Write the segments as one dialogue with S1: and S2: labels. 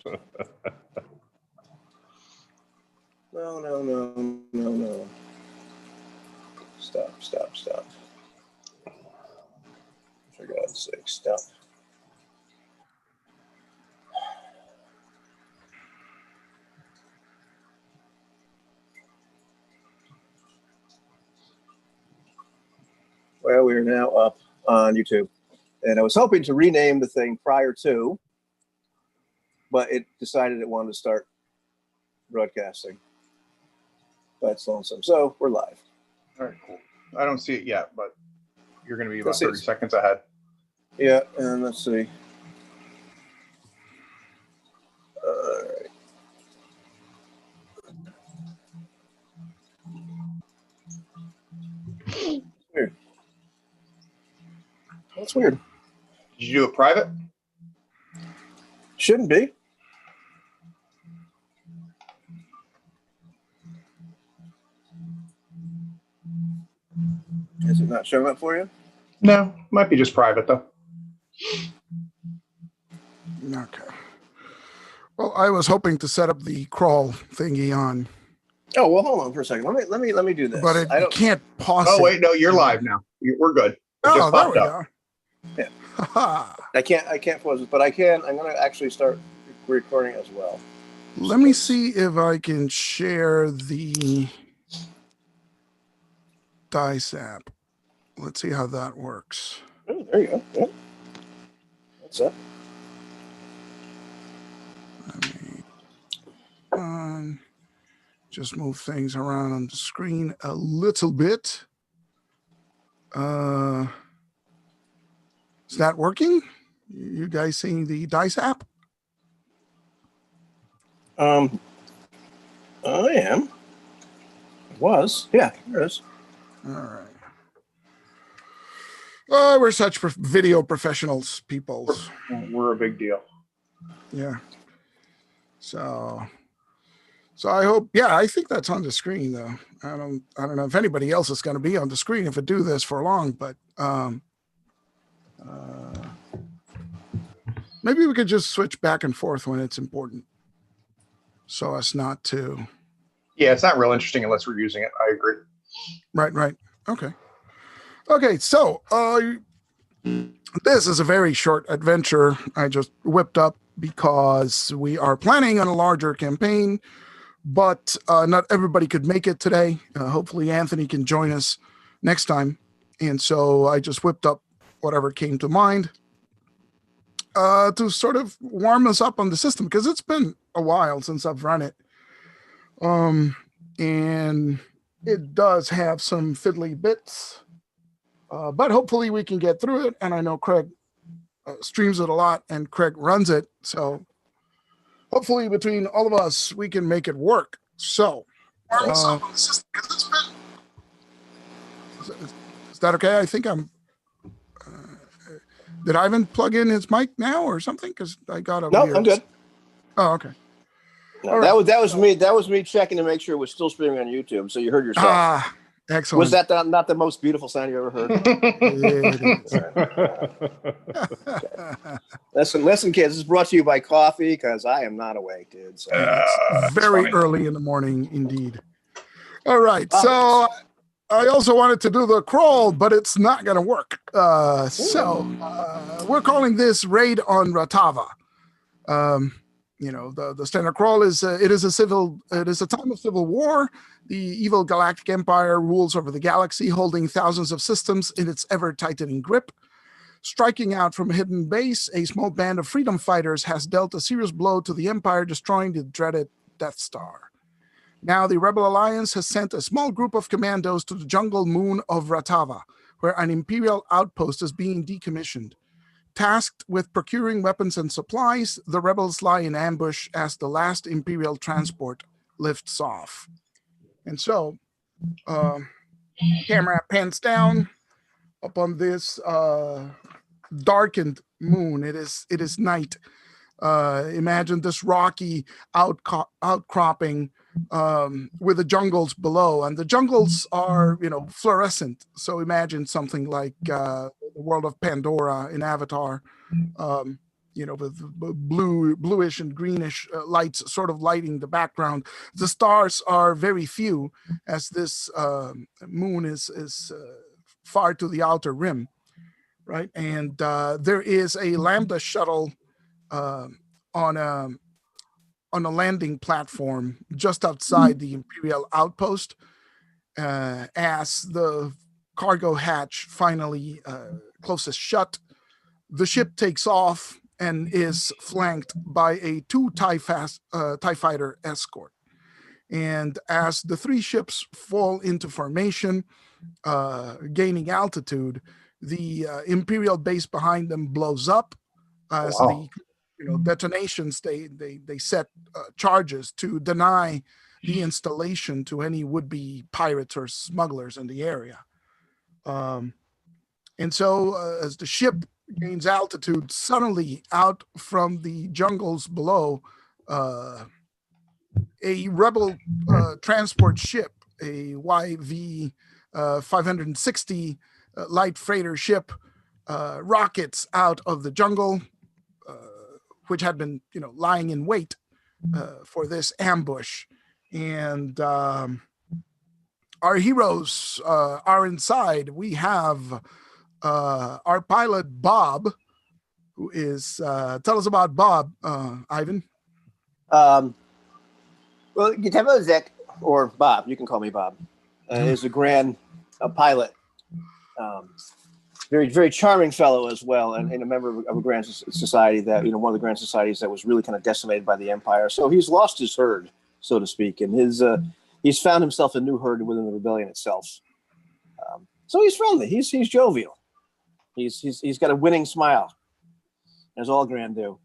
S1: No. Stop. For God's sake, stop. Well, we are now up on YouTube. And I was hoping to rename the thing prior to, but it decided it wanted to start broadcasting. That's lonesome. So we're live.
S2: All right, cool. I don't see it yet, but you're going to be about 30 seconds ahead.
S1: Yeah, and let's see. All right. Weird. That's weird.
S2: Did you do it private?
S1: Shouldn't be. Is it not showing up for you?
S2: No, might be just private though.
S3: Okay. Well, I was hoping to set up the crawl thingy on.
S1: Oh well, hold on for a second. Let me do this.
S3: But it can't pause.
S2: Oh wait, no, you're live now. We're good.
S3: Oh, there we go.
S1: Yeah. I can't pause it, but I'm going to actually start recording as well.
S3: Let me see if I can share the Dice app. Let's see how that works.
S1: Oh, there you go. Yeah. What's up?
S3: Let me just move things around on the screen a little bit. Is that working? You guys seeing the Dice app?
S1: I am. It was. Yeah, there it is.
S3: All right. Oh, we're such video professionals, people.
S2: We're a big deal.
S3: Yeah. So I hope. Yeah, I think that's on the screen though. I don't know if anybody else is going to be on the screen if I do this for long, but maybe we could just switch back and forth when it's important, so as not to.
S2: Yeah, it's not real interesting unless we're using it. I agree.
S3: Right. Okay. So this is a very short adventure I just whipped up because we are planning on a larger campaign, but not everybody could make it today. Hopefully Anthony can join us next time. And so I just whipped up whatever came to mind to sort of warm us up on the system, because it's been a while since I've run it. And it does have some fiddly bits, but hopefully we can get through it. And I know Craig streams it a lot and Craig runs it. So hopefully between all of us, we can make it work. So, is that okay? I think I'm. Did Ivan plug in his mic now or something? Because I got a.
S1: No, I'm good.
S3: Oh, okay.
S1: No, that was me. That was me checking to make sure it was still streaming on YouTube. So you heard yourself.
S3: Ah, excellent.
S1: Was that not the most beautiful sound you ever heard? Listen, kids. This is brought to you by coffee, because I am not awake, dude. So
S3: it's very early in the morning, indeed. All right, so I also wanted to do the crawl, but it's not going to work. So we're calling this Raid on Ratava. The standard crawl is it is a time of civil war. The evil galactic empire rules over the galaxy, holding thousands of systems in its ever-tightening grip. Striking out from a hidden base, a small band of freedom fighters has dealt a serious blow to the empire, destroying the dreaded Death Star. Now the Rebel Alliance has sent a small group of commandos to the jungle moon of Ratava, where an Imperial outpost is being decommissioned. Tasked with procuring weapons and supplies, the rebels lie in ambush as the last Imperial transport lifts off. And so, camera pans down upon this darkened moon. It is night. Imagine this rocky outcropping with the jungles below, and the jungles are fluorescent. So imagine something like the world of Pandora in Avatar. with bluish and greenish lights sort of lighting the background. The stars are very few, as this moon is far to the outer rim, right? And there is a Lambda shuttle on a landing platform just outside the Imperial outpost. As the cargo hatch finally closes shut, the ship takes off and is flanked by a 2 TIE fighter escort. And as the 3 ships fall into formation, gaining altitude, the Imperial base behind them blows up as the detonations they set charges to deny the installation to any would-be pirates or smugglers in the area. And so as the ship gains altitude, suddenly out from the jungles below, a rebel transport ship, a YV 560 light freighter ship, rockets out of the jungle, which had been lying in wait for this ambush. And our heroes are inside. We have our pilot, Bob, who is, tell us about Bob, Ivan.
S1: Well, Ratava Zek, or Bob, you can call me Bob, is a pilot. Very, very charming fellow as well, and a member of a grand society that, one of the grand societies that was really kind of decimated by the Empire. So he's lost his herd, so to speak, and he's found himself a new herd within the rebellion itself. So he's friendly. He's jovial. He's got a winning smile, as all grand do.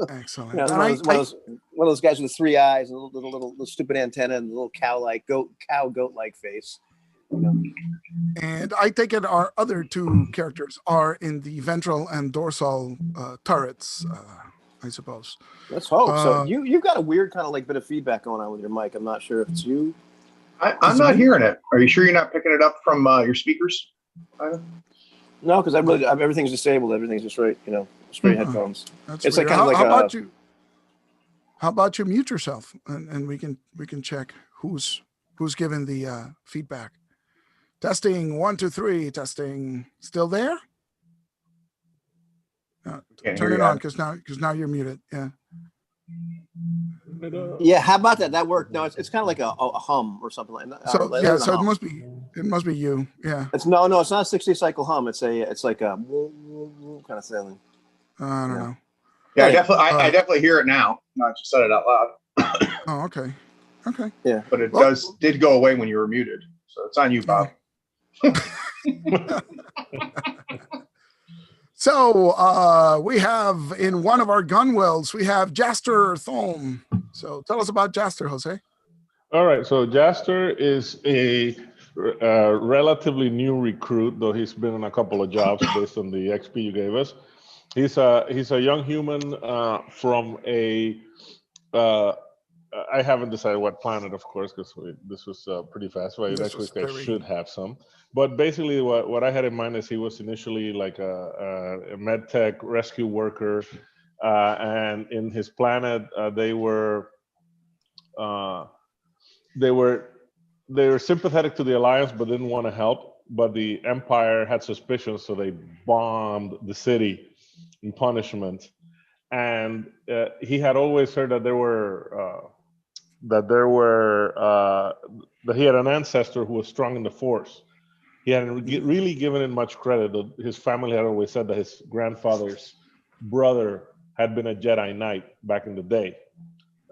S3: Excellent.
S1: One of those guys with the 3 eyes and a little stupid antenna and a little goat-like face.
S3: And I take it our other 2 characters are in the ventral and dorsal turrets, I suppose.
S1: Let's hope. So you've got a weird kind of bit of feedback going on with your mic. I'm not sure if it's you.
S2: I'm not hearing it. Are you sure you're not picking it up from your speakers?
S1: No, because everything's disabled. Everything's just right, straight headphones.
S3: That's
S1: it's
S3: weird.
S1: like kind of like
S3: how about you mute yourself and we can check who's given the feedback. Testing 1 2 3. Testing. Still there? Turn it on because now you're muted. Yeah.
S1: Yeah. How about that? That worked. No, it's kind of like a hum or something like that.
S3: So it must be you. Yeah.
S1: It's no, it's not a 60 cycle hum. It's like a kind of thing.
S3: I don't know.
S2: Yeah, I definitely hear it now. No, I just said it out loud.
S3: Oh, okay. Okay.
S1: Yeah.
S2: But it did go away when you were muted. So it's on you, Bob.
S3: So we have in one of our gunwells, we have Jaster Thome. So tell us about Jaster, Jose.
S4: All right. So Jaster is a relatively new recruit, though he's been on a couple of jobs based on the XP you gave us. He's a young human from a. I haven't decided what planet, of course, because this was pretty fast. So I should have some. But basically, what I had in mind is he was initially like a med tech rescue worker, and in his planet, they were sympathetic to the Alliance, but didn't want to help. But the Empire had suspicions, so they bombed the city in punishment. And he had always heard that he had an ancestor who was strong in the Force. He hadn't really given it much credit. His family had always said that his grandfather's brother had been a Jedi Knight back in the day.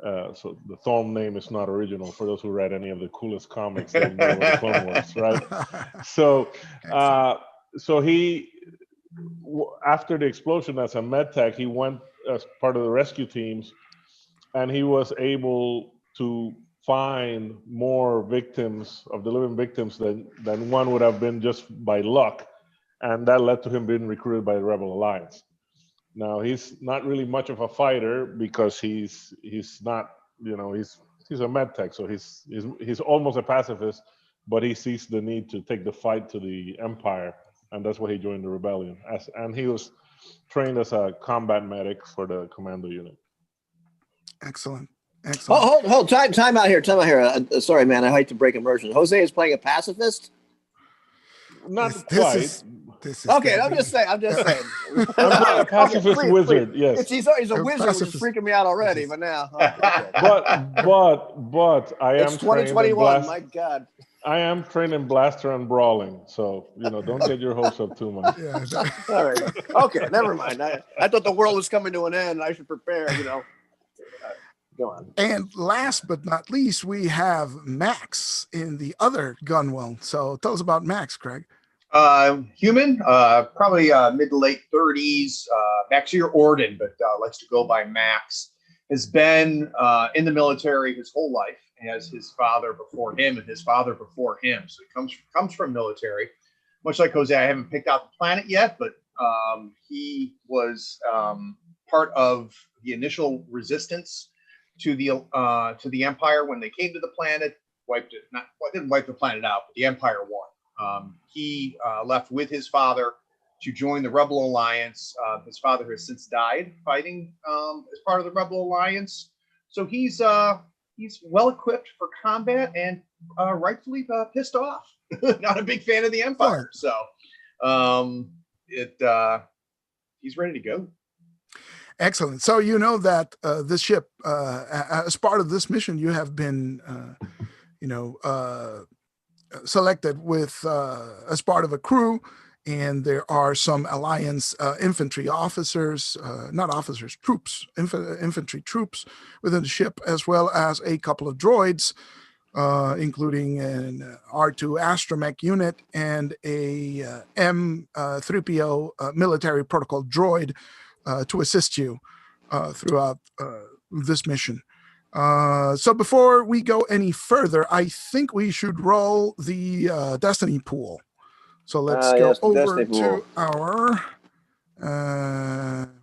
S4: So the Thome name is not original. For those who read any of the coolest comics, they know the Clone Wars, right? So he, after the explosion as a med tech, he went as part of the rescue teams, and he was able to find more victims of the living victims than one would have been just by luck, and that led to him being recruited by the Rebel Alliance. Now he's not really much of a fighter because he's not, he's a med tech, so he's almost a pacifist, but he sees the need to take the fight to the Empire, and that's why he joined the rebellion. And he was trained as a combat medic for the commando unit.
S3: Excellent. Excellent.
S1: Hold. Time out here. Sorry, man. I hate to break immersion. Jose is playing a pacifist.
S4: Not
S3: This
S4: quite.
S3: is
S1: Okay,
S3: gonna
S1: I'm
S3: be-
S1: just saying.
S4: I'm playing a pacifist
S1: please.
S4: wizard. Yes,
S1: He's a
S3: A
S1: wizard, which is
S3: pacifist.
S1: freaking me out already. But now, okay.
S4: but I am
S1: It's
S4: trained in
S1: 2021. My God.
S4: I am trained in blaster and brawling, so don't get your hopes up too much.
S3: Yeah.
S1: All right. Okay, never mind. I thought the world was coming to an end. I should prepare. Go on.
S3: And last but not least, we have Max in the other Gunwell. So tell us about Max, Craig.
S2: Human, probably mid to late 30s. Maxier Orden, but likes to go by Max. Has been in the military his whole life, as his father before him and his father before him. So he comes from military. Much like Jose, I haven't picked out the planet yet, but he was part of the initial resistance to the Empire when they came to the planet. Didn't wipe the planet out, but the Empire won. He left with his father to join the Rebel Alliance. His father has since died fighting as part of the Rebel Alliance. So he's well equipped for combat and rightfully pissed off. Not a big fan of the Empire. So he's ready to go.
S3: Excellent. So you know that this ship, as part of this mission, you have been, selected with as part of a crew, and there are some Alliance infantry officers, troops, infantry troops within the ship, as well as a couple of droids, including an R2 astromech unit and a M3PO military protocol droid to assist you throughout this mission. So before we go any further, I think we should roll the Destiny pool. So let's go over to our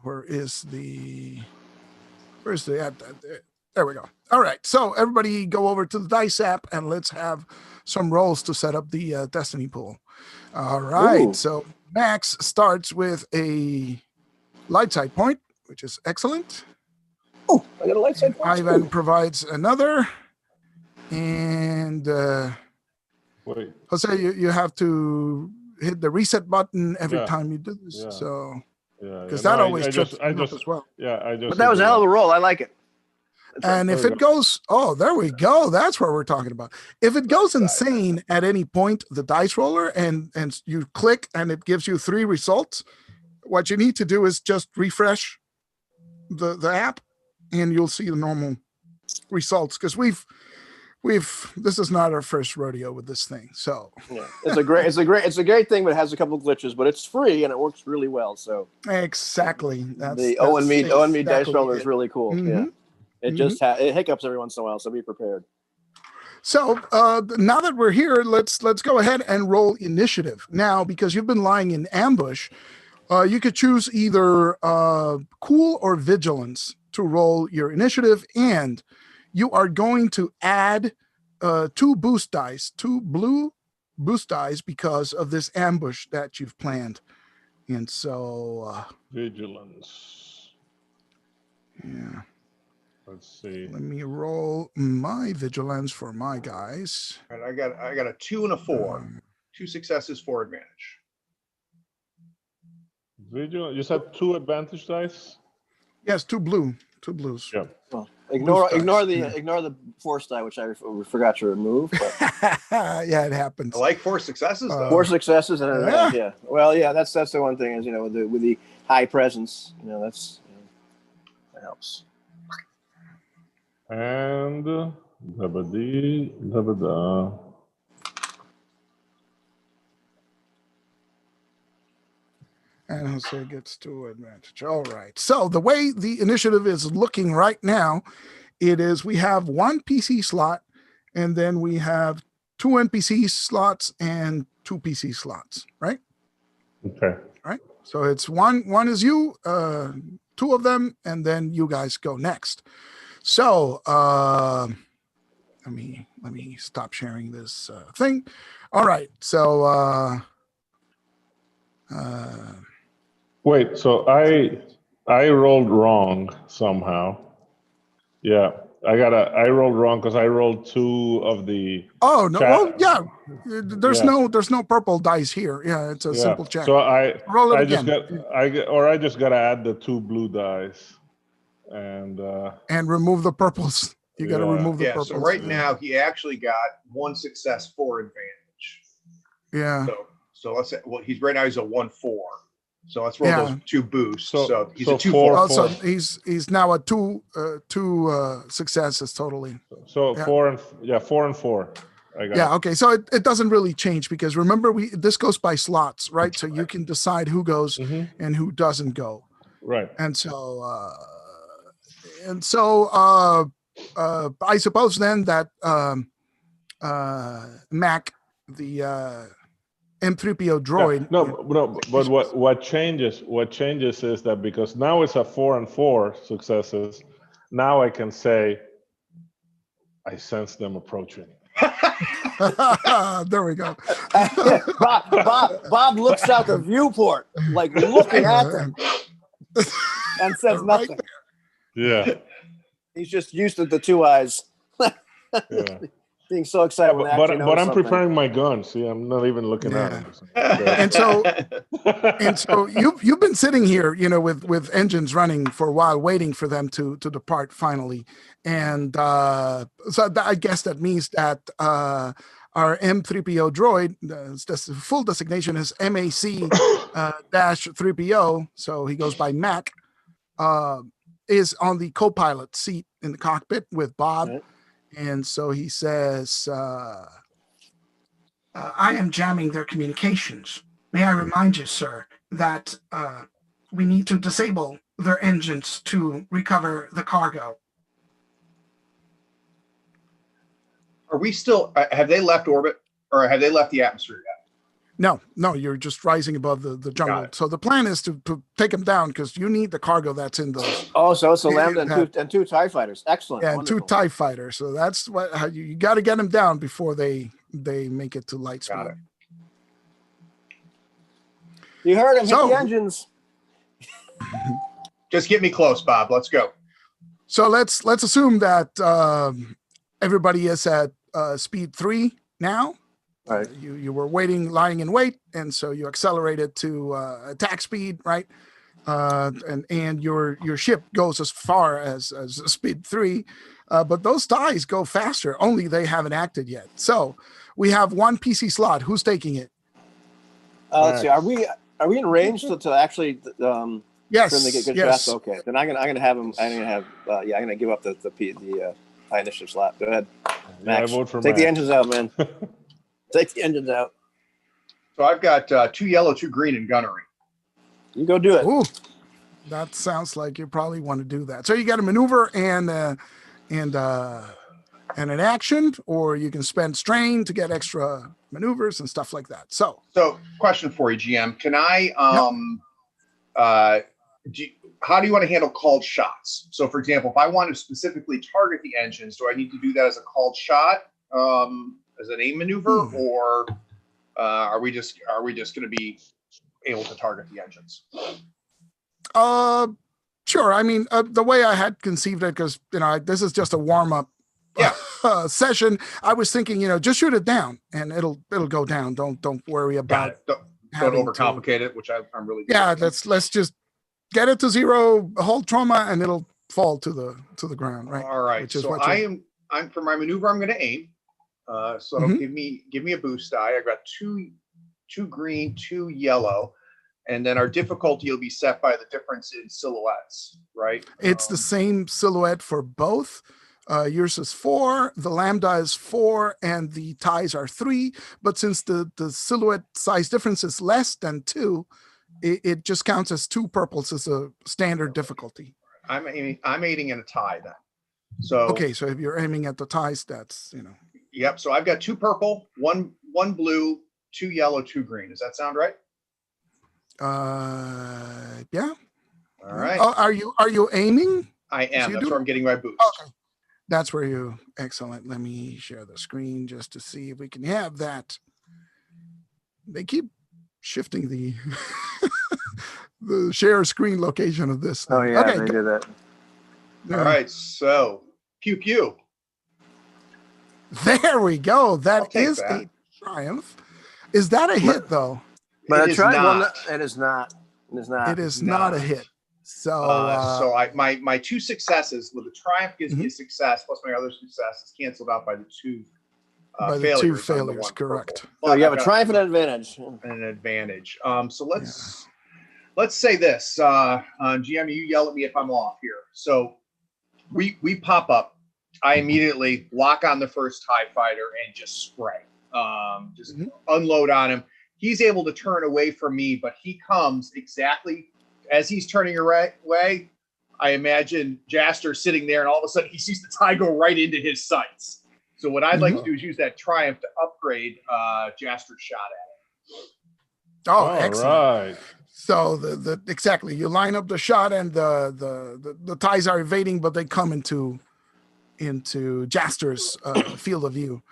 S3: where's the there we go. All right, so everybody go over to the Dice app and let's have some rolls to set up the Destiny pool. All right. Ooh. So Max starts with a light side point, which is excellent.
S1: Oh, I got a light side point.
S3: Ivan provides another. And
S4: wait.
S3: Jose, you have to hit the reset button every time you do this. Yeah. So because that always trips me up as well.
S4: Yeah,
S1: but that was a hell of a roll. I like it.
S3: And if it goes, there we go. That's what we're talking about. If it goes insane at any point, the dice roller, and you click and it gives you 3 results, what you need to do is just refresh the app and you'll see the normal results. Because this is not our first rodeo with this thing. So
S1: yeah, it's a great thing, but it has a couple of glitches, but it's free and it works really well. So
S3: exactly.
S1: The O and me dice roller is really cool. Mm-hmm. Yeah. It just it hiccups every once in a while, so be prepared.
S3: So now that we're here, let's go ahead and roll initiative. Now, because you've been lying in ambush, you could choose either cool or vigilance to roll your initiative, and you are going to add 2 boost dice, 2 blue boost dice, because of this ambush that you've planned. And so
S4: vigilance.
S3: Yeah.
S4: Let's see.
S3: Let me roll my vigilance for my guys.
S2: And I got a 2 and a 4. 2 successes, 4 advantage.
S4: Vigilance. You said 2 advantage dice?
S3: Yes, 2 blues.
S4: Yeah.
S1: Well, ignore the force die, which I forgot to remove. But
S3: yeah, it happens.
S2: I like 4 successes though.
S1: 4 successes and an advantage. Yeah. Well, yeah, that's the one thing is with the high presence, that helps.
S4: And
S3: and Jose gets 2 advantage. All right. So the way the initiative is looking right now, it is we have 1 PC slot, and then we have 2 NPC slots and 2 PC slots, right?
S4: Okay.
S3: Right. So it's one is you, 2 of them, and then you guys go next. So let me stop sharing this thing. All right. So
S4: Wait, so I rolled wrong somehow. Yeah, I rolled wrong because I rolled 2 of the
S3: Oh no!
S4: chat.
S3: Well, yeah. There's
S4: Yeah.
S3: no purple dice here. Yeah, it's a
S4: Yeah.
S3: simple check.
S4: So I
S3: Roll it
S4: I just
S3: again
S4: I just gotta add the 2 blue dice, and
S3: and remove the purples. You got to
S4: Yeah.
S3: remove the
S2: Yeah.
S3: purples.
S2: So right now he actually got 1 success, 4 advantage.
S3: Yeah.
S2: So let's say, well, he's a 1-4. So let's roll
S3: Yeah.
S2: those 2 boosts.
S4: So-
S2: So he's
S4: so
S2: a 2-4.
S4: four-
S3: Oh, so he's now at two successes totally.
S4: so
S3: Yeah.
S4: 4 and 4. I got.
S3: Yeah. Okay. So it doesn't really change because remember this goes by slots, right? So you can decide who goes
S4: Hmm.
S3: and who doesn't go.
S4: Right.
S3: And so I suppose then that Mac, the M3PO droid.
S4: Yeah, no, but what changes is that because now it's a 4 and 4 successes, now I can say I sense them approaching.
S3: There we go.
S1: Bob looks out the viewport, like looking at them, and says
S3: Right
S1: nothing.
S4: Yeah.
S1: He's just used to the 2 eyes.
S4: Yeah.
S1: Being so excited. when they
S4: But
S1: actually
S4: I'm
S1: notice something.
S4: preparing my gun. See, I'm not even looking at
S3: Yeah.
S4: them.
S3: And so you've been sitting here, with engines running for a while, waiting for them to depart finally. And I guess that means that our M3PO droid, the full designation is MAC dash 3PO, so he goes by Mac, is on the co-pilot seat in the cockpit with Bob.
S1: Right.
S3: And so he says, I am jamming their communications. May I remind you, sir, that we need to disable their engines to recover the cargo.
S2: Are we still, have they left orbit or have they left the atmosphere yet?
S3: No, you're just rising above the jungle.
S2: it.
S3: So the plan is to take them down because you need the cargo that's in those.
S1: Oh, so it's a Lambda
S3: Yeah,
S1: and two TIE fighters. Excellent.
S3: Yeah, and 2
S1: Wonderful.
S3: TIE fighters. So that's how you got to get them down before they make it to light speed.
S2: Got it.
S1: You heard him.
S3: So-
S1: Hit the engines.
S2: Just get me close, Bob. Let's go.
S3: So let's assume that everybody is at speed 3 now.
S1: Right.
S3: You were lying in wait, and so you accelerated to attack speed, right? And your ship goes as far as speed 3, but those TIEs go faster. Only they haven't acted yet. So we have 1 PC slot. Who's taking it?
S1: Let's see. Are we in range to actually?
S3: Yes.
S1: When they get good
S3: yes.
S1: shots? Okay. Then I'm gonna have him. I'm gonna give up the high initiative slot. Go ahead, Max.
S4: I vote for
S1: Take the
S4: Max.
S1: engines out, man. Take the engines out.
S2: So I've got 2 yellow, 2 green in gunnery.
S1: You go do it.
S3: Ooh, that sounds like you probably want to do that. So you got a maneuver and an action, or you can spend strain to get extra maneuvers and stuff like that. So
S2: question for you, GM. Can I, how do you want to handle called shots? So for example, if I want to specifically target the engines, do I need to do that as a called shot, as an aim maneuver, or are we just going to be able to target the engines?
S3: Sure. I mean, the way I had conceived it, because this is just a warm up session. I was thinking, just shoot it down, and it'll go down. Don't worry about.
S2: Don't overcomplicate it, which I'm really good
S3: Yeah,
S2: at.
S3: let's just get it to 0, hold trauma, and it'll fall to the ground, right?
S2: All right.
S3: Which is
S2: So
S3: what
S2: I'm for my maneuver, I'm going to aim. So it'll give me a boost die. I've got two green, 2 yellow, and then our difficulty will be set by the difference in silhouettes, right?
S3: It's the same silhouette for both. Yours is 4, the Lambda is 4, and the TIEs are 3. But since the silhouette size difference is less than 2, it just counts as 2 purples as a standard difficulty.
S2: I'm aiming in a tie then. So
S3: Okay, so if you're aiming at the TIEs, that's
S2: Yep. So I've got 2 purple, one blue, 2 yellow, 2 green. Does that sound right?
S3: Yeah.
S2: All right.
S3: Oh, are you aiming?
S2: I am.
S3: you
S2: That's
S3: do?
S2: where I'm getting my boost.
S3: Okay. That's where you excellent. Let me share the screen just to see if we can have that. They keep shifting the the share screen location of this.
S1: Oh yeah,
S3: Okay,
S1: they did that.
S3: yeah.
S2: All right, so pew pew.
S3: There we go.
S2: I'll
S3: That
S2: take
S3: is
S2: that.
S3: a triumph. Is that a hit though?
S1: But
S2: It
S1: I
S2: is
S1: tried one.
S2: not.
S1: It is not. It is not.
S3: It is not a
S2: not.
S3: hit. So,
S2: So my two successes with the triumph gives me a success, plus my other success is canceled out by the two
S3: by the
S2: failures.
S3: two
S2: on the
S3: failures,
S2: one
S3: correct.
S2: purple.
S1: So you have
S2: I've
S1: a
S2: got
S1: triumph and an advantage.
S2: an advantage. So let's say this. GM, you yell at me if I'm off here. So we pop up. I immediately lock on the first TIE fighter and just spray. Just unload on him. He's able to turn away from me, but he comes exactly as he's turning away. I imagine Jaster sitting there, and all of a sudden he sees the TIE go right into his sights. So what I'd like to do is use that triumph to upgrade Jaster's shot at him.
S3: Oh,
S4: All
S3: excellent.
S4: right.
S3: So the exactly, you line up the shot, and the TIEs are evading, but they come into Jaster's field of view.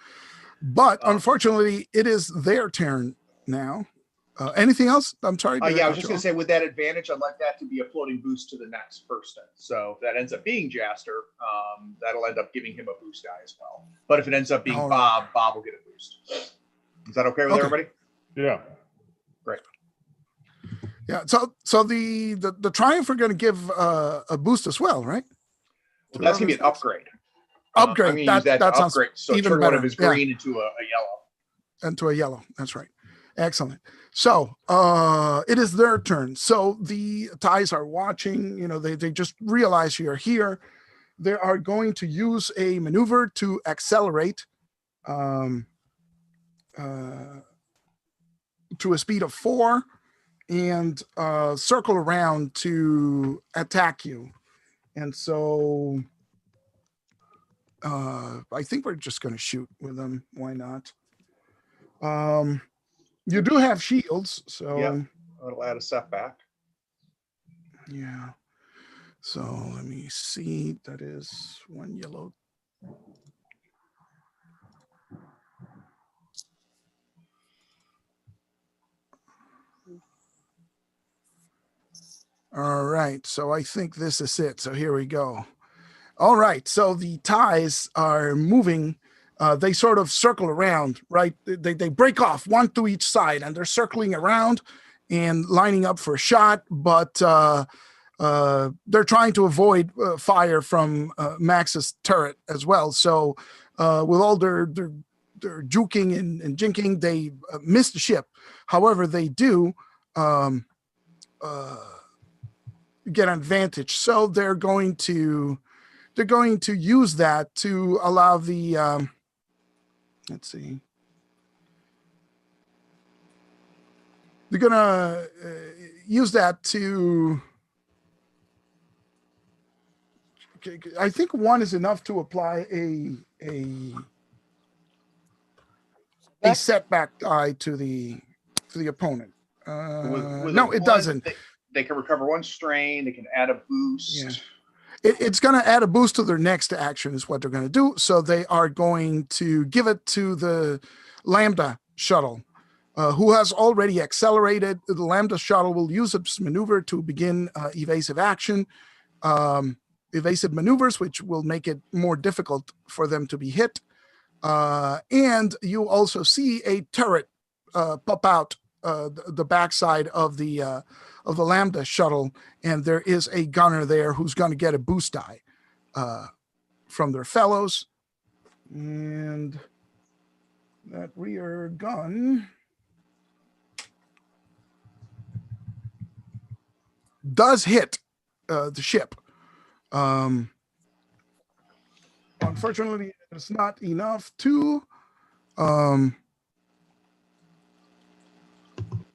S3: But unfortunately, it is their turn now. Anything else? I'm sorry.
S2: Yeah, I was just going to say, with that advantage, I'd like that to be a floating boost to the next person. So if that ends up being Jaster, that'll end up giving him a boost die as well. But if it ends up being Bob, Bob will get a boost. Is that okay with everybody?
S4: Yeah.
S2: Great.
S3: Yeah. So the Triumph are going to give a boost as well, right?
S2: Well, that's going to be an upgrade.
S3: Upgrade.
S2: I'm going to use that to
S3: sounds
S2: upgrade. So
S3: even
S2: turn
S3: better.
S2: one of his green into a yellow.
S3: Into a yellow. That's right. Excellent. So it is their turn. So the TIEs are watching. They just realize you're here. They are going to use a maneuver to accelerate to a speed of 4 and circle around to attack you. And so I think we're just going to shoot with them. Why not? You do have shields, so
S2: yeah, that'll add a setback.
S3: Yeah. So let me see. That is 1 yellow. All right. So I think this is it. So here we go. All right. So the TIEs are moving. They sort of circle around, right? They break off one to each side, and they're circling around and lining up for a shot, but they're trying to avoid fire from Max's turret as well. So with all their juking and jinking, they miss the ship. However, they do get an advantage. So they're going to use that to allow the let's see. They're gonna use that to. I think 1 is enough to apply a setback die to the opponent. No, it doesn't.
S2: They can recover 1 strain. They can add a boost.
S3: Yeah. It's going to add a boost to their next action is what they're going to do. So they are going to give it to the Lambda shuttle, who has already accelerated. The Lambda shuttle will use its maneuver to begin evasive action, evasive maneuvers, which will make it more difficult for them to be hit. And you also see a turret pop out the backside of the Lambda shuttle, and there is a gunner there who's going to get a boost die from their fellows. And that rear gun does hit the ship. Unfortunately, it's not enough to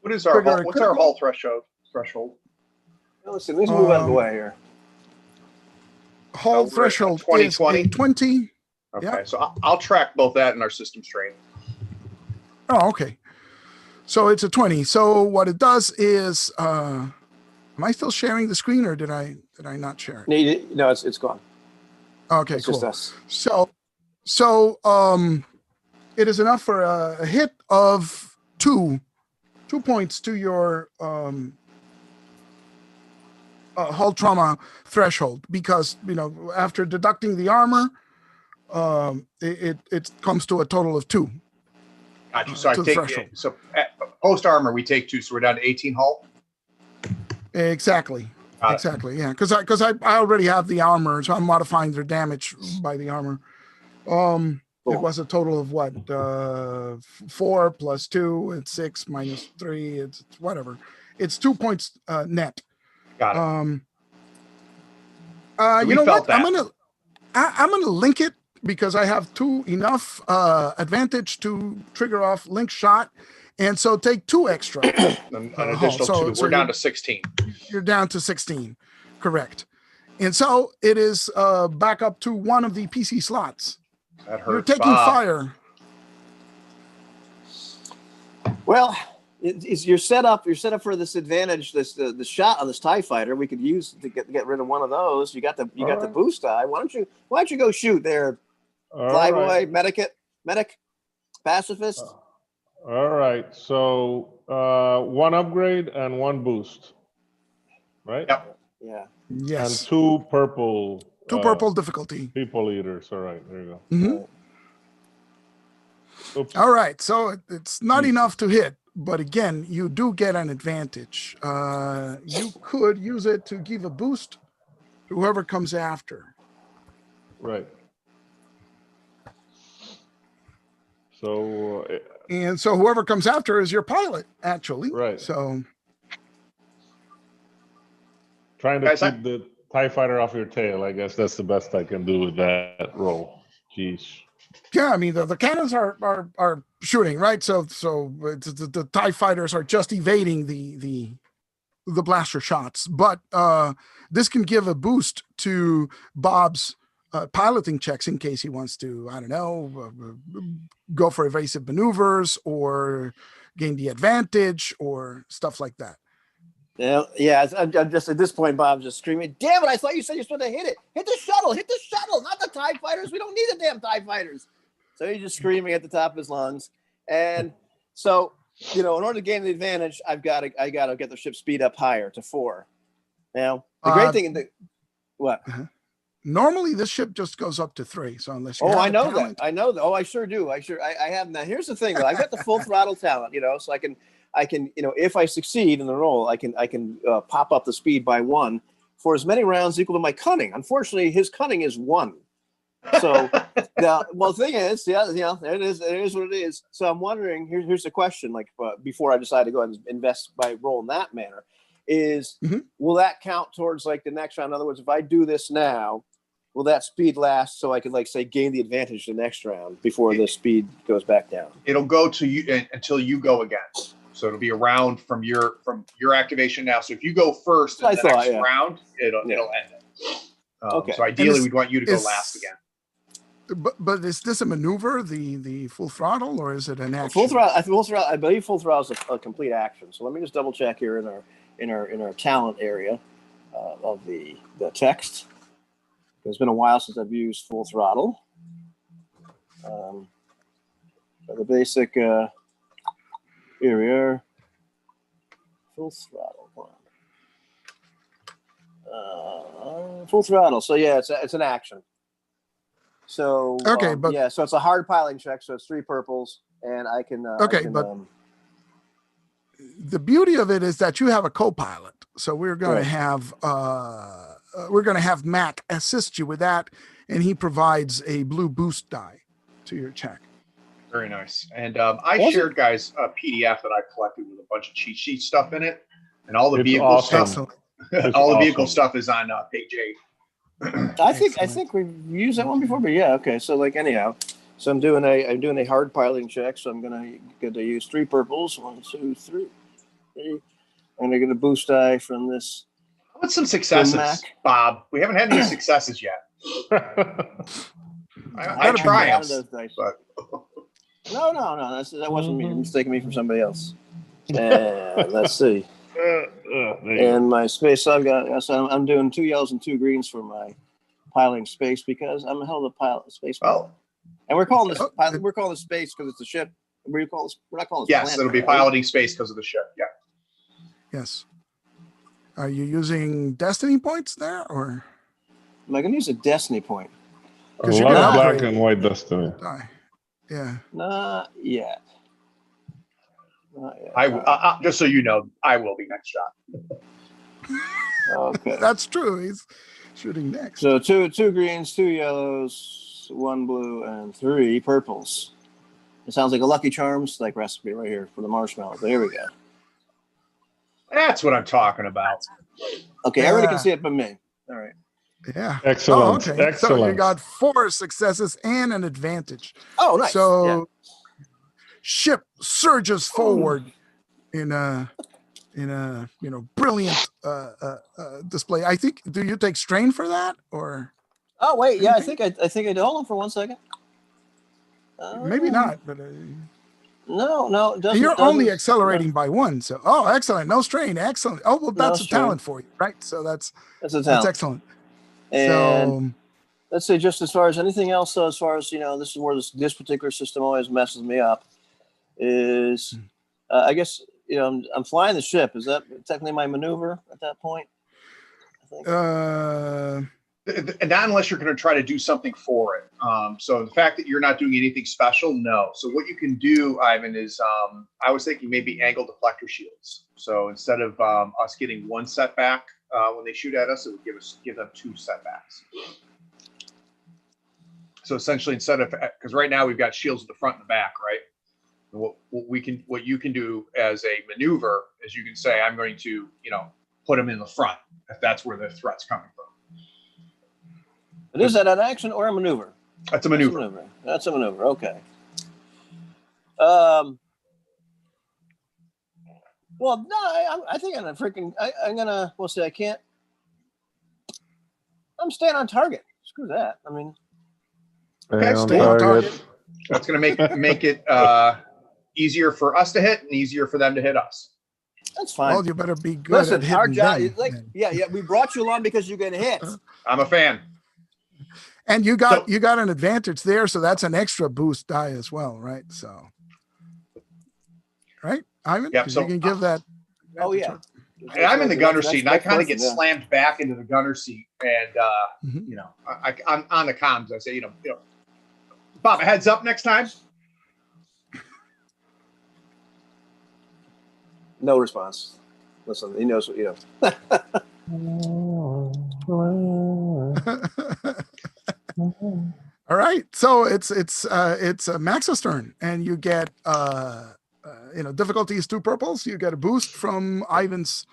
S2: what's our hull threshold?
S1: Listen, let's move out of the way here.
S3: Hull threshold is a 20.
S2: Okay,
S3: yeah.
S2: So I'll track both that and our system strain.
S3: Oh, okay. So it's a 20. So what it does is, am I still sharing the screen, or did I not share it?
S1: No, it's gone.
S3: Okay,
S1: it's
S3: cool.
S1: Just us.
S3: So it is enough for a hit of 2 points to your hull trauma threshold, because after deducting the armor, it comes to a total of 2.
S2: Gotcha. So I
S3: to the
S2: take
S3: threshold.
S2: so post armor we take 2, so we're down to 18 hull.
S3: Exactly.
S2: Got it.
S3: Exactly. Yeah, because I already have the armor, so I'm modifying their damage by the armor. It was a total of what? 4 plus 2. It's 6 minus 3. It's whatever. It's 2 points net.
S2: Got it.
S3: You know what?
S2: That.
S3: I'm gonna link it because I have enough advantage to trigger off link shot, and so take 2 extra.
S2: An additional 2. We're down to 16.
S3: You're down to 16, correct? And so it is back up to 1 of the PC slots.
S2: That hurts.
S3: You're taking fire.
S1: Well, you're set up for this advantage. The shot on this TIE fighter we could use to get rid of one of those. You got the boost die. Why don't you go shoot there, flyboy, medic, pacifist?
S4: All right. So 1 upgrade and 1 boost, right?
S2: Yep.
S1: Yeah.
S3: Yes.
S4: And 2 purple.
S3: 2 purple difficulty.
S4: People eaters. All right. There you go.
S3: Mm-hmm.
S4: Oops.
S3: All right. So it's not enough to hit, but again, you do get an advantage. You could use it to give a boost to whoever comes after.
S4: Right. So.
S3: And so whoever comes after is your pilot, actually.
S4: Right.
S3: So.
S4: Trying to keep the TIE fighter off your tail. I guess that's the best I can do with that roll. Jeez.
S3: Yeah, I mean the cannons are shooting, right? So the TIE fighters are just evading the blaster shots, but this can give a boost to Bob's piloting checks in case he wants to, I don't know, go for evasive maneuvers or gain the advantage or stuff like that.
S1: Yeah. I'm just at this point, Bob's just screaming, "Damn it! I thought you said you're supposed to hit it. Hit the shuttle, not the TIE fighters. We don't need the damn TIE fighters." So he's just screaming at the top of his lungs. And so, in order to gain the advantage, I got to get the ship speed up higher to 4. Now, the great thing, what?
S3: Normally, this ship just goes up to 3. So unless you
S1: I know that. Oh, I sure do. I have. Now, here's the thing, though. I've got the full throttle talent, so I can, if I succeed in the roll, I can pop up the speed by 1 for as many rounds equal to my cunning. Unfortunately, his cunning is 1. So, the thing is, it is what it is. So I'm wondering, here's the question, before I decide to go ahead and invest by roll in that manner, is will that count towards the next round? In other words, if I do this now, will that speed last so I could gain the advantage the next round before the speed goes back down?
S2: It'll go to you until you go again. So it'll be a round from your activation now. So if you go first in the next round, it'll end it.
S1: Okay.
S2: So ideally, we'd want you to go last again.
S3: But is this a maneuver, the full throttle, or is it an action?
S1: Full throttle. I believe full throttle is a complete action. So let me just double check here in our talent area of the text. It's been a while since I've used full throttle. So the basic here we are. Full throttle. Full throttle. So yeah, it's an action. So so it's a hard piling check. So it's 3 purples, and I can.
S3: The beauty of it is that you have a co-pilot. So we're going to have Mac assist you with that, and he provides a blue boost die to your check.
S2: Very nice. And I shared guys a PDF that I collected with a bunch of cheat sheet stuff in it, and all the vehicle stuff. All the vehicle stuff is on page 8.
S1: I think we've used that one before, but yeah, okay. So anyhow, so I'm doing a hard piling check. So I'm gonna use 3 purples. 1, 2, 3. And I get a boost die from this.
S2: What's some successes, Bob? We haven't had any successes yet. I try those dice. But...
S1: No. That wasn't me. You're mistaking me for somebody else. Let's see. And my space, I'm doing 2 yellows and 2 greens for my piling space because I'm a hell of a pilot space.
S2: Oh,
S1: and we're calling this space because it's a ship. We're not calling this.
S2: Yes,
S1: planet,
S2: it'll be piloting space because of the ship. Yeah.
S3: Yes. Are you using destiny points there, or
S1: Am I going to use a destiny point?
S4: A
S3: 'Cause you
S4: lot
S3: can
S4: of black
S3: upgrade.
S4: and white destiny.
S3: die? Yeah.
S1: Not yet. Not yet.
S2: Just so you know, I will be next shot.
S1: Okay.
S3: That's true. He's shooting next.
S1: So two greens, 2 yellows, 1 blue, and 3 purples. It sounds like a Lucky Charms like recipe right here for the marshmallow. But here we go.
S2: That's what I'm talking about.
S1: Okay, everybody can
S3: Yeah.
S1: see it but me. All right.
S3: Yeah.
S4: Excellent.
S3: Oh, okay.
S4: Excellent.
S3: So you got 4 successes and an advantage.
S1: Oh, nice.
S3: So ship surges forward in a brilliant display. I think. Do you take strain for that, or
S1: Oh wait, yeah, I think I did. Hold on for 1 second.
S3: maybe not? But
S1: No, it doesn't.
S3: you're only
S1: doesn't-
S3: accelerating by 1. So excellent. No strain. Excellent. Oh well,
S1: No
S3: that's a
S1: strain.
S3: talent for you, right? So that's
S1: That's a talent.
S3: excellent.
S1: And let's say just as far as anything else, though, as far as this is where this particular system always messes me up. Is I guess I'm flying the ship. Is that technically my maneuver at that point? I think.
S2: Not unless you're going to try to do something for it. So the fact that you're not doing anything special, no. So what you can do, Ivan, is I was thinking maybe angle deflector shields. So instead of us getting 1 setback when they shoot at us, it would give them 2 setbacks. So essentially, instead of, because right now we've got shields at the front and the back, right? And what you can do as a maneuver is you can say, I'm going to put them in the front if that's where the threat's coming from.
S1: But is that an action or a maneuver?
S2: That's a maneuver.
S1: That's a maneuver. Okay. Well, no, I think I'm a freaking. I'm gonna. We'll see. I can't. I'm staying on target. Screw that. I mean.
S2: Okay,
S3: stay on target.
S2: That's going to make it easier for us to hit and easier for them to hit us.
S1: That's fine.
S3: Well, you better be good
S1: Listen,
S3: at hitting
S1: our job
S3: them.
S1: is like, yeah. We brought you along because you get hit.
S2: I'm a fan.
S3: And you got an advantage there, so that's an extra boost die as well, right? So, right, Ivan?
S2: Yep,
S3: 'Cause
S2: so-
S3: you can give that.
S1: Oh yeah.
S2: And I'm in the gunner
S1: That's
S2: seat, and I kind of
S1: perfect,
S2: get
S1: yeah.
S2: slammed back into the gunner seat, and I'm on the comms. I say, Bob, a heads up next time.
S1: No response. Listen, he knows what
S3: All right, so it's Max's turn, and you get difficulty is 2 purples. You get a boost from Ivan's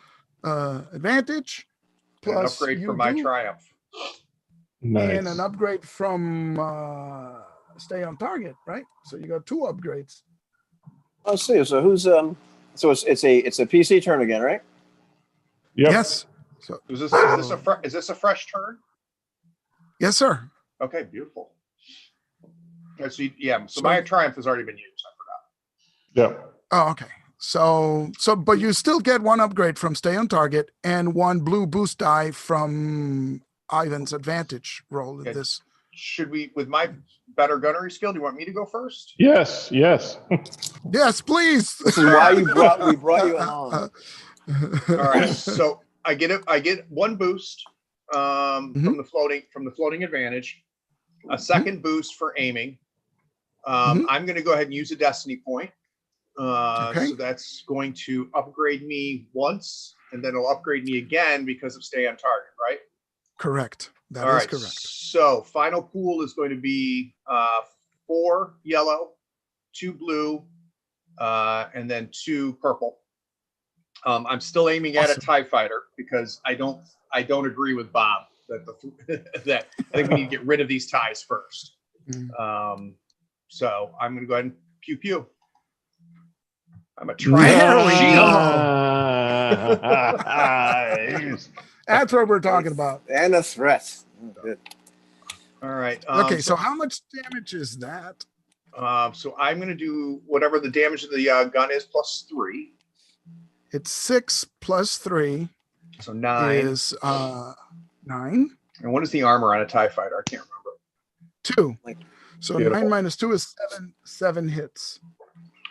S3: advantage,
S2: And an
S3: plus
S2: upgrade
S3: you
S2: for my
S3: do,
S2: triumph.
S4: Nice.
S3: and an upgrade from stay on target, right? So you got 2 upgrades.
S1: Let's see. So who's so it's a PC turn again, right?
S4: Yep.
S3: Yes. So
S2: Is this a fresh turn?
S3: yes, sir.
S2: Okay, beautiful. So my triumph has already been used. I forgot.
S4: Yep.
S3: Oh, okay. So, but you still get 1 upgrade from stay on target and 1 blue boost die from Ivan's advantage roll in
S2: Okay.
S3: this.
S2: Should we, with my better gunnery skill, do you want me to go first?
S4: Yes. Yes.
S3: Yes, please.
S1: This is why we brought you along.
S2: All right. So I get 1 boost from the floating advantage, a second boost for aiming. I'm going to go ahead and use a destiny point.
S3: Okay.
S2: So that's going to upgrade me once, and then it'll upgrade me again because of stay on target, right?
S3: Correct. That
S2: All
S3: is
S2: right.
S3: correct.
S2: So final pool is going to be 4 yellow, 2 blue, and then 2 purple. I'm still aiming at a TIE fighter because I don't agree with Bob that I think we need to get rid of these ties first. So I'm going to go ahead and pew pew. I'm a try.
S3: There we
S4: Nice.
S3: That's what we're talking about.
S1: And a threat. Good.
S2: All right.
S3: Okay, so how much damage is that?
S2: So I'm going to do whatever the damage of the gun is plus 3.
S3: It's 6 plus 3
S2: So 9.
S3: is 9.
S2: And what is the armor on a TIE fighter? I can't remember.
S3: 2. So
S4: Beautiful.
S3: 9 minus 2 is 7. 7 hits.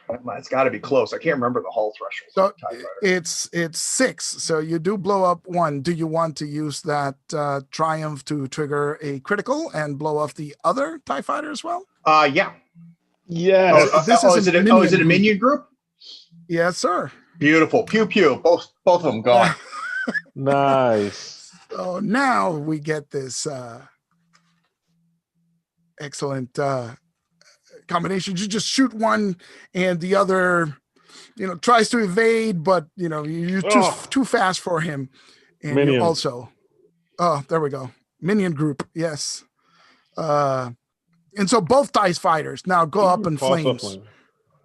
S2: It's got to be close. I cann't remember the hull threshold.
S3: So
S2: of TIE fighter.
S3: it's 6. So you do blow up 1. Do you want to use that triumph to trigger a critical and blow off the other TIE fighter as well?
S2: Yeah.
S4: Yes.
S3: This is a
S2: is it a
S3: minion
S2: minion group?
S3: Yes, sir.
S2: Beautiful. Pew pew. Both of them gone.
S4: Nice.
S3: So now we get this excellent combination. You just shoot one and the other, tries to evade, but you're too fast for him. And
S4: Minion.
S3: you also, there we go. Minion group, yes. And so both TIE fighters now go up in flames,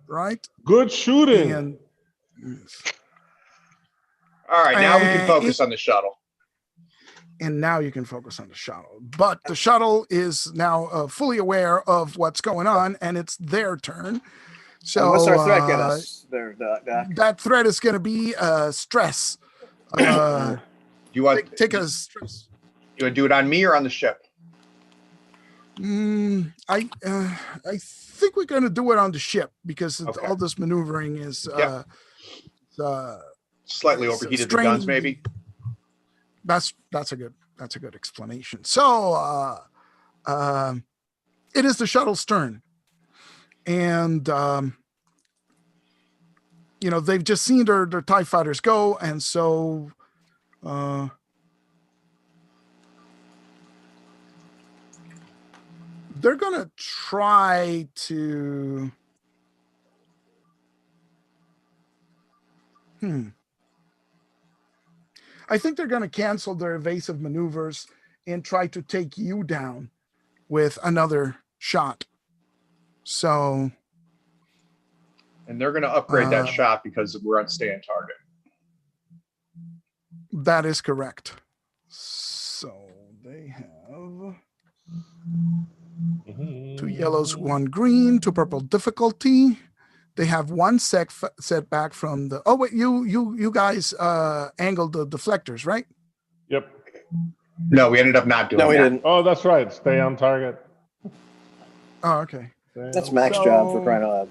S3: right?
S4: Good shooting.
S3: And
S2: All right, now we can focus on the shuttle.
S3: And now you can focus on the shuttle. But the shuttle is now fully aware of what's going on, and it's their turn. So
S1: and what's our threat get us there, Doc?
S3: That threat is going to be stress.
S2: You want
S3: take a stress?
S2: You want to do it on me or on the ship?
S3: I think we're going to do it on the ship because all this maneuvering is
S2: slightly overheated the guns, maybe.
S3: That's a good explanation. So it is the shuttle's turn, and they've just seen their TIE fighters go, and so they're gonna try to I think they're going to cancel their evasive maneuvers and try to take you down with another shot. So,
S2: and they're going to upgrade that shot because we're on stay on target.
S3: That is correct. So they have 2 yellows, 1 green, 2 purple difficulty. They have 1 setback from the. Oh wait, you guys angled the deflectors, right?
S4: Yep.
S2: No, we ended up not doing.
S1: No, we didn't.
S4: Oh, that's right. Stay on target.
S3: Oh, okay.
S1: That's Mac's job for crying out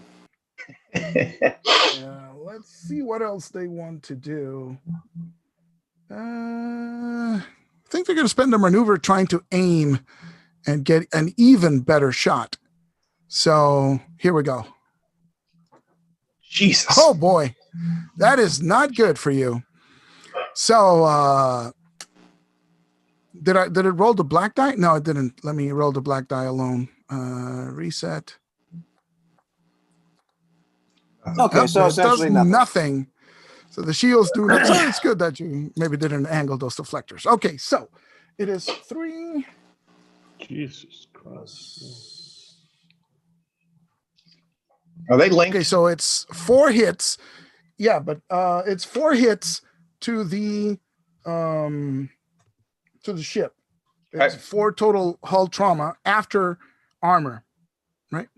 S3: loud. Let's see what else they want to do. I think they're going to spend their maneuver trying to aim and get an even better shot. So here we go.
S2: Jesus.
S3: Oh boy, that is not good for you. So did it roll the black die? No, it didn't. Let me roll the black die alone. Reset.
S1: Okay, so essentially
S3: nothing. So the shields do not. So it's good that you maybe didn't angle those deflectors. Okay, so it is 3.
S4: Jesus Christ.
S2: Are they linked?
S3: Okay, so it's 4 hits. Yeah, but it's 4 hits to the ship. It's 4 total hull trauma after armor, right?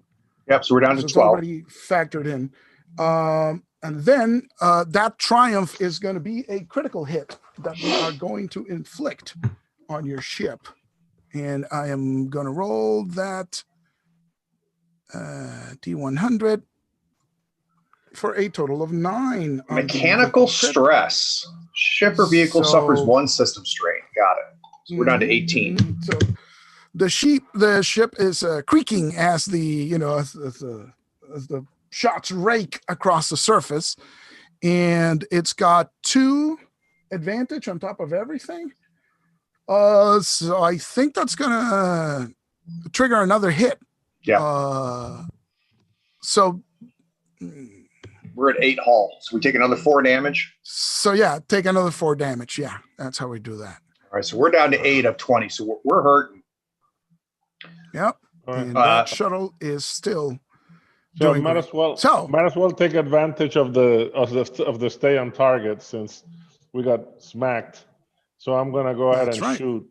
S2: Yep. So we're down to 12.
S3: It's already factored in. And then that triumph is going to be a critical hit that we are going to inflict on your ship. And I am going to roll that D100 for a total of 9.
S2: Mechanical stress. Ship or vehicle suffers 1 system strain. Got it. So we're down to 18.
S3: So the ship is creaking as the as the shots rake across the surface, and it's got 2 advantage on top of everything. So I think that's gonna trigger another hit.
S2: Yeah.
S3: So
S2: we're at 8 hull. So we take another 4 damage.
S3: So yeah, take another 4 damage. Yeah, that's how we do that.
S2: All right. So we're down to 8 of 20. So we're hurting.
S3: Yep. And that shuttle is still.
S4: So might as well take advantage of the stay on target since we got smacked. So I'm gonna go ahead and shoot.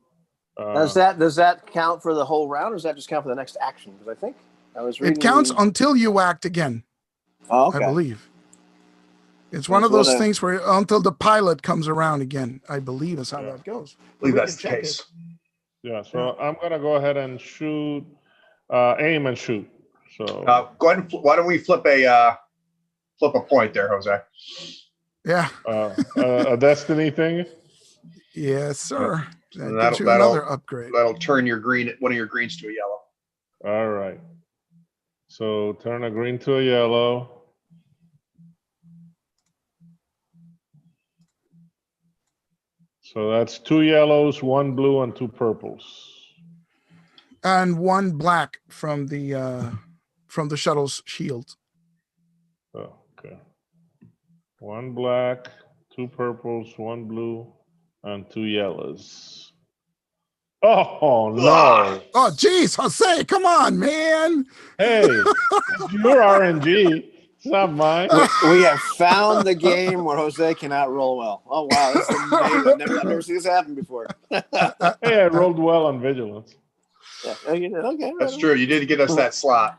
S1: Does that count for the whole round, or does that just count for the next action? Because I think I was reading.
S3: It counts until you act again.
S1: Oh, okay.
S3: I believe. It's one of those things where until the pilot comes around again, I believe is how that goes.
S2: I believe that's the case.
S4: Yeah, so I'm gonna go ahead and shoot, aim and shoot. So
S2: go ahead and why don't we flip a flip a point there, Jose.
S3: Yeah.
S4: A destiny thing.
S3: Yes, sir.
S2: So
S3: That gives you another upgrade.
S2: That'll turn your one of your greens to a yellow.
S4: All right. So turn a green to a yellow. So that's 2 yellows, 1 blue, and 2 purples.
S3: And 1 black from the shuttle's shield.
S4: Oh, okay. 1 black, 2 purples, 1 blue, and 2 yellows. Oh no!
S3: Oh, geez, Jose, come on, man!
S4: Hey, it's your RNG. It's not mine.
S1: We have found the game where Jose cannot roll well. Oh wow, that's amazing! I've never seen this happen before.
S4: Hey, I rolled well on vigilance.
S1: Yeah. Okay.
S2: That's true. You did get us that slot.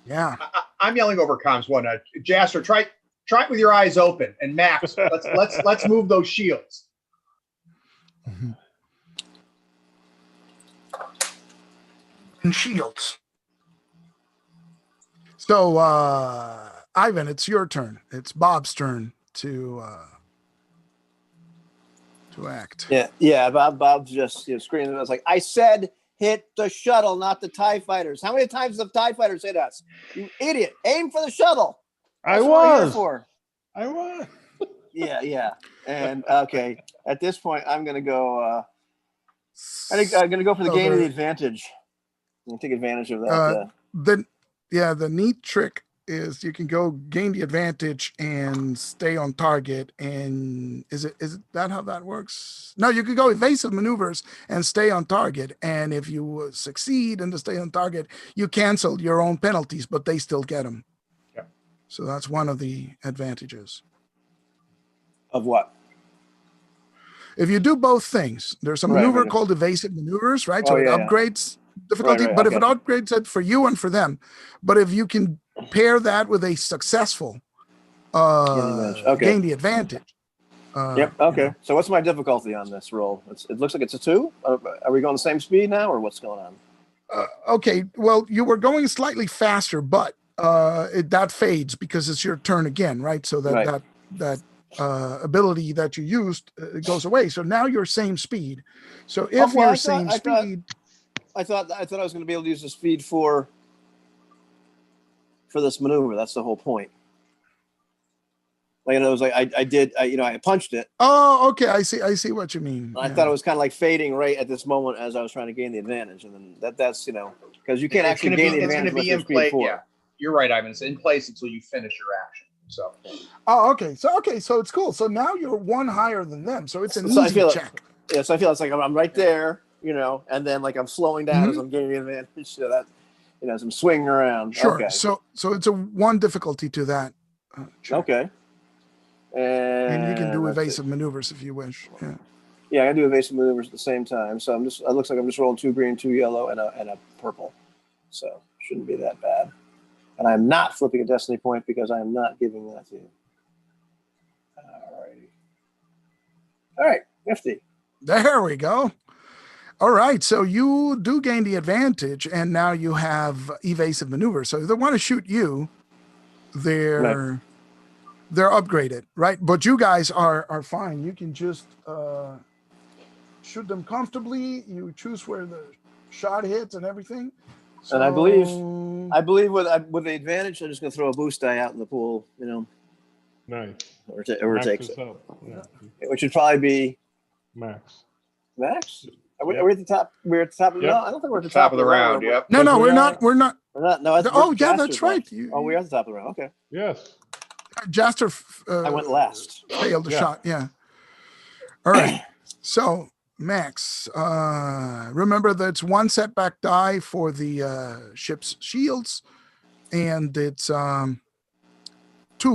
S3: Yeah.
S2: I'm yelling over comms one. Jasper, try it with your eyes open. And Max, let's move those shields.
S3: And shields. So, Ivan, it's your turn. It's Bob's turn to act.
S1: Yeah. Bob's just screaming. I was like, I said, hit the shuttle, not the TIE fighters. How many times have TIE fighters hit us? You idiot! Aim for the shuttle. That's what we're here for.
S4: I was.
S1: Yeah. And okay, at this point, I'm gonna go. I think I'm gonna go for the gain of the advantage. I'm gonna take advantage of that.
S3: The neat trick is you can go gain the advantage and stay on target. And is it that how that works? No, you could go evasive maneuvers and stay on target. And if you succeed in the stay on target, you cancel your own penalties, but they still get them.
S2: Yeah.
S3: So that's one of the advantages.
S1: Of what?
S3: If you do both things, there's a maneuver called evasive maneuvers, right? So it upgrades difficulty, but if it upgrades it for you and for them, but if you can pair that with a successful gain the advantage.
S1: Yep. Okay. So what's my difficulty on this roll? It looks like it's a 2. Are we going the same speed now, or what's going on?
S3: Okay. Well, you were going slightly faster, but that fades because it's your turn again, right? So that ability that you used goes away. So now you're same speed. So if you're same speed.
S1: I thought I was going to be able to use the speed for this maneuver. That's the whole point. Like, it was like I punched it.
S3: Oh, okay. I see what you mean.
S1: I thought it was kind of like fading right at this moment as I was trying to gain the advantage, and then that's because you can't actually gain the advantage. It's going to be in play.
S2: Yeah, you're right, Ivan. It's in place until you finish your action. So.
S3: Oh, okay. So it's cool. So now you're 1 higher than them. So it's an easy check.
S1: So I feel it's like I'm right there. And then like I'm slowing down as I'm gaining the advantage, so that as I'm swinging around.
S3: Sure.
S1: Okay.
S3: So it's a 1 difficulty to that.
S1: Okay.
S3: And you can do evasive maneuvers if you wish.
S1: Yeah, I do evasive maneuvers at the same time. So it looks like I'm just rolling 2 green, 2 yellow, and a purple. So shouldn't be that bad. And I'm not flipping a destiny point because I am not giving that to you. All right, nifty.
S3: There we go. All right, so you do gain the advantage, and now you have evasive maneuver. So if they want to shoot you, they're upgraded, right? But you guys are fine. You can just shoot them comfortably. You choose where the shot hits and everything. So,
S1: and I believe with the advantage, I'm just going to throw a boost die out in the pool.
S4: Nice.
S1: Or takes it.
S4: Yeah.
S1: Which would probably be
S4: Max.
S1: Max. Are we at the top? We're at the top of the.
S4: Yep.
S1: No, I don't think we're at the top
S2: of the round. Yep.
S3: No, we're not.
S1: We're not. No.
S3: That's right.
S1: We're at the top of the round. Okay.
S4: Yes.
S3: Jaster.
S1: I went last.
S3: Failed the shot. Yeah. All right. So Max, remember that it's 1 setback die for the ship's shields, and it's 2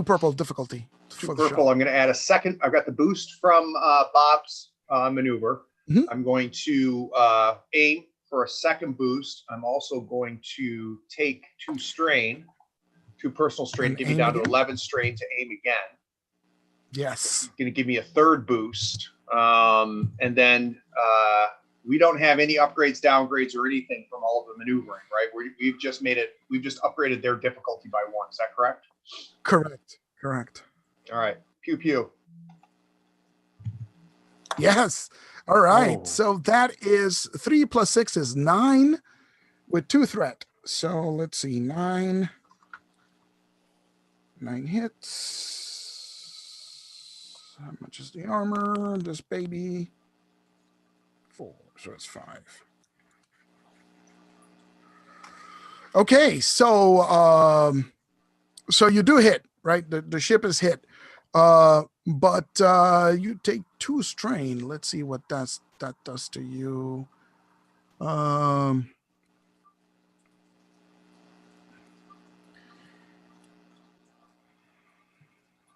S3: purple difficulty.
S2: 2 purple. I'm going to add a second. I've got the boost from Bob's maneuver.
S3: Mm-hmm.
S2: I'm going to aim for a second boost. I'm also going to take 2 personal strain, give me down to 11 strain to aim again.
S3: Yes.
S2: Going to give me a 3rd boost. And then we don't have any upgrades, downgrades, or anything from all of the maneuvering, right? We've just upgraded their difficulty by 1. Is that correct?
S3: Correct.
S2: All right. Pew pew.
S3: Yes. All right.
S4: Oh.
S3: So that is 3 plus 6 is 9 with 2 threat. So let's see. 9 hits. How much is the armor? This baby. 4. So it's 5. Okay. So so you do hit, right? The ship is hit. But you take 2 strain. Let's see what that does to you.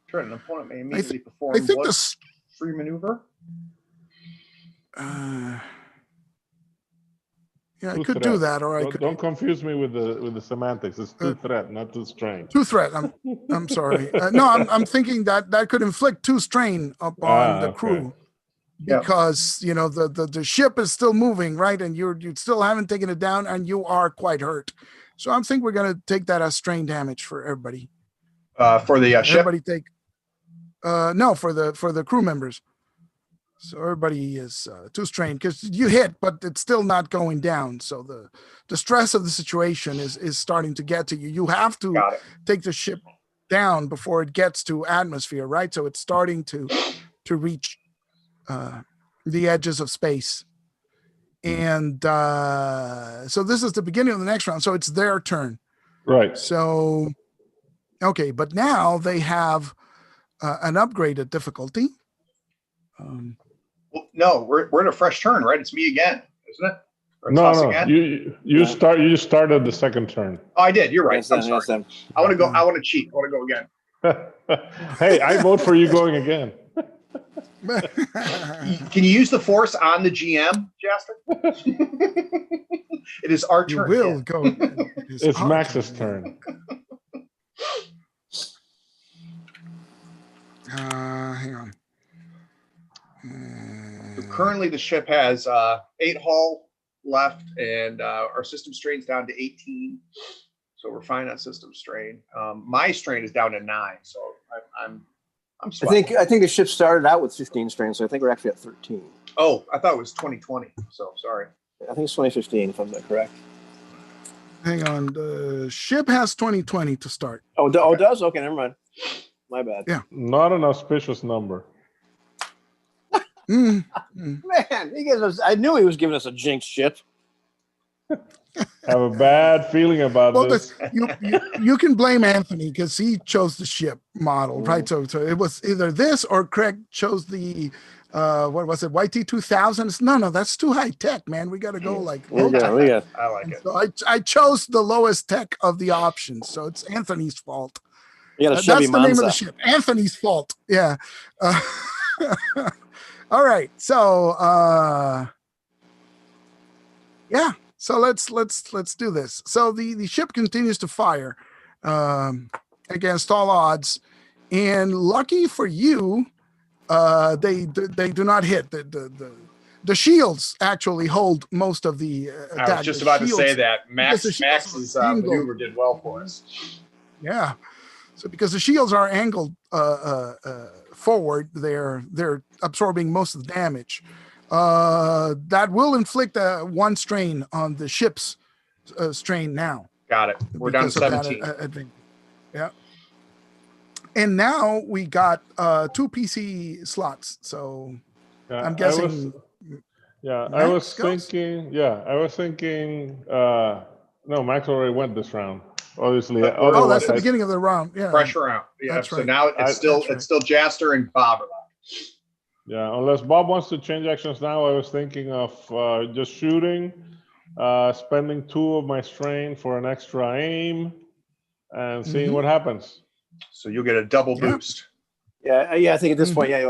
S2: Sure, an opponent may
S3: I
S2: immediately
S3: think
S2: perform
S3: this.
S2: free maneuver.
S3: Yeah, I
S4: Two
S3: could do
S4: threat.
S3: that, or I
S4: Don't,
S3: could
S4: don't confuse me with the semantics. It's two threat, not two strain.
S3: 2 threat. I'm sorry. No, I'm thinking that could inflict 2 strain upon the
S4: Okay.
S3: crew
S2: Yep.
S3: because the ship is still moving, right, and you still haven't taken it down, and you are quite hurt. So I think we're gonna take that as strain damage for everybody.
S2: For the ship.
S3: Everybody take. No, for the crew members. So everybody is 2 strain because you hit, but it's still not going down. So the stress of the situation is starting to get to you. You have to
S2: Got it.
S3: take the ship down before it gets to atmosphere, right? So it's starting to reach the edges of space. And so this is the beginning of the next round. So it's their turn.
S4: Right.
S3: So, okay, but now they have an upgraded difficulty.
S2: Well, no, we're in a fresh turn, right? It's me again, isn't it? Or it's us
S4: No.
S2: again?
S4: You started the second turn.
S2: Oh, I did. You're right.
S1: Yes,
S2: I'm
S1: yes,
S2: sorry.
S1: yes.
S2: I want to go. I want to cheat. I want to go again.
S4: Hey, I vote for you going again.
S2: Can you use the force on the GM, Jasper? It is our
S3: You
S2: turn.
S3: will
S2: yeah.
S3: go.
S4: It's
S3: our
S4: Max's turn.
S3: Hang on.
S2: So currently, the ship has 8 hull left, and our system strain's down to 18. So we're fine on system strain. My strain is down to 9, so I'm sweating.
S1: I think the ship started out with 15 strain, so I think we're actually at 13.
S2: Oh, I thought it was 2020. So sorry.
S1: I think it's 2015, if I'm not correct.
S3: Hang on. The ship has 2020 to start.
S1: Oh, it does? Okay, never mind. My bad.
S3: Yeah.
S4: Not an auspicious number.
S1: Man, I knew he was giving us a jinx ship.
S4: Have a bad feeling about
S3: Well,
S4: this.
S3: you can blame Anthony because he chose the ship model, right? So it was either this or Craig chose the what was it, YT2000s? No, that's too high tech, man. We got to go like low tech.
S2: I like it.
S3: So I chose the lowest tech of the options. So it's Anthony's fault.
S1: You got a Chevy
S3: That's the name of the
S1: Monza.
S3: ship. Anthony's fault. Yeah. All right. So yeah. So let's do this. So the ship continues to fire against all odds, and lucky for you, they do not hit. The shields actually hold most of the attack.
S2: I was just about to say that Max's maneuver did well for us.
S3: Yeah. So because the shields are angled forward, they're absorbing most of the damage. That will inflict 1 strain on the ship's strain now.
S2: Got it. We're down to 17.
S3: Yeah. And now we got 2 PC slots. So I'm guessing.
S4: I was thinking. No, Max already went this round. Obviously.
S3: That's the beginning of the round. Yeah.
S2: Fresh round. Yeah.
S3: That's
S2: so
S3: right.
S2: now it's still Jaster and Bob.
S4: Yeah, unless Bob wants to change actions now, I was thinking of just shooting, spending 2 of my strain for an extra aim, and seeing what happens.
S2: So you'll get a double boost.
S1: Yeah. I think at this point, yeah.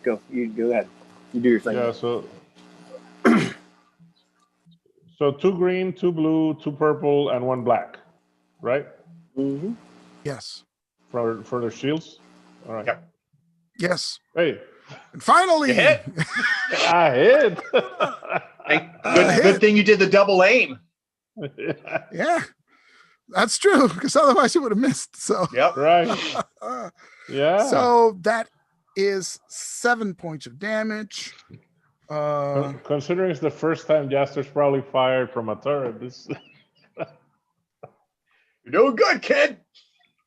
S1: Go. You go ahead. You do your thing.
S4: Yeah. So 2 green, 2 blue, 2 purple, and 1 black, right?
S1: Mm-hmm.
S3: Yes.
S4: For the shields. All right.
S2: Yep.
S3: Yes.
S4: Hey.
S3: And finally,
S2: You hit.
S4: I hit.
S2: Good thing you did the double aim.
S3: Yeah. That's true, because otherwise you would have missed. So,
S2: Yep.
S4: Right. Yeah.
S3: so that is 7 points of damage.
S4: Considering it's the first time Jaster's probably fired from a turret, this
S2: You're doing good, kid.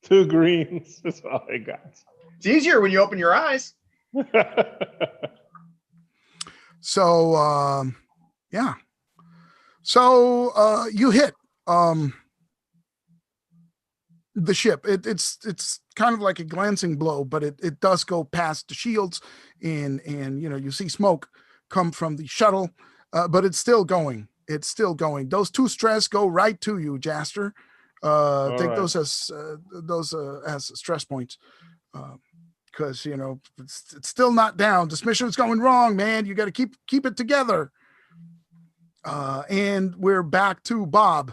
S4: 2 greens is all I got.
S2: It's easier when you open your eyes.
S3: So, yeah. So you hit the ship. It's kind of like a glancing blow, but it does go past the shields, and you see smoke come from the shuttle, but it's still going. It's still going. Those 2 stress go right to you, Jaster. Take
S4: right.
S3: those as stress points, because it's still not down. This mission's going wrong, man. You got to keep it together. And we're back to Bob.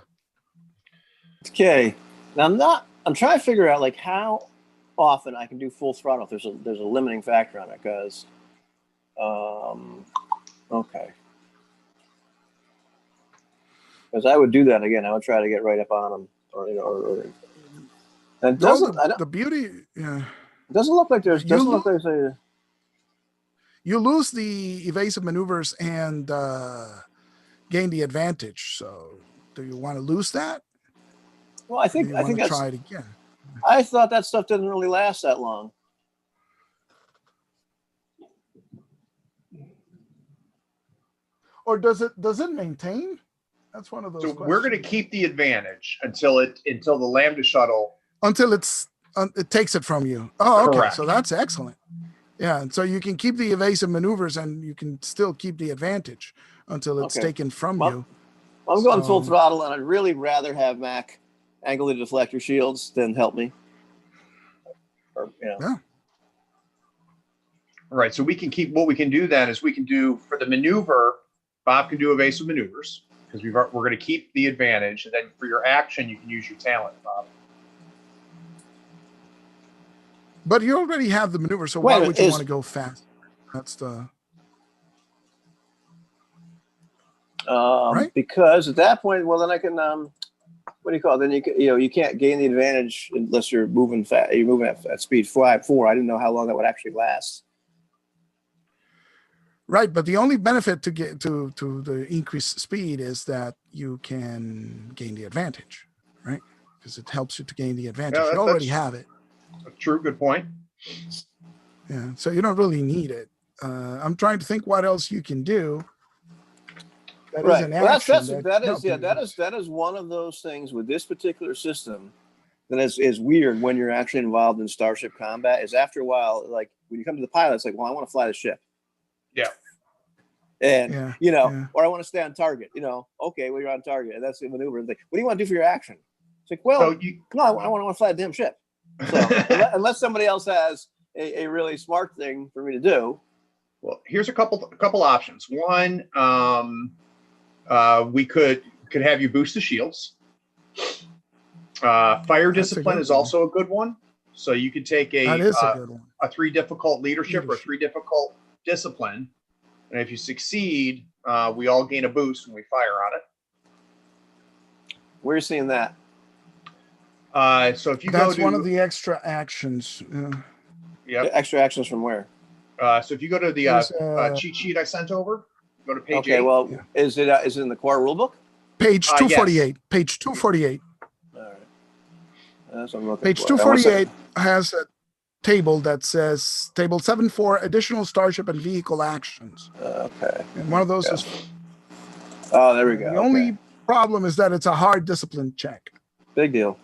S1: Okay. Now I'm trying to figure out like how often I can do full throttle. There's a limiting factor on it because, okay. Because I would do that again. I would try to get right up on them, or it doesn't.
S3: The beauty, yeah.
S1: It doesn't look like there's. Doesn't look like there's a.
S3: You lose the evasive maneuvers and gain the advantage. So, do you want to lose that?
S1: Well, I think that's.
S3: Try it again.
S1: I thought that stuff didn't really last that long.
S3: Or does it maintain? That's one of those.
S2: So
S3: questions.
S2: we're going to keep the advantage until the Lambda shuttle.
S3: Until it takes it from you. Oh, okay.
S2: Correct.
S3: So that's excellent. Yeah, and so you can keep the evasive maneuvers and you can still keep the advantage until it's taken from you.
S1: I'm going full throttle, and I'd really rather have Mac angle the deflector shields than help me.
S3: Yeah.
S2: All right. So we can keep what we can do then is we can do for the maneuver. Bob can do evasive maneuvers because we're going to keep the advantage, and then for your action you can use your talent, Bob.
S3: But you already have the maneuver, so why would you want to go fast? That's the right?
S1: Because at that point, well, then I can what do you call it? Then you can't gain the advantage unless you're moving fast. You're moving at speed 4. I didn't know how long that would actually last.
S3: Right, but the only benefit to get to the increased speed is that you can gain the advantage, right? Because it helps you to gain the advantage.
S2: Yeah,
S3: you already have it.
S2: True, good point.
S3: Yeah, so you don't really need it. I'm trying to think what else you can do. That is an action.
S1: That is one of those things with this particular system that is weird when you're actually involved in Starship combat. Is after a while, like when you come to the pilot, it's like, well, I want to fly the ship.
S2: Yeah.
S1: And or I want to stay on target. Okay, well, you're on target, and that's the maneuver. Like, what do you want to do for your action? It's like, well, I want to fly the damn ship. So unless somebody else has a really smart thing for me to do.
S2: Well, here's a couple options. One, we could have you boost the shields. Fire discipline is also a good one. So you could take a good one. A 3 difficult leadership or 3 difficult discipline, and if you succeed, we all gain a boost when we fire on it.
S1: We're seeing that.
S2: So if you
S3: that's one of the extra actions.
S2: Yeah.
S1: Extra actions from where?
S2: So if you go to the cheat sheet I sent over, go to page 8.
S1: Okay, well, is it in the core rulebook?
S3: Page 248. Yes. Page 248.
S1: All right. That's what I'm looking
S3: Page 248 has a table that says Table 7.4 additional starship and vehicle actions.
S1: Okay.
S3: And one of those is.
S1: Oh, there we go.
S3: The only problem is that it's a hard discipline check.
S1: Big deal.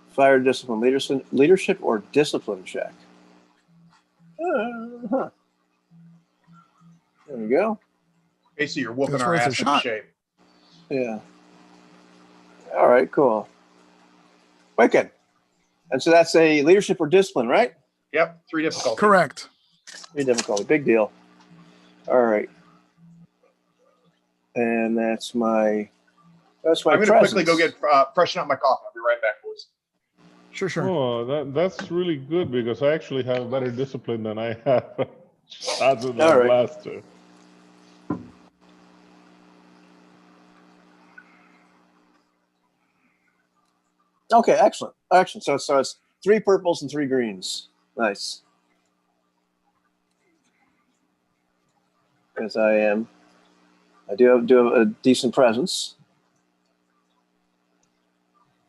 S1: Fire discipline, leadership or discipline check. There we go.
S2: Basically, you're whooping our ass into shape.
S1: Yeah. All right, cool. Wicked. And so that's a leadership or discipline, right?
S2: Yep, 3 difficulty.
S3: Correct.
S1: 3 difficulty, big deal. All right. And that's my
S2: I'm going to quickly go get freshen up my coffee. I'll be right back, boys.
S3: Sure.
S4: Oh, that's really good because I actually have better discipline than I have as of the last 2.
S1: Okay, excellent. Excellent. So it's 3 purples and 3 greens. Nice. Because I do have a decent presence.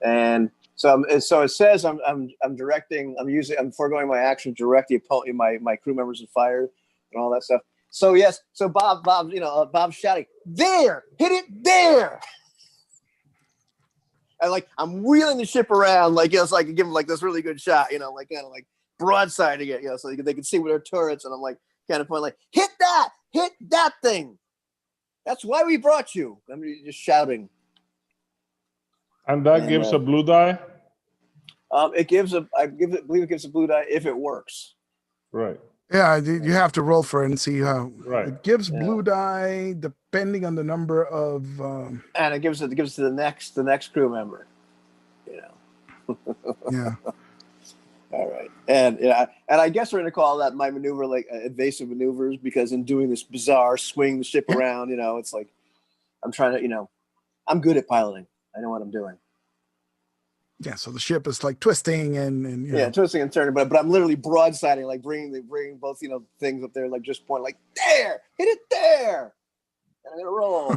S1: And so it says I'm foregoing my action, direct the opponent, my crew members in fire and all that stuff. So yes, so Bob's shouting, there, hit it there. And like I'm wheeling the ship around, like so I can give them like this really good shot, like kind of like broadsiding it, so they can see with their turrets, and I'm like kind of pointing like hit that thing. That's why we brought you. I'm just shouting.
S4: And that gives a blue die?
S1: I believe it gives a blue die if it works.
S4: Right.
S3: Yeah, you have to roll for it and see how.
S4: Right.
S3: It gives blue die depending on the number of.
S1: And it gives to the next crew member.
S3: Yeah.
S1: All right, and I guess we're gonna call that my maneuver like evasive maneuvers, because in doing this bizarre swing the ship around, it's like I'm trying to, I'm good at piloting. I know what I'm doing.
S3: Yeah, so the ship is like twisting and
S1: twisting and turning, but I'm literally broadsiding, like bringing both things up there, like just point like there, hit it there, and I'm gonna roll.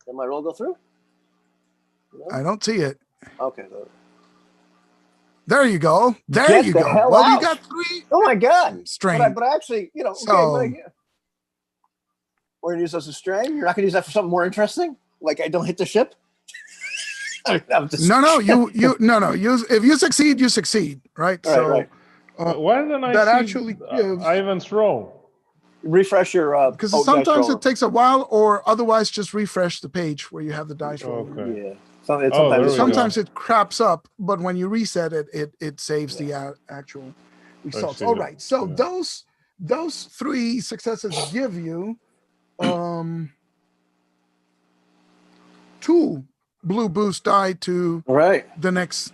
S1: Did my roll go through? No?
S3: I don't see it.
S1: Okay.
S3: There you go.
S1: Get
S3: you
S1: the
S3: go.
S1: hell
S3: Well,
S1: out.
S3: you got 3.
S1: Oh my god!
S3: Strain.
S1: But I actually,
S3: So,
S1: we're gonna use those as strain. You're not gonna use that for something more interesting, like I don't hit the ship.
S3: No. You if you succeed, you succeed, right?
S1: Right.
S4: Why didn't I
S3: that
S4: see
S3: actually gives
S4: Ivan's roll?
S1: Refresh your
S3: because sometimes it takes a while, or otherwise just refresh the page where you have the dice roll.
S4: Okay.
S1: Yeah.
S3: Sometimes it craps up, but when you reset it, it saves the actual results. All right. So those 3 successes give you 2 blue boost die to the next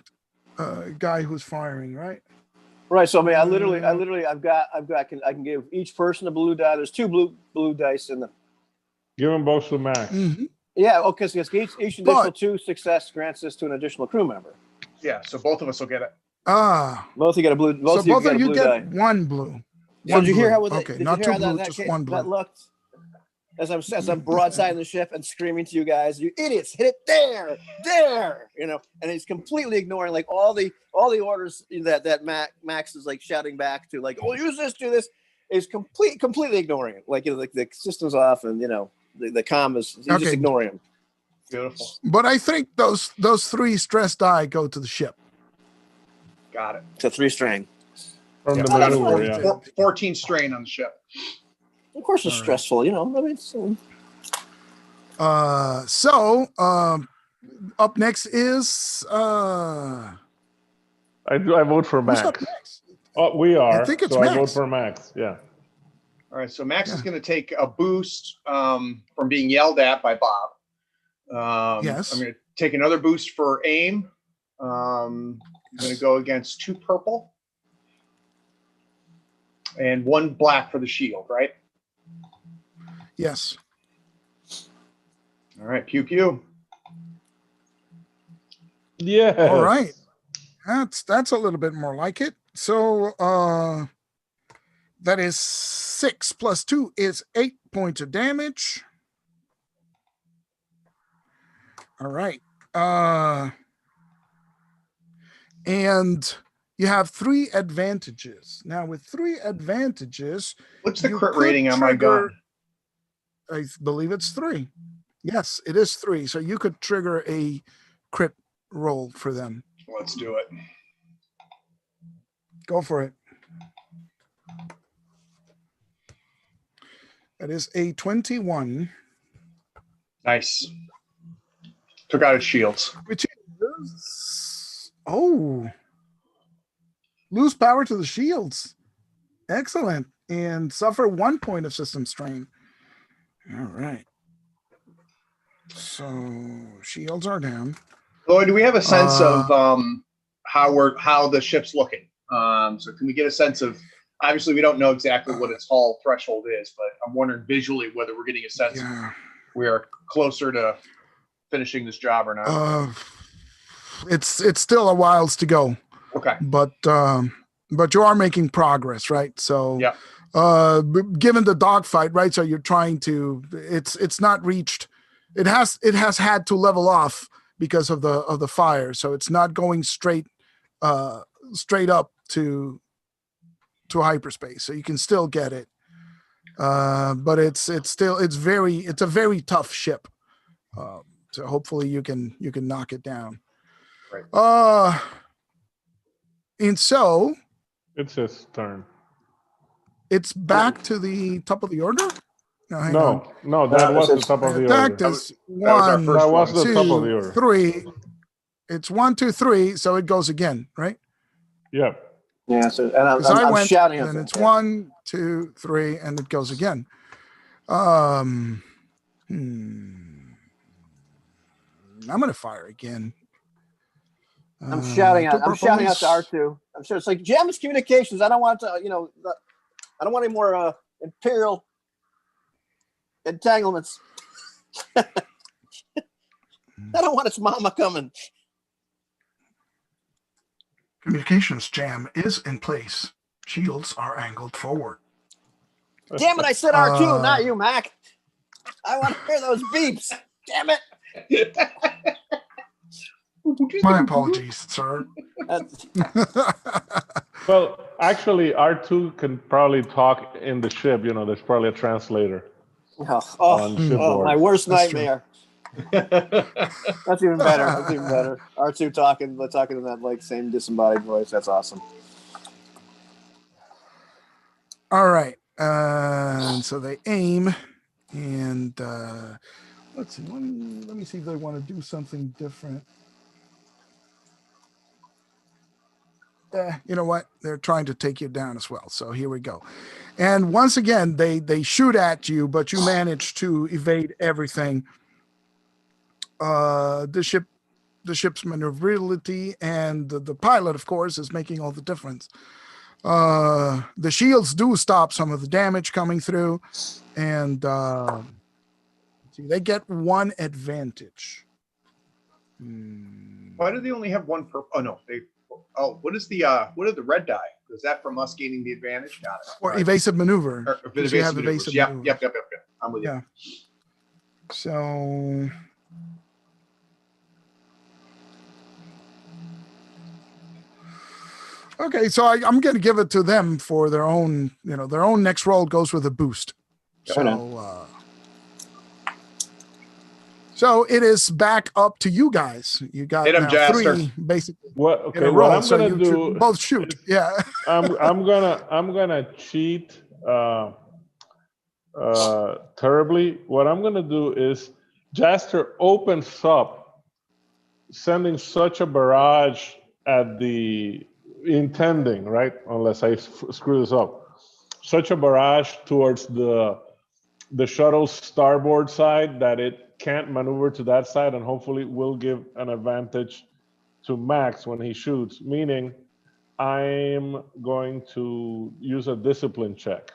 S3: guy who's firing, right?
S1: Right. So I mean, I can give each person a blue die. There's 2 blue dice in the.
S4: Give them both to Max.
S3: Mm-hmm.
S1: Yeah. Okay. So each additional 2 success grants this to an additional crew member.
S2: Yeah. So both of us will get it.
S1: Both of you get a blue. Both of you get
S3: 1 blue.
S1: So did you hear how
S3: not 2 blue, just 1 blue.
S1: That looked? As I'm broadsiding the ship and screaming to you guys, you idiots, hit it there, and he's completely ignoring like all the orders that Max is like shouting back to, like, oh, use this, do this, is completely ignoring it. Like, like the system's off, and the comm is just ignoring him.
S2: Beautiful.
S3: But I think those 3 stress die go to the ship.
S2: Got it.
S1: So 3 strain.
S4: From the maneuver,
S2: 14 strain on the ship.
S1: Of course, it's stressful, I mean.
S3: So up next is
S4: I vote for Max.
S3: Who's up next?
S4: Oh, we are.
S3: I think it's
S4: so
S3: Max.
S4: I vote for Max. Yeah.
S2: All right. So Max is going to take a boost from being yelled at by Bob.
S3: Yes.
S2: I'm going to take another boost for aim. I'm going to go against 2 purple and 1 black for the shield, right?
S3: Yes.
S2: All right, pew pew.
S4: Yeah.
S3: All right. That's a little bit more like it. So that is 6 plus 2 is 8 points of damage. All right. And you have 3 advantages. Now with 3 advantages,
S2: what's the crit rating on my gun?
S3: I believe it's 3. Yes, it is 3. So you could trigger a crit roll for them.
S2: Let's do it.
S3: Go for it. That is a 21.
S2: Nice. Took out its shields.
S3: Which is lose power to the shields. Excellent. And suffer 1 point of system strain. All right. So shields are down.
S2: Lloyd, do we have a sense of how the ship's looking? So can we get a sense of? Obviously, we don't know exactly what its hull threshold is, but I'm wondering visually whether we're getting a sense of we are closer to finishing this job or not?
S3: It's still a whiles to go,
S2: Okay.
S3: but you are making progress, right? So
S2: Yeah.
S3: given the dogfight, right? So you're trying to. It's not reached. It has had to level off because of the fire, so it's not going straight up to hyperspace. So you can still get it, but it's a very tough ship. So hopefully you can knock it down.
S2: Right.
S3: And so
S4: It's his turn.
S3: it's back to the top of the order. No, hang on.
S4: No, that was the top of the order.
S3: Attack is
S2: That was our
S3: one,
S2: first
S4: That was the top of the
S3: two,
S4: order.
S3: 3. It's 1, 2, 3. So it goes again, right?
S4: Yep.
S1: Yeah. So and
S3: Because I
S1: I'm
S3: went,
S1: shouting at
S3: then
S1: them.
S3: it's 1, 2, 3, and it goes again. I'm gonna fire again.
S1: I'm shouting
S3: two
S1: out. I'm shouting out to
S3: purples.
S1: R2. I'm sure it's like Jam's communications. I don't want to. I don't want any more Imperial entanglements. I don't want its mama coming.
S3: Communications jam is in place. Shields are angled forward.
S1: Damn it! I said R2, not you, Mac. I want to hear those beeps. Damn it!
S3: My apologies, sir.
S4: Well, actually, R2 can probably talk in the ship. There's probably a translator on shipboard.
S1: My worst
S3: That's true.
S1: nightmare. That's even better. That's even better. R2 talking in that like same disembodied voice. That's awesome.
S3: All right. So they aim, and let's see. Let me see if they want to do something different. You know what? They're trying to take you down as well. So here we go. And once again, they shoot at you, but you manage to evade everything. The ship's maneuverability and the pilot, of course, is making all the difference. The shields do stop some of the damage coming through, and they get one advantage.
S2: Why do they only have one per? Oh no, what are the red die? Is that from us gaining the advantage? Got it.
S3: Or evasive maneuver.
S2: Or evasive maneuvers. Yep. I'm with you.
S3: Yeah. So. Okay, so I'm going to give it to them for their own. Their own next roll goes with a boost. So it is back up to you guys. You got now 3 basically.
S4: What
S3: in a row,
S4: I'm
S3: so
S4: gonna do?
S3: Both shoot. Yeah.
S4: I'm gonna cheat terribly. What I'm gonna do is Jaster opens up, sending such a barrage at the intending, right? Unless I screw this up, such a barrage towards the shuttle's starboard side that it can't maneuver to that side, and hopefully will give an advantage to Max when he shoots, meaning I'm going to use a discipline check.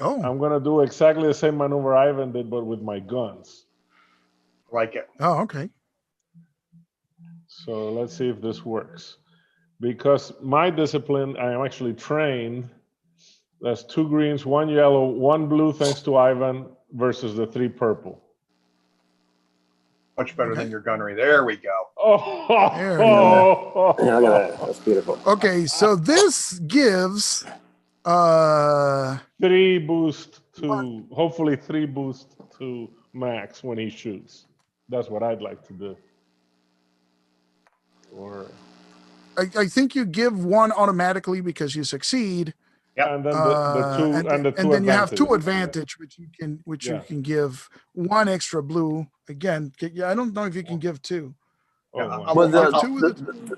S3: Oh.
S4: I'm going to do exactly the same maneuver Ivan did, but with my guns.
S2: Like it.
S3: Oh, okay.
S4: So let's see if this works. Because my discipline, I am actually trained. That's 2 greens, 1 yellow, 1 blue, thanks to Ivan, versus the 3 purple.
S2: Much better than your gunnery. There we go.
S3: There we go.
S1: Yeah, look at that. That's beautiful.
S3: Okay, so this gives
S4: 3 boost to, hopefully 3 boost to Max when he shoots. That's what I'd like to do. Or
S3: I think you give 1 automatically because you succeed.
S2: Yep.
S4: And then the 2 and the 2
S3: then you have 2
S4: advantages.
S3: advantage, which you can give 1 extra blue. Again, I don't know if you can give 2.
S2: Yeah,
S4: wow.
S1: Well,
S3: I'll-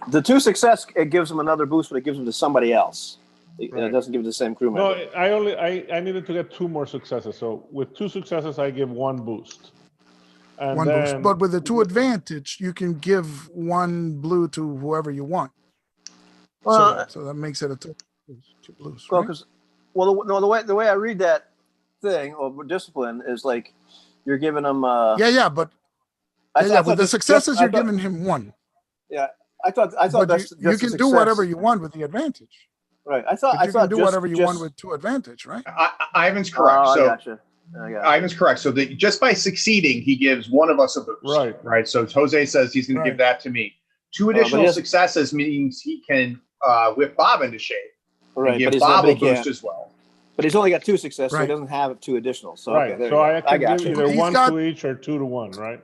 S1: the 2 success, it gives them another boost, but it gives them to somebody else.
S4: Right.
S1: It doesn't give it to the same crew
S4: No,
S1: member.
S4: I needed to get 2 more successes. So with 2 successes, I give 1 boost. And
S3: 1
S4: then,
S3: boost, but with the 2 advantage, you can give 1 blue to whoever you want.
S1: Well,
S3: So that makes it a 2 blues.
S1: Well,
S3: Right?
S1: because the way I read that thing or discipline is like You're giving him.
S3: Yeah, but
S1: I thought
S3: with the
S1: just-
S3: successes,
S1: I
S3: you're
S1: thought-
S3: giving him 1.
S1: Yeah, I thought
S3: But
S1: that's
S3: you
S1: just a
S3: can do
S1: success.
S3: whatever you want with the advantage.
S1: Right. I
S3: But you
S1: thought
S3: can do
S1: just-
S3: whatever you want
S1: just-
S3: with 2 advantage, right?
S2: Ivan's correct.
S1: Oh,
S2: So
S1: I gotcha.
S2: Ivan's correct. So just by succeeding, he gives one of us a boost.
S4: Right.
S2: Right. So Jose says he's going to give that to me. 2 additional successes means he can whip Bob into shape.
S1: Right.
S2: And give
S1: But
S2: Bob a
S1: he
S2: boost
S1: can't.
S2: as well.
S1: But he's only got 2 successes, so
S3: Right.
S1: he doesn't have 2 additional. So
S4: Right.
S1: okay, there
S4: So
S1: you go.
S4: I can
S1: got
S4: give
S1: you.
S4: either
S3: He's
S4: 1
S3: got-
S4: to each or 2 to 1, right?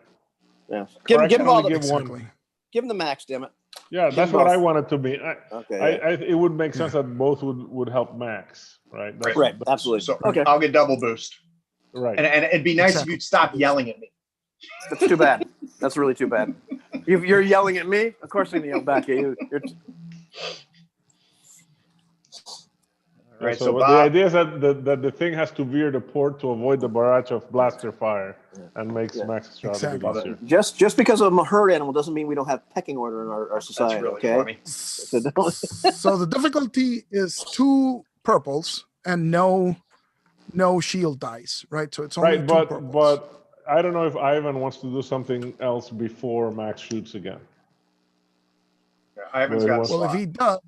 S1: Yeah.
S4: Or I
S1: Give
S4: can
S1: him all
S4: only
S1: the.
S4: give one.
S3: Exactly.
S1: Give him the max, damn it.
S4: Yeah,
S1: Give
S4: that's
S1: them
S4: what I
S1: both.
S4: wanted to be.
S1: Okay.
S4: It would make sense that both would help Max, right?
S1: Right. Absolutely.
S2: So
S1: Okay.
S2: I'll get double boost.
S4: Right.
S2: And it'd be nice
S3: Exactly.
S2: if you'd stop yelling at me.
S1: That's too bad. That's really too bad. You're yelling at me. Of course, I'm gonna yell back at you.
S2: Right.
S4: So,
S2: So
S4: the
S2: Bob,
S4: idea is that the thing has to veer the port to avoid the barrage of blaster fire and makes Max's job
S3: Exactly.
S4: a bit easier.
S1: Just because I'm a herd animal doesn't mean we don't have pecking order in our society.
S2: that's really
S1: Okay.
S2: funny.
S3: So the difficulty is 2 purples and no shield dice, right? So it's only
S4: Right,
S3: 2 purples.
S4: but I don't know if Ivan wants to do something else before Max shoots again.
S2: Ivan's
S4: Well,
S2: got a
S3: Well, if
S2: slot.
S3: he does,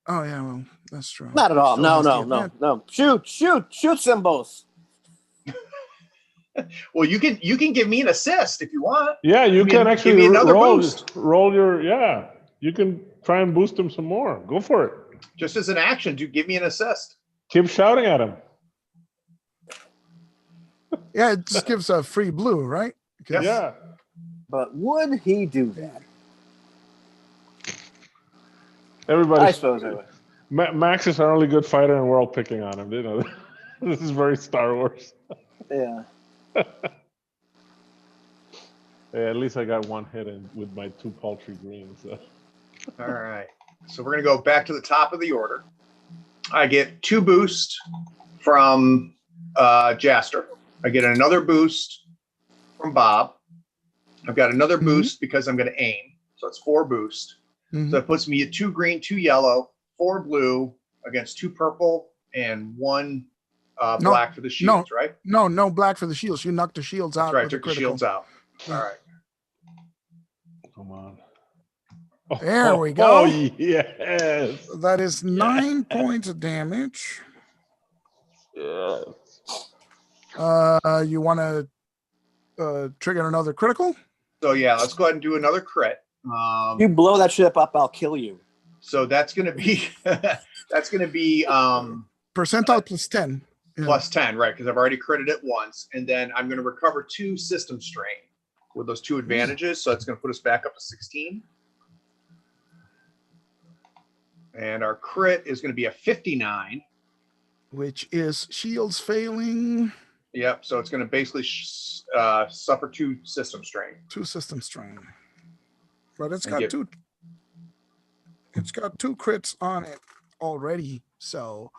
S3: oh yeah, well that's true.
S1: Not at all.
S3: Still
S1: No,
S3: has the
S1: no, no,
S3: advantage.
S1: no. Shoot them both.
S2: Well, you can give me an assist if you want.
S4: Yeah, you
S2: Give me-
S4: can
S2: give
S4: actually
S2: me another
S4: roll,
S2: boost.
S4: roll your, yeah. You can try and boost him some more. Go for it.
S2: Just as an action, do give me an assist.
S4: Keep shouting at him.
S3: Yeah, it just gives a free blue, right?
S2: Yes.
S4: Yeah.
S1: But would he do that?
S4: Everybody.
S1: I suppose I would.
S4: Max is our only good fighter, and we're all picking on him. You know, this is very Star Wars.
S1: Yeah.
S4: Yeah, at least I got 1 hit in with my 2 paltry greens. So.
S2: All right. So we're going to go back to the top of the order. I get 2 boosts from Jaster. I get another boost from Bob. I've got another boost because I'm going to aim. So it's 4 boosts.
S3: Mhm.
S2: So it puts me at 2 green, 2 yellow, 4 blue against 2 purple and 1
S3: No,
S2: black for the shields, right?
S3: No black for the shields. You knocked the shields out.
S2: That's right. I
S3: with a
S2: took the
S3: critical.
S2: shields out. All right.
S4: Come on.
S3: There we go.
S4: Oh, yes.
S3: That is 9 points of damage.
S4: Yes.
S3: You want to trigger another critical?
S2: So yeah, let's go ahead and do another crit.
S1: You blow that ship up, I'll kill you.
S2: So that's going to be
S3: Percentile plus 10. Yeah.
S2: plus 10, right? Because I've already critted it once, and then I'm going to recover 2 system strain with those 2 advantages. So it's going to put us back up to 16. And our crit is going to be a 59.
S3: Which is shields failing,
S2: Yep. So it's going to basically suffer 2 system strain.
S3: 2 system strain. But it's
S2: And
S3: got
S2: get-
S3: 2. It's got 2 crits on it already. So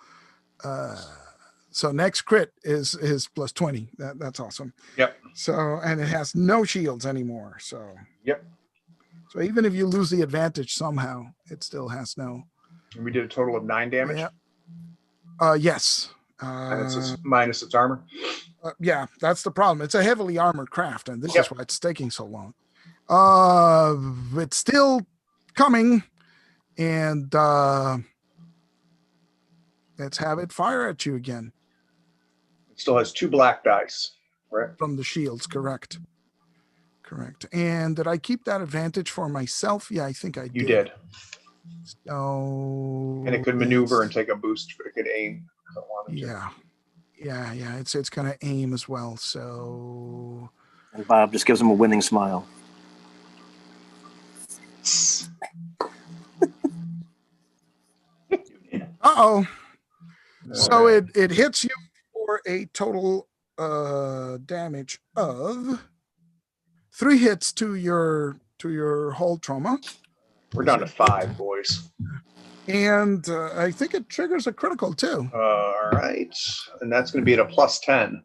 S3: next crit is plus 20. That's awesome.
S2: Yep.
S3: So and it has no shields anymore. So
S2: Yep.
S3: So even if you lose the advantage somehow, it still has no.
S2: And we did a total of 9 damage.
S3: Yeah. Yes.
S2: And it's minus its armor.
S3: Yeah, that's the problem. It's a heavily armored craft, and this
S2: Yep.
S3: is why it's taking so long. It's still coming, and let's have it fire at you again
S2: It still has 2 black dice, right?
S3: from the shields. Correct. And did I keep that advantage for myself? Yeah, I think I did.
S2: You did.
S3: So
S2: And it could maneuver and take a boost. It could aim if it wanted to.
S3: Yeah. It's gonna aim as well. So
S1: And Bob just gives him a winning smile.
S3: So it hits you for a total damage of 3 hits to your hull trauma,
S2: We're down to 5, boys.
S3: and I think it triggers a critical too.
S2: All right. And that's going to be at a plus 10.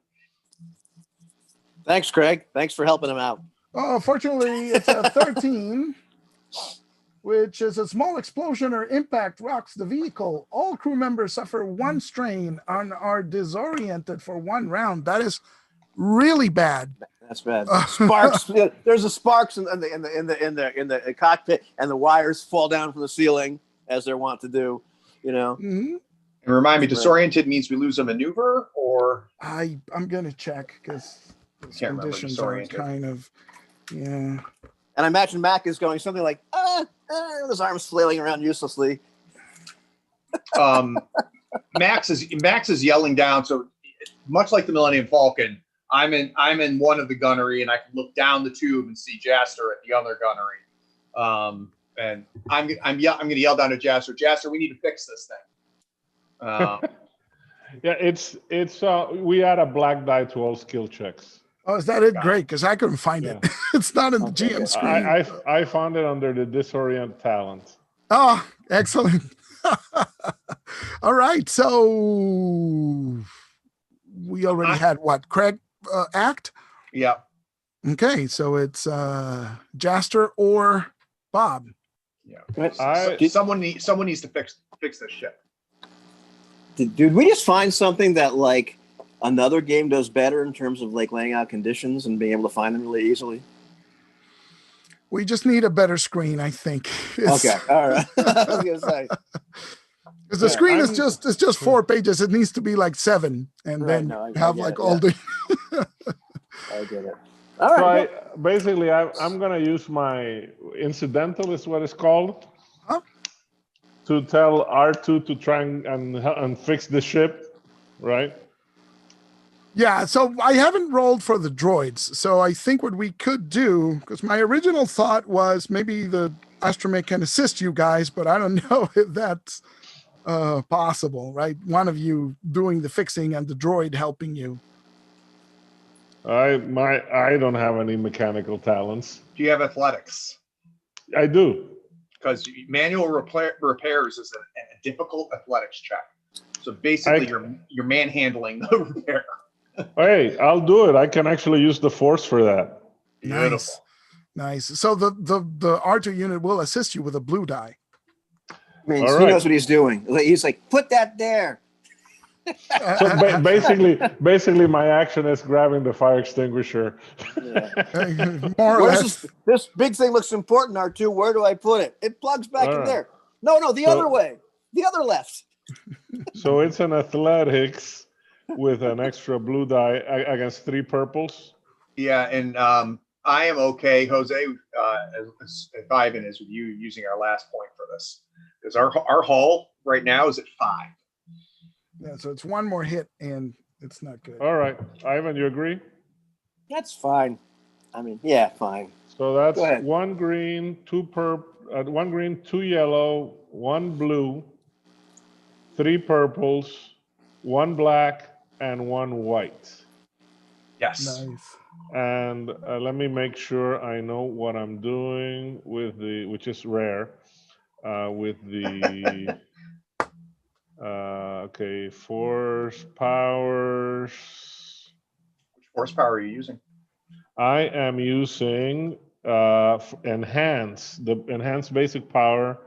S1: Thanks, Craig. Thanks for helping him out.
S3: Oh, fortunately, it's a 13, which is a small explosion or impact rocks the vehicle. All crew members suffer 1 strain and are disoriented for 1 round. That is really bad.
S1: That's bad. Sparks. There's a sparks in the cockpit, and the wires fall down from the ceiling as they're wont to do.
S3: Mhm.
S2: And remind me, disoriented means we lose a maneuver, or
S3: I'm gonna check because these
S2: Can't remember,
S3: conditions are
S2: disoriented.
S3: kind of
S1: And I imagine Mac is going something like, with his arms flailing around uselessly.
S2: Max is yelling down. So much like the Millennium Falcon, I'm in one of the gunnery, and I can look down the tube and see Jaster at the other gunnery. And I'm going to yell down to Jaster. Jaster, we need to fix this thing.
S4: Yeah, it's we add a black die to all skill checks.
S3: Oh, is that it? Great, because I couldn't find it. It's not in the GM screen.
S4: I found it under the disorient talent.
S3: Oh, excellent. All right, so we already had what? Craig act?
S2: Yeah.
S3: Okay, so it's Jaster or Bob.
S2: Yeah. Someone needs to fix this ship.
S1: Did we just find something that like another game does better in terms of like laying out conditions and being able to find them really easily?
S3: We just need a better screen, I think.
S1: Okay, all right. I was gonna say
S3: because the screen is just 4 pages. It needs to be like 7, and then have like all the.
S1: I get it. All right.
S4: So basically, I'm gonna use my incidental, is what it's called, to tell R2 to try and fix the ship, right?
S3: Yeah, so I haven't rolled for the droids. So I think what we could do, because my original thought was maybe the astromech can assist you guys, but I don't know if that's possible, right? One of you doing the fixing and the droid helping you.
S4: I don't have any mechanical talents.
S2: Do you have athletics?
S4: I do.
S2: Because manual repairs is a difficult athletics check. So basically, you're manhandling the repair.
S4: Hey, I'll do it. I can actually use the force for that.
S2: Beautiful.
S3: Nice. So the R2 unit will assist you with a blue die.
S1: I mean, he knows what he's doing. He's like, put that there.
S4: So basically, my action is grabbing the fire extinguisher.
S3: More or less.
S1: This big thing looks important, R2. Where do I put it? It plugs back in there. No, the other way. The other left.
S4: So it's an athletics with an extra blue die against 3 purples.
S2: Yeah, and I am okay, Jose, if Ivan is with you using our last point for this. Because our hull right now is at 5.
S3: Yeah, so it's 1 more hit, and it's not good.
S4: All right. Ivan, you agree?
S1: That's fine. I mean, yeah, fine.
S4: So that's 1 green, 2 purple, 1 green, 2 yellow, 1 blue, 3 purples, 1 black, and 1 white.
S2: Yes.
S3: Nice.
S4: And let me make sure I know what I'm doing with which is rare, with the, okay, force powers.
S2: Which horsepower are you using?
S4: I am using the enhanced basic power.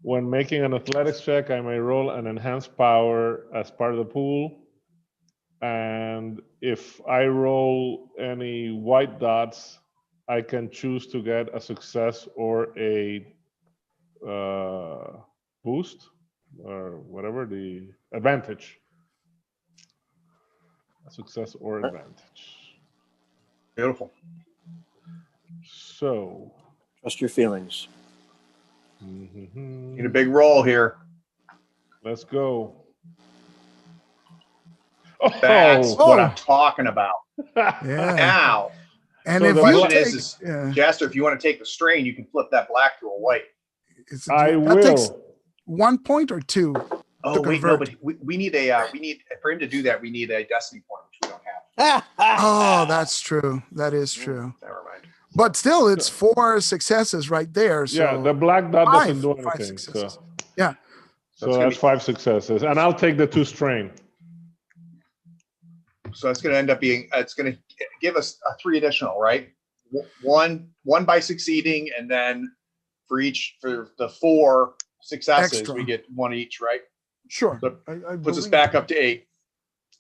S4: When making an athletics check, I may roll an enhanced power as part of the pool. And if I roll any white dots, I can choose to get a success or a boost, or whatever, the advantage. A success or advantage.
S2: Beautiful.
S4: So.
S1: Trust your feelings.
S2: Need a big roll here.
S4: Let's go.
S2: That's what I'm talking about.
S3: Yeah.
S2: Now.
S3: And
S2: so
S3: if
S2: the
S3: you
S2: question
S3: take,
S2: is, Jaster, if you want to take the strain, you can flip that black to a white.
S4: I will.
S3: That takes 1 point or 2.
S2: Oh wait, no, but we need for him to do that. We need a destiny point, which we don't have.
S3: Oh, that's true. That is true.
S2: Never mind.
S3: But still, it's 4 successes right there. So
S4: yeah, the black dot doesn't do anything. So.
S3: Yeah.
S4: So that's 5 successes, and I'll take the 2 strain.
S2: So it's going to end up being, it's going to give us 3 additional, right? One by succeeding, and then for the 4 successes, we get 1 each, right?
S3: Sure.
S2: So puts us back up to 8.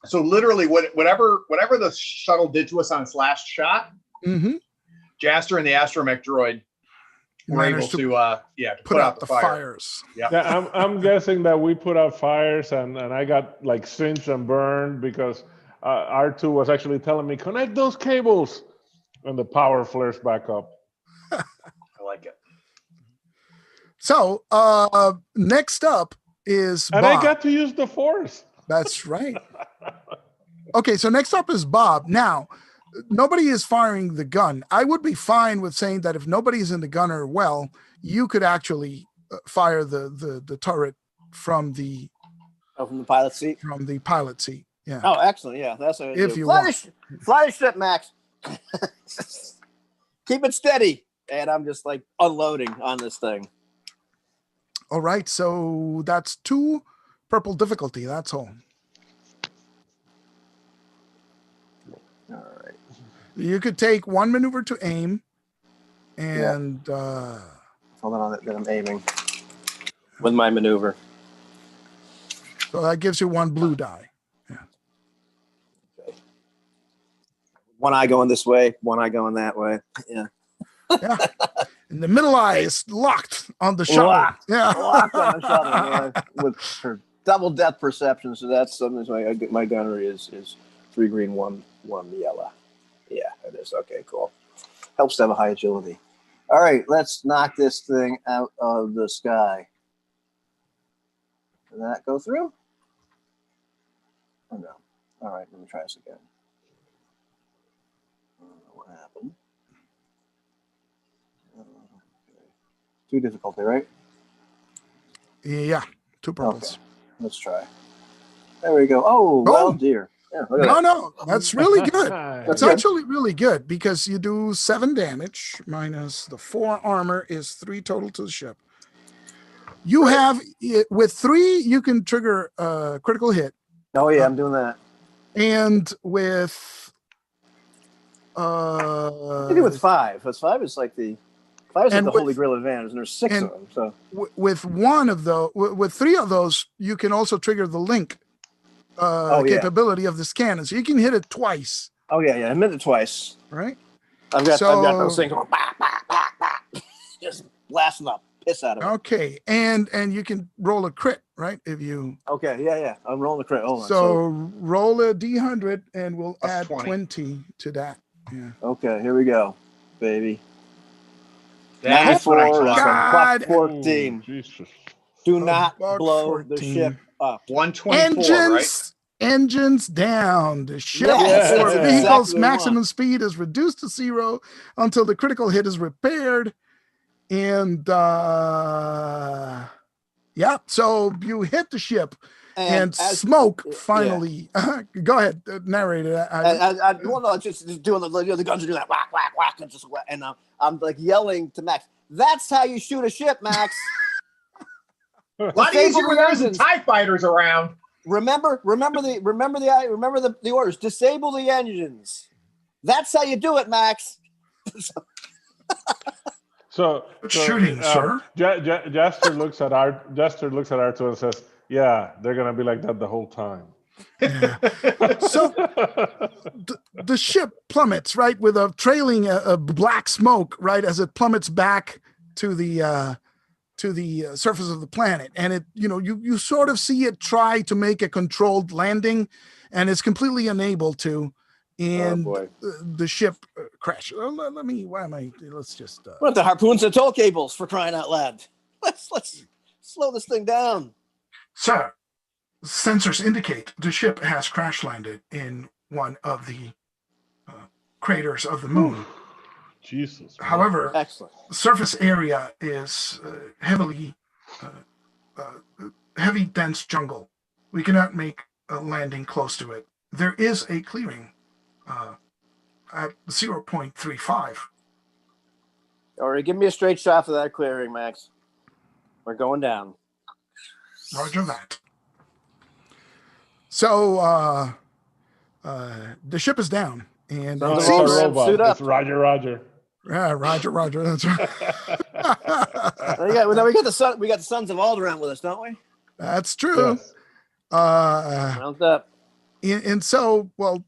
S2: So literally, whatever the shuttle did to us on its last shot, Jaster and the astromech droid were able to put out the fires.
S4: Yeah, I'm guessing that we put out fires, and I got like singed and burned because R2 was actually telling me connect those cables, and the power flares back up.
S2: I like it.
S3: So next up is
S4: And
S3: Bob.
S4: I got to use the Force.
S3: That's right. Okay, so next up is Bob. Now, nobody is firing the gun. I would be fine with saying that if nobody's in the gunner well, you could actually fire the turret from the
S1: pilot seat.
S3: From the pilot seat. Yeah.
S1: Oh, excellent. Yeah, that's what
S3: if you want.
S1: Fly the ship, Max. Keep it steady, and I'm just like unloading on this thing.
S3: All right, so that's 2 purple difficulty. That's all.
S1: All right.
S3: You could take 1 maneuver to aim, and
S1: hold on, that I'm aiming with my maneuver.
S3: So that gives you 1 blue die. Yeah.
S1: Okay. One eye going this way, one eye going that way. Yeah.
S3: Yeah. And the middle eye is locked on the shuttle.
S1: Locked on
S3: the
S1: shuttle with her double depth perception. So that's something. My gunnery is 3 green, 1 yellow. Yeah, it is. Okay, cool. Helps to have a high agility. All right, let's knock this thing out of the sky. Did that go through? Oh, no. All right, let me try this again. I don't know what happened. Okay. 2 difficulty, right?
S3: Yeah, 2 purples.
S1: Okay. Let's try. There we go. Oh, well, dear. Yeah,
S3: no, that's really good. That's actually really good because you do 7 damage minus the 4 armor is 3 total to the ship. You have with 3, you can trigger a critical hit.
S1: Oh yeah, I'm doing that.
S3: And with
S1: maybe with 5. Because 5 is like the holy grail advantage, and there's 6 of them. So
S3: with 1 of those, with 3 of those, you can also trigger the link capability of this cannon, so you can hit it twice.
S1: Oh yeah, I hit it twice.
S3: Right.
S1: I've got those things going, bah, bah, bah, bah, just blasting up piss out of it.
S3: Okay, and you can roll a crit, right? If you
S1: yeah, I'm rolling a crit. Hold on.
S3: So roll a d100, and we'll add 20 to that. Yeah.
S1: Okay, here we go, baby.
S2: That's what I thought.
S1: Plus 14.
S4: Jesus.
S1: Do not blow
S3: 14.
S1: the ship up.
S2: 124, right?
S3: Engines down. The ship or vehicle's maximum speed is reduced to 0 until the critical hit is repaired. And so you hit the ship and smoke finally. Go ahead, narrate it.
S1: Just doing the guns are doing that whack, whack, whack, and I'm like yelling to Max. That's how you shoot a ship, Max.
S2: A lot easier when there's TIE fighters around.
S1: Remember the orders. Disable the engines. That's how you do it, Max.
S3: So shooting, sir.
S4: Jester looks at R2 and says, "Yeah, they're gonna be like that the whole time."
S3: Yeah. So the ship plummets, right, with a trailing a black smoke, right, as it plummets back to the surface of the planet, and it, you sort of see it try to make a controlled landing, and it's completely unable to, and the ship crashes. Let's just
S1: what the harpoons and tow cables, for crying out loud. Let's slow this thing down.
S3: Sir, sensors indicate the ship has crash landed in one of the craters of the moon.
S4: Jesus.
S3: However,
S1: excellent.
S3: Surface area is heavy, dense jungle. We cannot make a landing close to it. There is a clearing at 0.35.
S1: All right, give me a straight shot for that clearing, Max. We're going down.
S3: Roger that. So the ship is down, and
S4: it's a robot.
S1: Suit up.
S4: It's Roger.
S3: Yeah, Roger. That's right.
S1: Now we got the sun. We got the Sons of Alderaan with us, don't we?
S3: That's true.
S1: Yes. Round up.
S3: and so, well,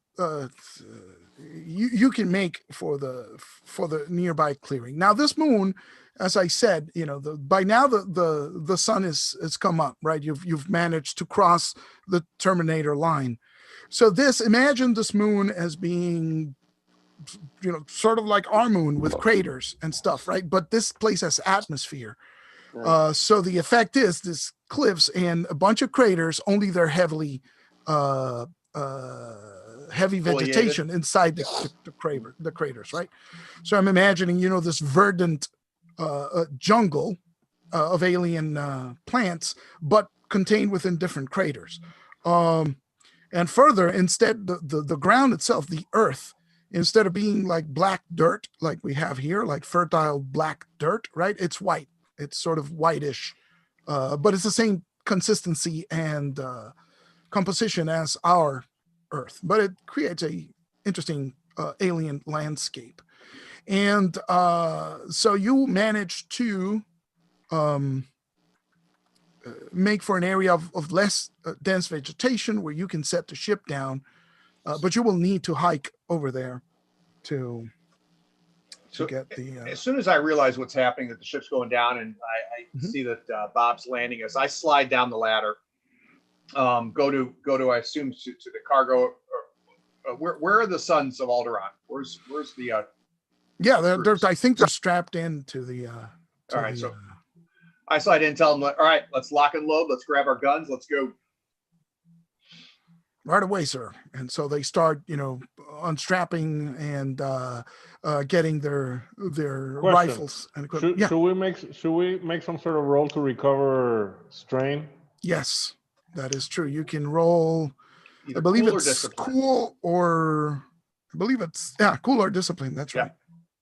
S3: you can make for the nearby clearing. Now, this moon, as I said, by now the sun has come up, right? You've managed to cross the Terminator line. So imagine this moon as being, sort of like our moon with craters and stuff, right? But this place has atmosphere.
S1: Right.
S3: So the effect is this cliffs and a bunch of craters, only they're heavy vegetation inside the craters, right? So I'm imagining, this verdant jungle of alien plants, but contained within different craters. And further, instead, the ground itself, the earth, instead of being like black dirt, like we have here, like fertile black dirt, right? It's white. It's sort of whitish, but it's the same consistency and composition as our Earth. But it creates a interesting alien landscape. And so you manage to make for an area of less dense vegetation where you can set the ship down, but you will need to hike over there to get the.
S2: As soon as I realize what's happening, that the ship's going down, and I see that Bob's landing us, I slide down the ladder. Go to I assume to the cargo. Where are the sons of Alderaan? Where's the?
S3: Yeah, they're I think they're strapped into the.
S2: All right, so I slide in, tell them, all right, let's lock and load. Let's grab our guns. Let's go.
S3: Right away, sir. And so they start, unstrapping and getting their rifles and equipment.
S4: Should we make some sort of roll to recover strain?
S3: Yes, that is true. You can roll.
S2: Either
S3: I believe
S2: cool or
S3: it's
S2: discipline.
S3: cool or cool or discipline. That's right.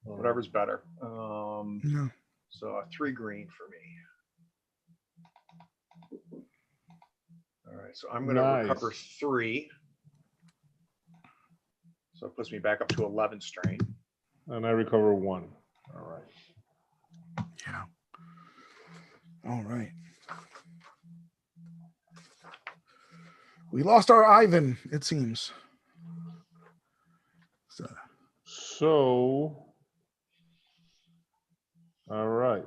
S2: Whatever's better.
S3: Yeah.
S2: So 3 green for me. All right, so I'm going to recover 3. So it puts me back up to 11 strain.
S4: And I recover 1. All right.
S3: Yeah. All right. We lost our Ivan, it seems.
S4: So, all right.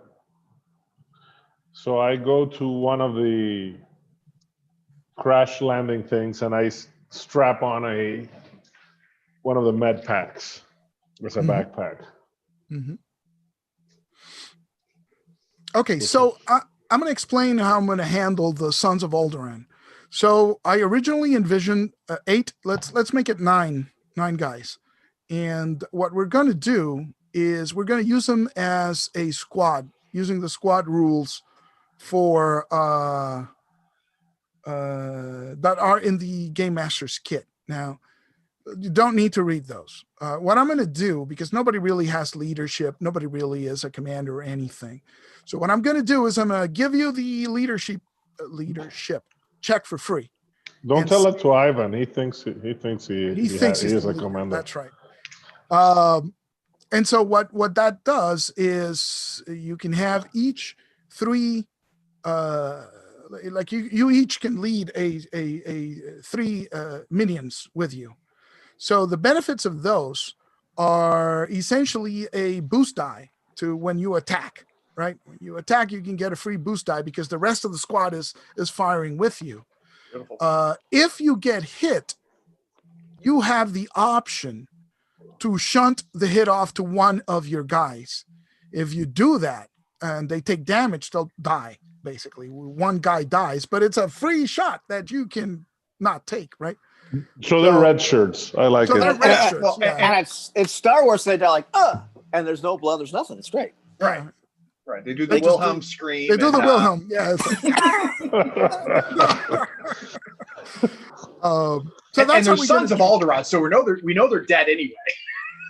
S4: So I go to one of the crash landing things and I strap on one of the med packs. It's a backpack.
S3: Mm-hmm. Okay, so I'm going to explain how I'm going to handle the Sons of Alderaan. So I originally envisioned 8. Let's make it 9 guys. And what we're going to do is we're going to use them as a squad, using the squad rules for that are in the Game Master's kit. Now, you don't need to read those. What I'm going to do, because nobody really has leadership, nobody really is a commander or anything. So what I'm going to do is I'm going to give you the leadership check for free.
S4: Don't tell it to Ivan. He thinks he is a commander.
S3: That's right. And so what that does is you can have each 3 like you each can lead a 3 minions with you. So the benefits of those are essentially a boost die to when you attack, right? When you attack, you can get a free boost die because the rest of the squad is firing with you. If you get hit, you have the option to shunt the hit off to one of your guys. If you do that and they take damage, they'll die. Basically, one guy dies, but it's a free shot that you can not take, right?
S4: So they're red shirts. I like it.
S3: They're red shirts,
S1: and it's Star Wars. They're like, and there's no blood, there's nothing. It's great.
S3: Right.
S2: Right. They do the Wilhelm scream.
S3: They do the Wilhelm. Yeah.
S2: So that's they're Sons of Alderaan, so we know they're dead anyway.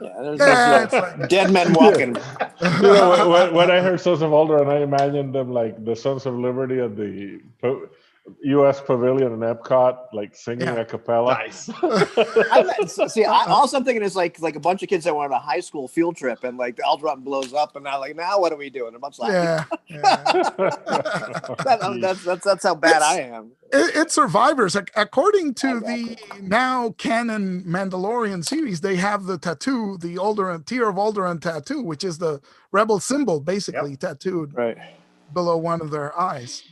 S1: Yeah, there's like dead men walking.
S4: When I heard Sons of Alderaan, I imagined them like the Sons of Liberty at the U.S. Pavilion in Epcot, like singing a cappella.
S2: Nice.
S1: All I'm thinking is like a bunch of kids that went on a high school field trip and like the Eldron blows up and now what are we doing? And I'm just like, that's how bad I am.
S3: It's Survivors. According to the now canon Mandalorian series, they have the tattoo, the Alderaan, Tear of Alderaan tattoo, which is the rebel symbol, basically tattooed below one of their eyes.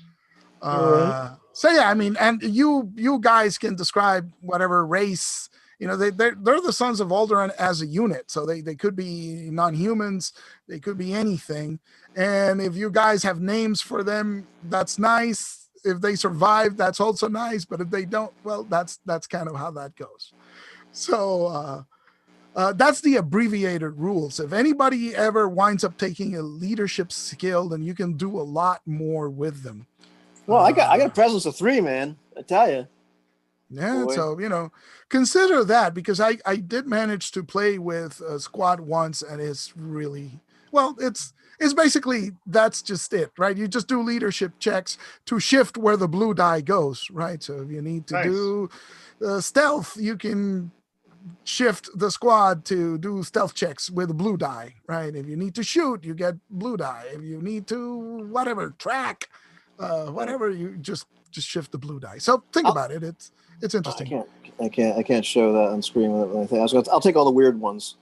S3: So yeah, I mean, and you guys can describe whatever race, they're the sons of Alderaan as a unit, so they could be non-humans, they could be anything, and if you guys have names for them, that's nice. If they survive, that's also nice, but if they don't, well, that's kind of how that goes. So that's the abbreviated rules. If anybody ever winds up taking a leadership skill, then you can do a lot more with them.
S1: Well, I got a presence of 3, man. I tell you.
S3: Yeah, boy. So consider that, because I did manage to play with a squad once, and it's really it's basically that's just it, right? You just do leadership checks to shift where the blue die goes, right? So if you need to do stealth, you can shift the squad to do stealth checks with a blue die, right? If you need to shoot, you get blue die. If you need to track. Whatever, you just shift the blue die. So think about it. It's interesting.
S1: I can't show that on screen with anything. I'll take all the weird ones.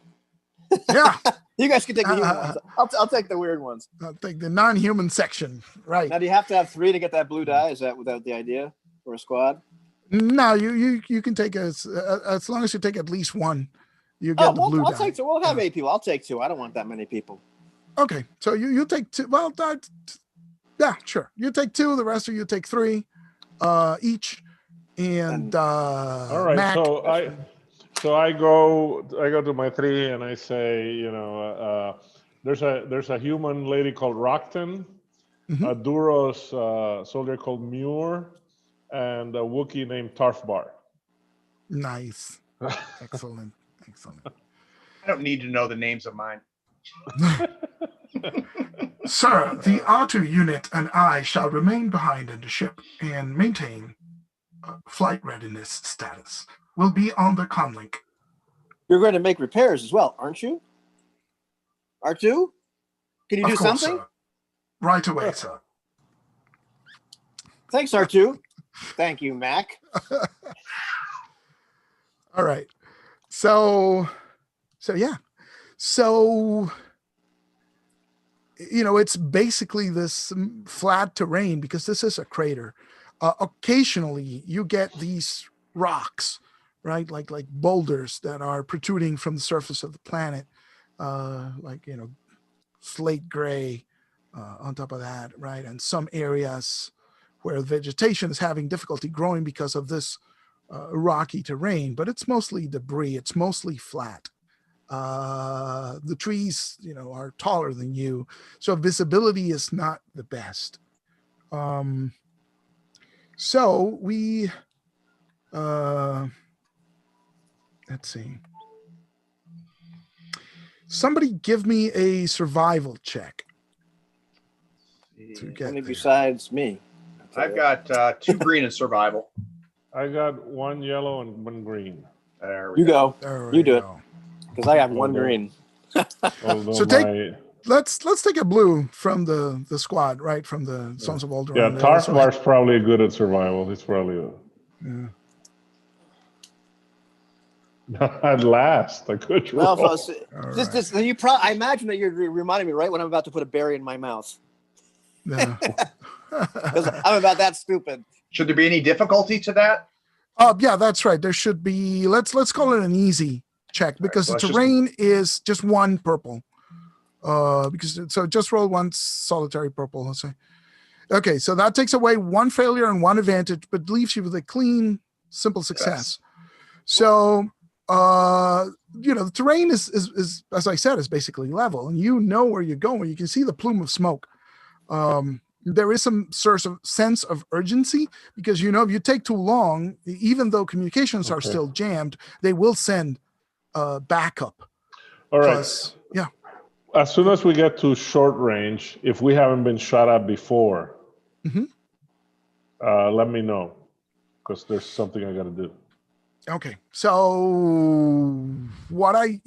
S3: Yeah.
S1: You guys can take the human ones. I'll take the weird ones.
S3: I'll take the non-human section. Right.
S1: Now, do you have to have 3 to get that blue die? Is that without the idea for a squad?
S3: No, you can take as long as you take at least 1, you get the blue die.
S1: I'll take 2. We'll have 8 people. I'll take 2. I don't want that many people.
S3: Okay, so you take 2. Well, yeah, sure. You take 2. The rest of you take 3 each. And
S4: all right.
S3: Mac,
S4: so I go to my 3 and I say, there's a human lady called Rockton, a Duros soldier called Muir, and a Wookiee named Tarfbar.
S3: Nice. Excellent.
S2: I don't need to know the names of mine.
S3: Sir, the R2 unit and I shall remain behind in the ship and maintain flight readiness status. We'll be on the comlink.
S1: You're going to make repairs as well, aren't you? R2? Can you do something?
S3: Sir. Right away, sir.
S1: Thanks, R2. Thank you, Mac.
S3: All right. So yeah. So it's basically this flat terrain because this is a crater. Occasionally you get these rocks, right? Like boulders that are protruding from the surface of the planet, slate gray on top of that, right? And some areas where vegetation is having difficulty growing because of this rocky terrain, but it's mostly debris. It's mostly flat. The trees, are taller than you, so visibility is not the best. So we, let's see. Somebody give me a survival check.
S1: Only besides me.
S2: I've got 2 green in survival.
S4: I got 1 yellow and 1 green.
S2: There we
S1: go. You do it.
S3: Go.
S1: Because I have 1 green.
S3: So let's take a blue from the squad, right? From the Sons of Alderaan.
S4: Yeah, Tarfbar's probably good at survival. He's probably at last a good roll.
S1: Well, I imagine that you're reminding me right when I'm about to put a berry in my mouth.
S3: Yeah.
S1: Because I'm about that stupid.
S2: Should there be any difficulty to that?
S3: Yeah, that's right. There should be. Let's call it an easy check because the terrain is just 1 purple. So just roll 1 solitary purple. Let's say. Okay, so that takes away 1 failure and 1 advantage, but leaves you with a clean, simple success. Yes. So the terrain is as I said, is basically level, and you know where you're going. You can see the plume of smoke. There is some sort of sense of urgency because if you take too long, even though communications are still jammed, they will send backup.
S4: All right.
S3: Plus, yeah.
S4: As soon as we get to short range, if we haven't been shot at before, let me know, because there's something I got to do.
S3: Okay, so what I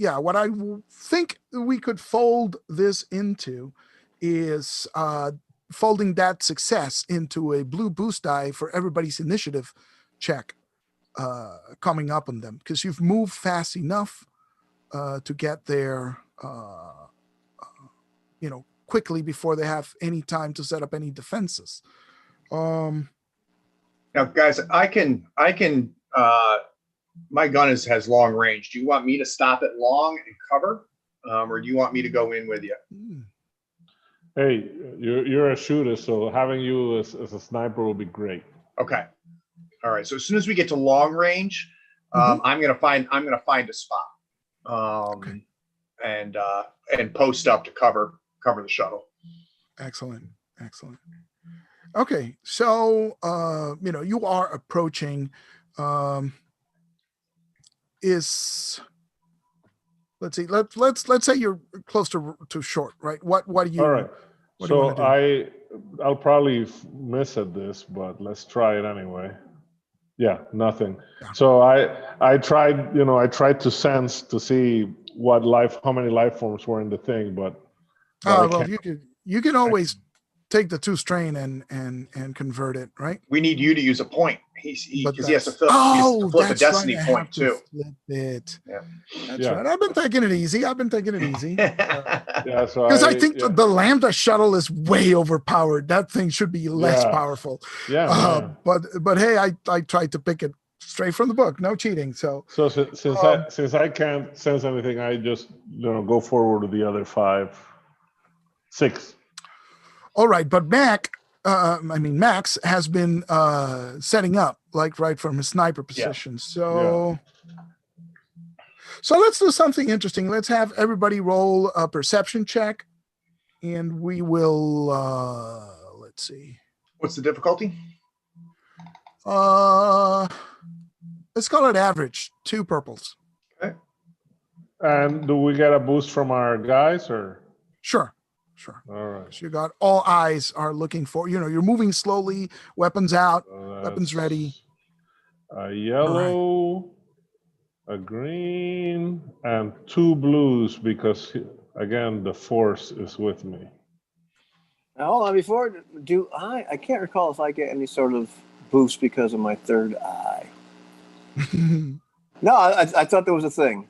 S3: think we could fold this into is folding that success into a blue boost die for everybody's initiative check coming up on them, because you've moved fast enough to get there, quickly before they have any time to set up any defenses.
S2: Now, guys, I can. My gun has long range. Do you want me to stop it long and cover, or do you want me to go in with you?
S4: Hey, you're a shooter, so having you as a sniper will be great.
S2: Okay. All right. So as soon as we get to long range, I'm gonna find a spot, and post up to cover the shuttle.
S3: Excellent. Okay, so you are approaching. Let's see. Let's say you're close to short, right? What do you?
S4: All right.
S3: What do you want
S4: So I'll probably miss at this, but let's try it anyway. Yeah, nothing.
S3: Yeah.
S4: So I tried to sense to see how many life forms were in the thing, but
S3: well, you can always take the 2 strain and convert it, right?
S2: We need you to use a point. He has to flip a
S3: that's
S2: destiny
S3: right.
S2: point too.
S3: Flip it.
S2: Yeah.
S3: That's right. I've been taking it easy.
S4: yeah. So
S3: Because I think the Lambda shuttle is way overpowered. That thing should be less powerful.
S4: Yeah.
S3: But hey, I tried to pick it straight from the book. No cheating. So
S4: since I can't sense anything, I just go forward with the other 6.
S3: All right, but Max has been setting up right from his sniper position. So let's do something interesting. Let's have everybody roll a perception check, and we will. Let's see.
S2: What's the difficulty?
S3: Let's call it average. 2 purples.
S2: Okay.
S4: And do we get a boost from our guys or?
S3: Sure.
S4: All right.
S3: So you got all eyes are looking for, you're moving slowly, weapons out, weapons ready.
S4: A yellow, a green, and 2 blues because, again, the force is with me.
S1: Now, hold on. I can't recall if I get any sort of boost because of my 3rd eye. No, I thought there was a thing.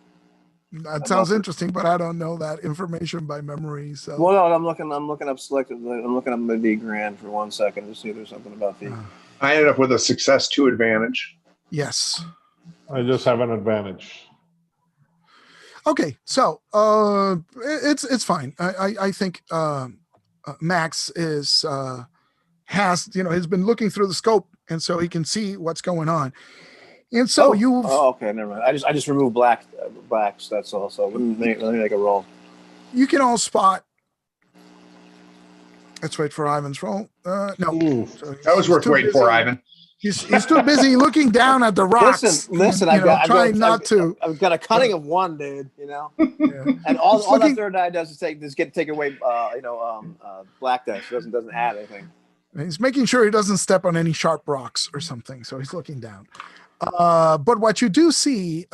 S3: That sounds interesting, but I don't know that information by memory. So
S1: well, no, I'm looking up selectively. I'm looking up the D grand for 1 second to see if there's something about the.
S2: I ended up with a success 2 advantage.
S3: Yes.
S4: I just have an advantage.
S3: Okay, so it's fine. I think Max has been looking through the scope, and so he can see what's going on. And so
S1: okay, never mind. I just removed blacks. That's all. So let me make a roll.
S3: You can all spot. Let's wait for Ivan's roll. No,
S2: so that was worth waiting for, Ivan.
S3: He's too busy looking down at the rocks.
S1: Listen. I've got a cunning of 1, dude.
S3: Yeah.
S1: And all that 3rd die does is take away black dice. It doesn't add anything.
S3: He's making sure he doesn't step on any sharp rocks or something. So he's looking down. But what you do see,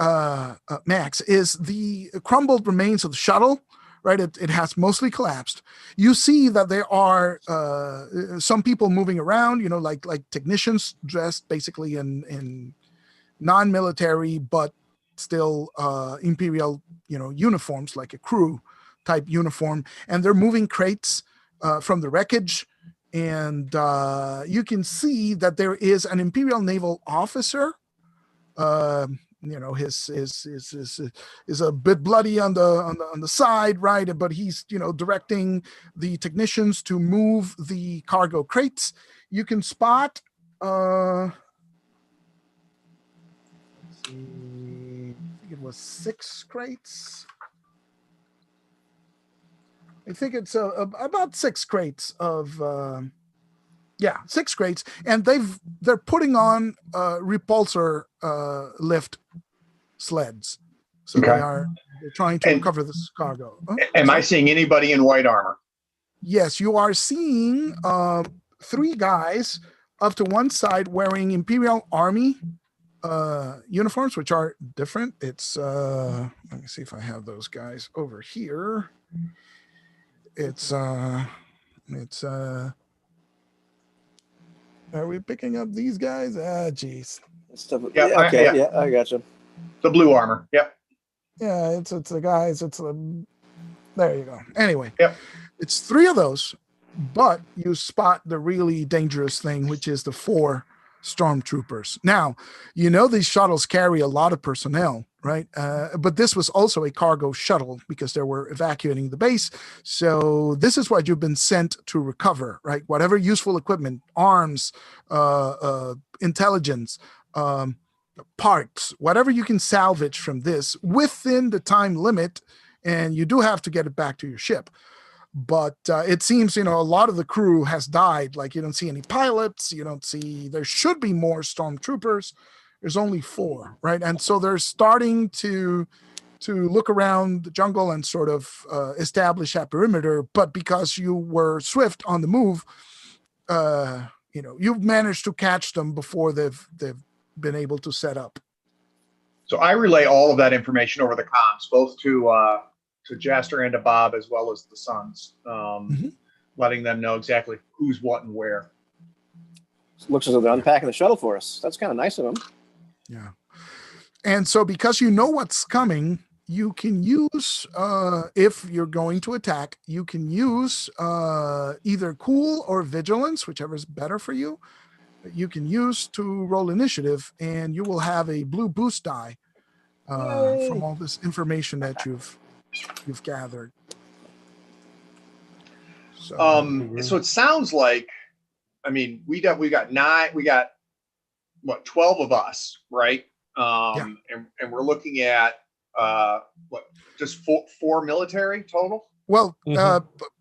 S3: Max, is the crumbled remains of the shuttle, right? It has mostly collapsed. You see that there are some people moving around, like technicians dressed basically in non-military, but still Imperial, uniforms, like a crew type uniform. And they're moving crates from the wreckage. And you can see that there is an Imperial naval officer. His is a bit bloody on the side, right? But he's directing the technicians to move the cargo crates. You can spot. Let's see, I think it was 6 crates. I think it's about 6 crates of. 6 crates, and they're putting on repulsor lift sleds, so they're trying to recover this cargo.
S2: Am I seeing anybody in white armor?
S3: Yes, you are seeing 3 guys off to one side wearing Imperial Army uniforms, which are different. It's let me see if I have those guys over here. It's are we picking up these guys? Geez.
S1: Yeah, I gotcha.
S2: The blue armor. Yep.
S3: Yeah, it's the guys. There you go. Anyway,
S2: Yep.
S3: it's 3 of those, but you spot the really dangerous thing, which is the 4 stormtroopers. Now, these shuttles carry a lot of personnel, right? But this was also a cargo shuttle because they were evacuating the base. So this is what you've been sent to recover, right? Whatever useful equipment, arms, intelligence, parts, whatever you can salvage from this within the time limit, and you do have to get it back to your ship. But it seems, a lot of the crew has died. Like, you don't see any pilots. You don't see, there should be more stormtroopers. There's only 4, right? And so they're starting to look around the jungle and sort of establish a perimeter. But because you were swift on the move, you've managed to catch them before they've been able to set up.
S2: So I relay all of that information over the comms, both to Jaster and to Bob, as well as the sons, letting them know exactly who's what and where.
S1: Looks as though they're unpacking the shuttle for us. That's kind of nice of them.
S3: Yeah. And so because you know what's coming, you can use, if you're going to attack, you can use either cool or vigilance, whichever is better for you. You can use to roll initiative, and you will have a blue boost die from all this information that you've gathered.
S2: So it sounds like, we got 12 of us, right? And we're looking at just four military total.
S3: Well,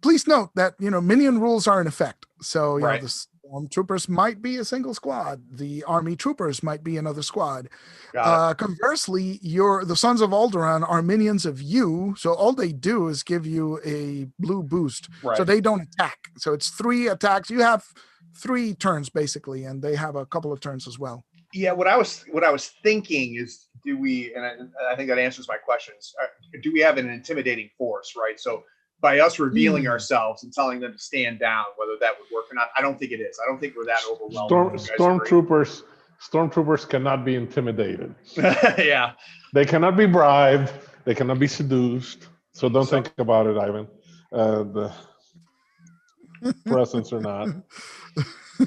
S3: please note that minion rules are in effect. So
S2: Right.
S3: the stormtroopers might be a single squad. The army troopers might be another squad. Conversely, the Sons of Alderaan are minions of you. So all they do is give you a blue boost.
S2: Right.
S3: So they don't attack. So it's 3 attacks. You have 3 turns basically, and they have a couple of turns as well.
S2: Yeah, what I was thinking is, do we? And I think that answers my questions. Do we have an intimidating force, right? So by us revealing ourselves and telling them to stand down, whether that would work or not, I don't think it is. I don't think we're that overwhelming.
S4: Stormtroopers cannot be intimidated.
S2: Yeah,
S4: they cannot be bribed. They cannot be seduced. So don't think about it, Ivan. The presents or not.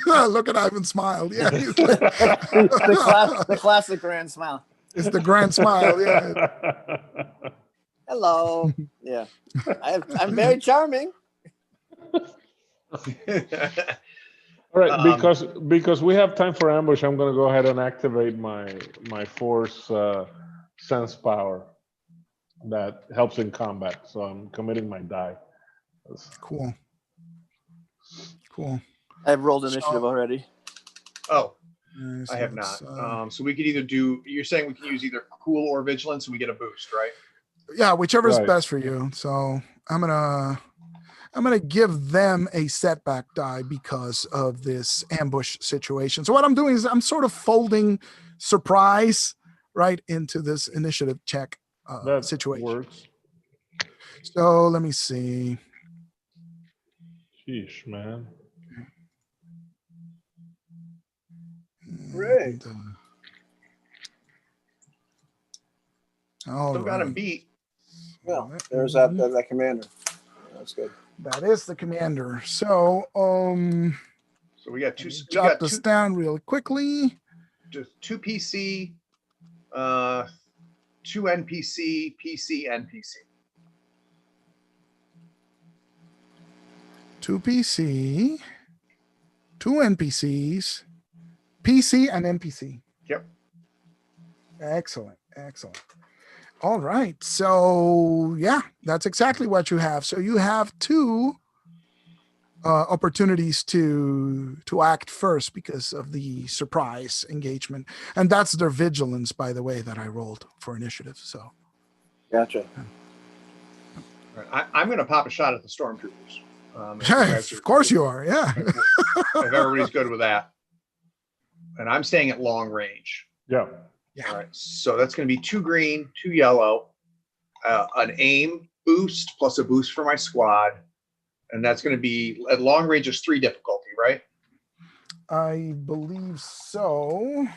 S3: Look at Ivan smiled. Yeah,
S1: the classic grand smile.
S3: It's the grand smile. Yeah.
S1: Hello. Yeah, I'm very charming.
S4: All right, because we have time for ambush, I'm going to go ahead and activate my force sense power that helps in combat. So I'm committing my die.
S3: Cool.
S1: I've rolled initiative already.
S2: Oh,
S3: Nice.
S2: I have not. So we could either do. You're saying we can use either cool or vigilance, and we get a boost, right?
S3: Yeah, whichever is
S4: Right.
S3: best for you. So I'm gonna give them a setback die because of this ambush situation. So what I'm doing is I'm sort of folding surprise right into this initiative check
S4: That
S3: situation.
S4: works.
S3: So let me see.
S4: Sheesh, man.
S1: Great.
S3: All
S2: Still got him
S3: right.
S2: beat.
S1: Well, there's that commander. That's good.
S3: That is the commander. So
S2: So we got two. We
S3: jot
S2: got
S3: this
S2: two,
S3: down real quickly.
S2: just 2 PC, 2 NPC, PC, NPC.
S3: 2 PC, 2 NPCs, PC and NPC.
S2: Yep.
S3: Excellent. All right. So yeah, that's exactly what you have. So you have 2 opportunities to act first because of the surprise engagement, and that's their vigilance, by the way, that I rolled for initiative. So
S1: Gotcha.
S2: Right. I'm going to pop a shot at the stormtroopers. If you guys
S3: of course you are. Yeah.
S2: if everybody's good with that. And I'm staying at long range.
S4: Yeah.
S3: Yeah.
S2: All right. So that's going to be 2 green, 2 yellow, an aim boost plus a boost for my squad. And that's going to be at long range is 3 difficulty, right?
S3: I believe so.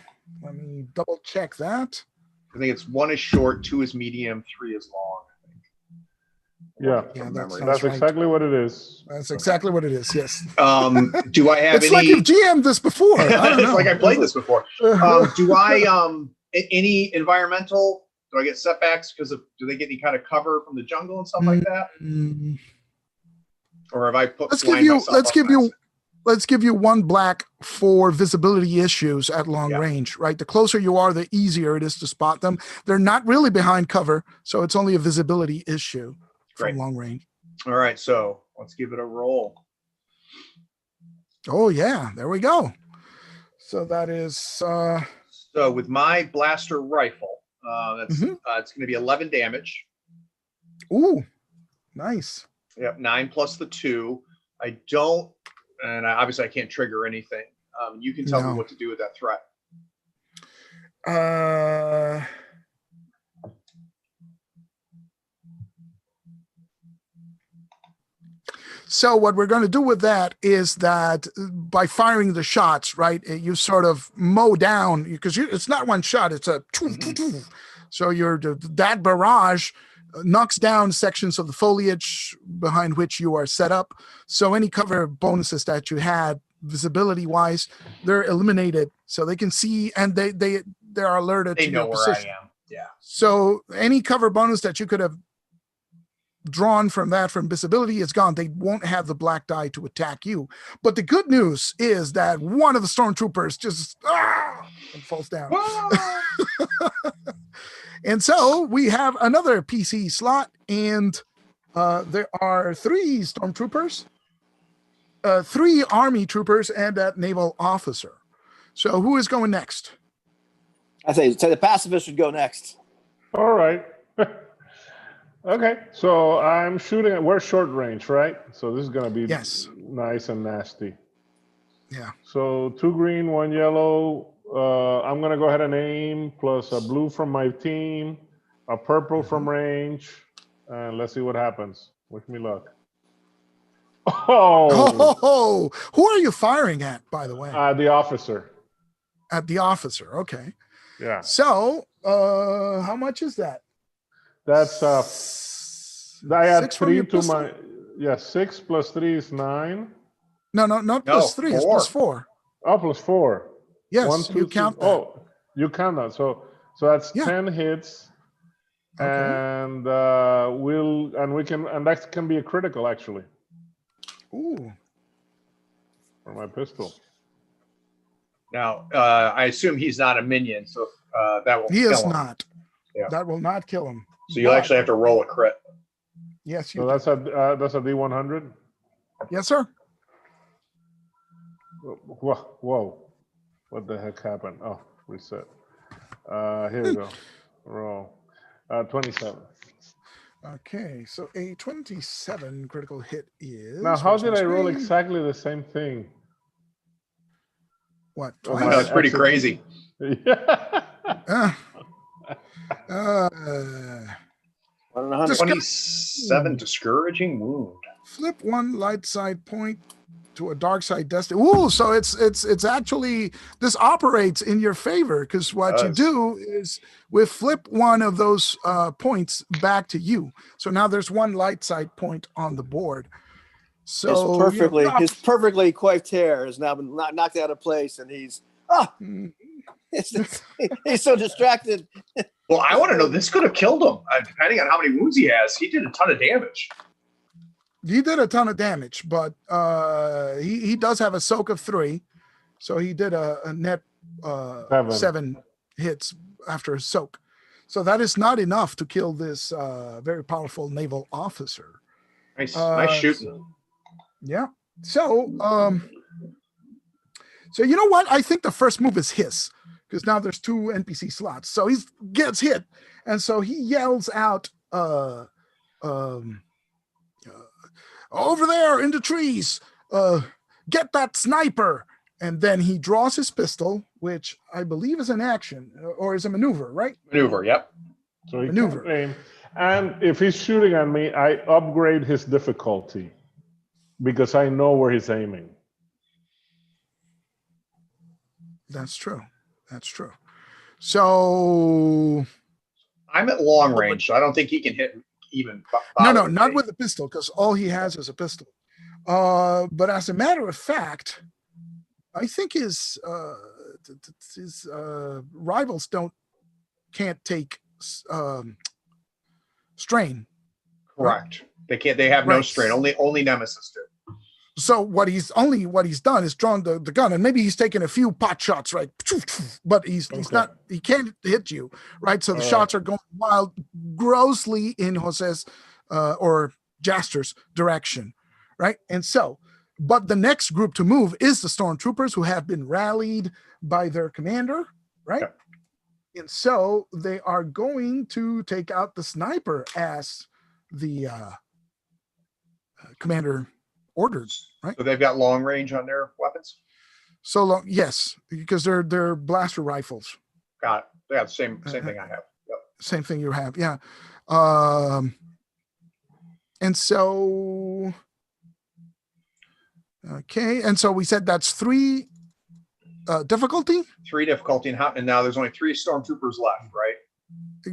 S3: Let me double check that.
S2: I think it's 1 is short, 2 is medium, 3 is long.
S4: Yeah.
S3: Yeah,
S2: From
S3: that
S2: memory.
S3: sounds
S4: That's
S3: right.
S4: exactly what it is.
S3: That's exactly what it is. Yes.
S2: Do I have
S3: It's
S2: any?
S3: like you've GM'd this before. I don't know.
S2: It's like I played this before. Do I any environmental? Do I get setbacks because of? Do they get any kind of cover from the jungle and stuff like that?
S3: Mm,
S2: Or have I put?
S3: let's give you 1 black for visibility issues at long
S2: Yeah.
S3: range, right? The closer you are, the easier it is to spot them. They're not really behind cover, so it's only a visibility issue from
S2: Great.
S3: long range.
S2: All right, so let's give it a roll.
S3: Oh yeah, there we go. So that is
S2: So with my blaster rifle, it's going to be 11 damage.
S3: ooh, nice.
S2: Yep, 9 plus the 2. I don't, and obviously I can't trigger anything. You can tell me what to do with that threat.
S3: So what we're going to do with that is that by firing the shots, right, you sort of mow down, because it's not one shot, it's a so that barrage knocks down sections of the foliage behind which you are set up. So any cover bonuses that you had visibility wise, they're eliminated, so they can see, and they're alerted
S2: They
S3: to
S2: know
S3: your
S2: where
S3: position.
S2: I am. Yeah.
S3: So any cover bonus that you could have drawn from visibility is gone. They won't have the black die to attack you. But the good news is that one of the stormtroopers just and falls down. And so we have another PC slot, and there are 3 stormtroopers, 3 army troopers, and that naval officer. So who is going next?
S1: I say the pacifist should go next.
S4: All right. Okay, so I'm shooting at, we're short range, right? So this is going to be nice and nasty.
S3: Yeah.
S4: So 2 green, 1 yellow. I'm going to go ahead and aim, plus a blue from my team, a purple from range, and let's see what happens. Wish me luck.
S3: Oh, who are you firing at, by the way?
S4: The officer.
S3: At the officer, okay.
S4: Yeah.
S3: So, how much is that?
S4: That's I add 3 to
S3: pistol?
S4: my 6 plus 3 is 9.
S3: No, not plus 3, it's plus 4.
S4: Oh, plus 4.
S3: Yes,
S4: 1, 2,
S3: you count that.
S4: Oh, you count that. So that's 10 hits.
S3: Okay.
S4: And that can be a critical actually.
S3: Ooh.
S4: For my pistol.
S2: Now, I assume he's not a minion, so that will.
S3: He is
S2: him.
S3: not.
S2: Yeah.
S3: That will not kill him.
S2: So you'll actually have to roll a crit.
S3: Yes, you.
S4: So that's a D100.
S3: Yes, sir.
S4: Whoa! What the heck happened? Oh, reset. Here we go. Roll. 27.
S3: Okay, so a 27 critical hit is.
S4: Now, how did I roll exactly the same thing?
S3: What?
S2: Oh, that's pretty crazy.
S4: Yeah.
S2: 27 discouraging wound.
S3: Flip 1 light side point to a dark side destiny. Ooh, so it's actually, this operates in your favor, because what you do is we flip 1 of those points back to you. So now there's 1 light side point on the board. So
S1: his perfectly coiffed hair has now been knocked out of place, and he's he's so distracted.
S2: Well, I want to know, this could have killed him. Depending on how many wounds he has, he did a ton of damage.
S3: He did a ton of damage, but he does have a soak of 3, so he did a net 7 hits after a soak. So that is not enough to kill this very powerful naval officer.
S2: Nice shooting.
S3: Yeah. So you know what? I think the first move is his, because now there's 2 NPC slots. So he gets hit, and so he yells out, over there in the trees, get that sniper. And then he draws his pistol, which I believe is an action or is a maneuver, right?
S2: Maneuver. Yep.
S4: So he
S3: Maneuver.
S4: can't aim. And if he's shooting at me, I upgrade his difficulty because I know where he's aiming.
S3: That's true. That's true. So
S2: I'm at long range, so I don't think he can hit even.
S3: no,
S2: bother
S3: not
S2: me.
S3: with a pistol, because all he has is a pistol. But as a matter of fact, I think his rivals can't take strain.
S2: Correct. They can't. They have no
S3: Right.
S2: strain. Only Nemesis do.
S3: So what he's done is drawn the gun, and maybe he's taken a few pot shots, right? But he's not, he can't hit you, right? So the shots are going wild, grossly in Jose's or Jaster's direction, right? And so, but the next group to move is the stormtroopers, who have been rallied by their commander, right?
S2: Yep.
S3: And so they are going to take out the sniper as the commander ordered, right?
S2: So they've got long range on their weapons.
S3: So long, yes, because they're blaster rifles.
S2: Got it. Yeah, same thing I have. Yep.
S3: Same thing you have, yeah. And so, okay, and so we said that's 3 difficulty.
S2: 3 difficulty, and now there's only 3 stormtroopers left, right?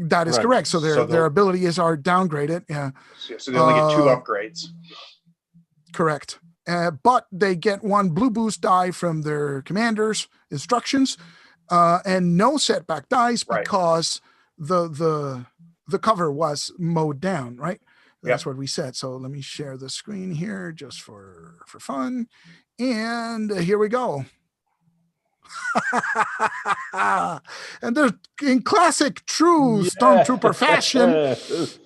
S3: That is
S4: Right.
S3: correct. So their abilities are downgraded. Yeah,
S2: So they only get 2 upgrades.
S3: correct. But they get 1 blue boost die from their commander's instructions, and no setback dice
S2: Right.
S3: because the cover was mowed down, right? That's
S2: Yep.
S3: what we said. So let me share the screen here just for fun. And here we go. And they're in classic true stormtrooper fashion.